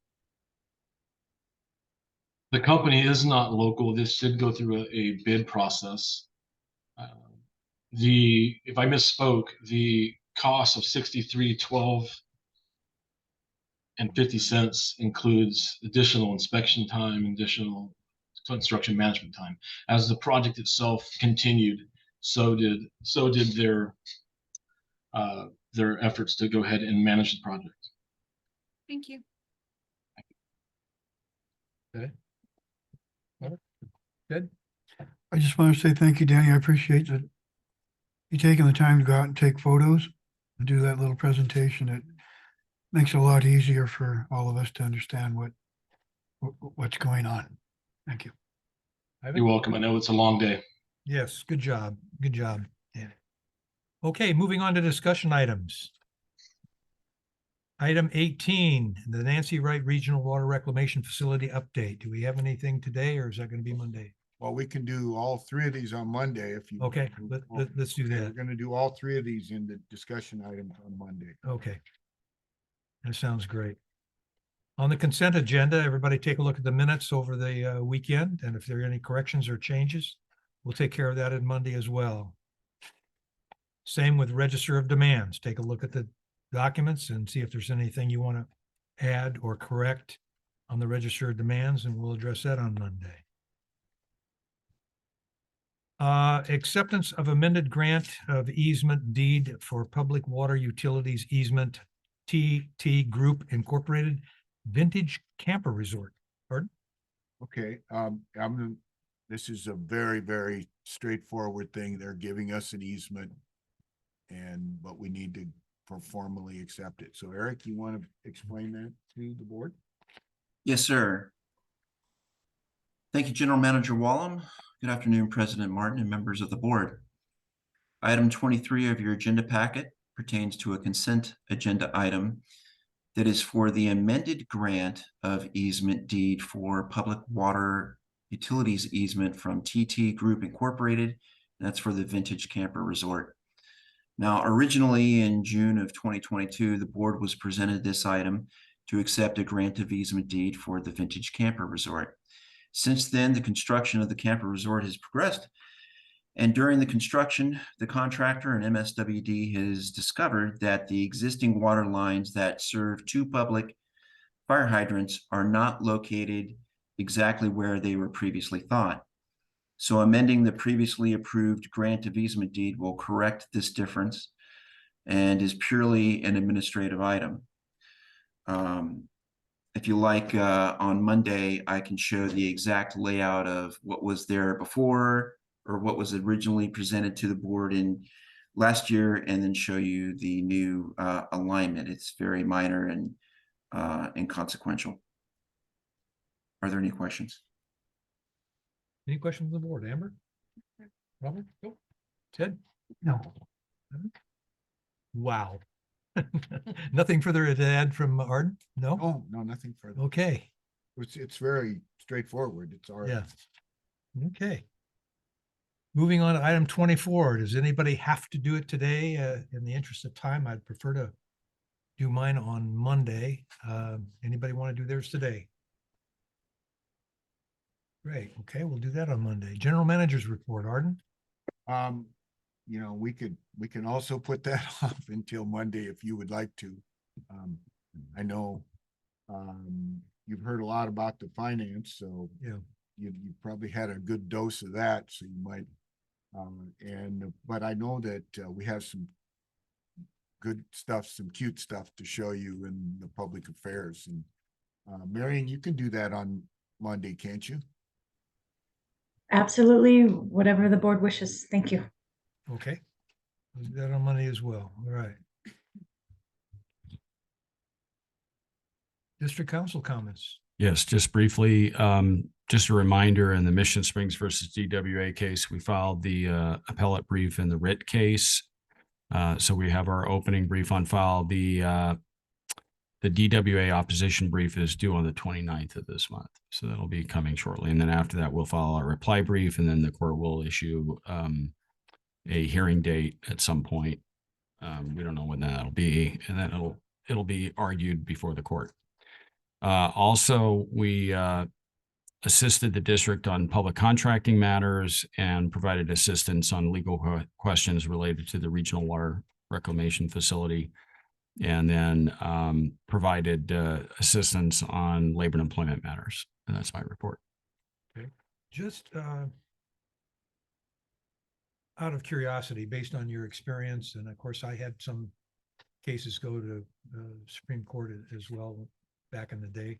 The company is not local. This did go through a bid process. If I misspoke, the cost of $63.12.50 includes additional inspection time, additional construction management time. As the project itself continued, so did their efforts to go ahead and manage the project. Thank you. Okay. Good. I just want to say thank you, Danny. I appreciate that you taking the time to go out and take photos and do that little presentation. It makes it a lot easier for all of us to understand what's going on. Thank you. You're welcome. I know it's a long day. Yes, good job. Good job, Danny. Okay, moving on to discussion items. Item 18, the Nancy Wright Regional Water Reclamation Facility update. Do we have anything today, or is that going to be Monday? Well, we can do all 3 of these on Monday if you. Okay, let's do We're that. going to do all 3 of these in the discussion items on Monday. Okay. That sounds great. On the consent agenda, everybody take a look at the minutes over the weekend, and if there are any corrections or changes, we'll take care of that on Monday as well. Same with Register of Demands. Take a look at the documents and see if there's anything you want to add or correct on the Register of Demands, and we'll address that on Monday. Acceptance of amended grant of easement deed for public water utilities easement TT Group Incorporated Vintage Camper Resort. Pardon? Okay, this is a very, very straightforward thing. They're giving us an easement. But we need to formally accept it. So Eric, you want to explain that to the board? Yes, sir. Thank you, General Manager Wallem. Good afternoon, President Martin and members of the board. Item 23 of your agenda packet pertains to a consent agenda item that is for the amended grant of easement deed for public water utilities easement from TT Group Incorporated. That's for the Vintage Camper Resort. Now, originally in June of 2022, the board was presented this item to accept a grant of easement deed for the Vintage Camper Resort. Since then, the construction of the camper resort has progressed. And during the construction, the contractor and MSWD has discovered that the existing water lines that serve two public fire hydrants are not located exactly where they were previously thought. So amending the previously approved grant of easement deed will correct this difference and is purely an administrative item. If you like, on Monday, I can show the exact layout of what was there before or what was originally presented to the board in last year, and then show you the new alignment. It's very minor and inconsequential. Are there any questions? Any questions on the board? Amber? Robert? Nope. Ted? No. Wow. Nothing further to add from Arden? No? Oh, no, nothing further. Okay. It's very straightforward. It's our. Yeah. Okay. Moving on to item 24. Does anybody have to do it today? In the interest of time, I'd prefer to do mine on Monday. Anybody want to do theirs today? Great. Okay, we'll do that on Monday. General Manager's report, Arden. You know, we can also put that off until Monday if you would like to. I know you've heard a lot about the finance, so yeah, you probably had a good dose of that, so you might. But I know that we have some good stuff, some cute stuff to show you in the public affairs. And Marion, you can do that on Monday, can't you? Absolutely, whatever the board wishes. Thank you. Okay. We'll do that on Monday as well. All right. District Council comments. Yes, just briefly, just a reminder, in the Mission Springs versus DWA case, we filed the appellate brief in the writ case. So we have our opening brief on file. The DWA opposition brief is due on the 29th of this month. So that'll be coming shortly. And then after that, we'll file our reply brief, and then the court will issue a hearing date at some point. We don't know when that'll be, and then it'll be argued before the court. Also, we assisted the district on public contracting matters and provided assistance on legal questions related to the regional water reclamation facility, and then provided assistance on labor and employment matters. And that's my report. Okay. Just out of curiosity, based on your experience, and of course, I had some cases go to the Supreme Court as well back in the day.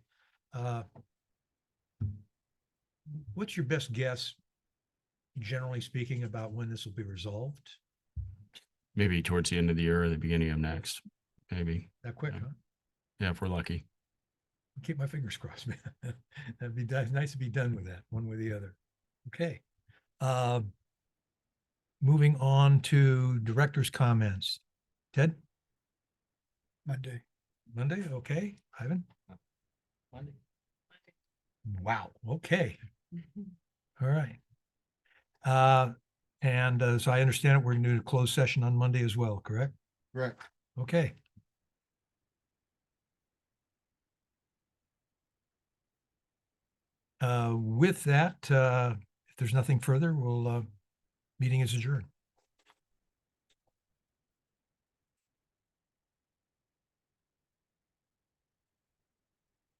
What's your best guess, generally speaking, about when this will be resolved? Maybe towards the end of the year or the beginning of next, maybe. That quick, huh? Yeah, if we're lucky. Keep my fingers crossed, man. That'd be nice to be done with that, one way or the other. Okay. Moving on to director's comments. Ted? Monday. Monday, okay. Ivan? Monday. Wow, okay. All right. So I understand it, we're gonna do a closed session on Monday as well, correct? Correct. Okay. With that, if there's nothing further, meeting is adjourned.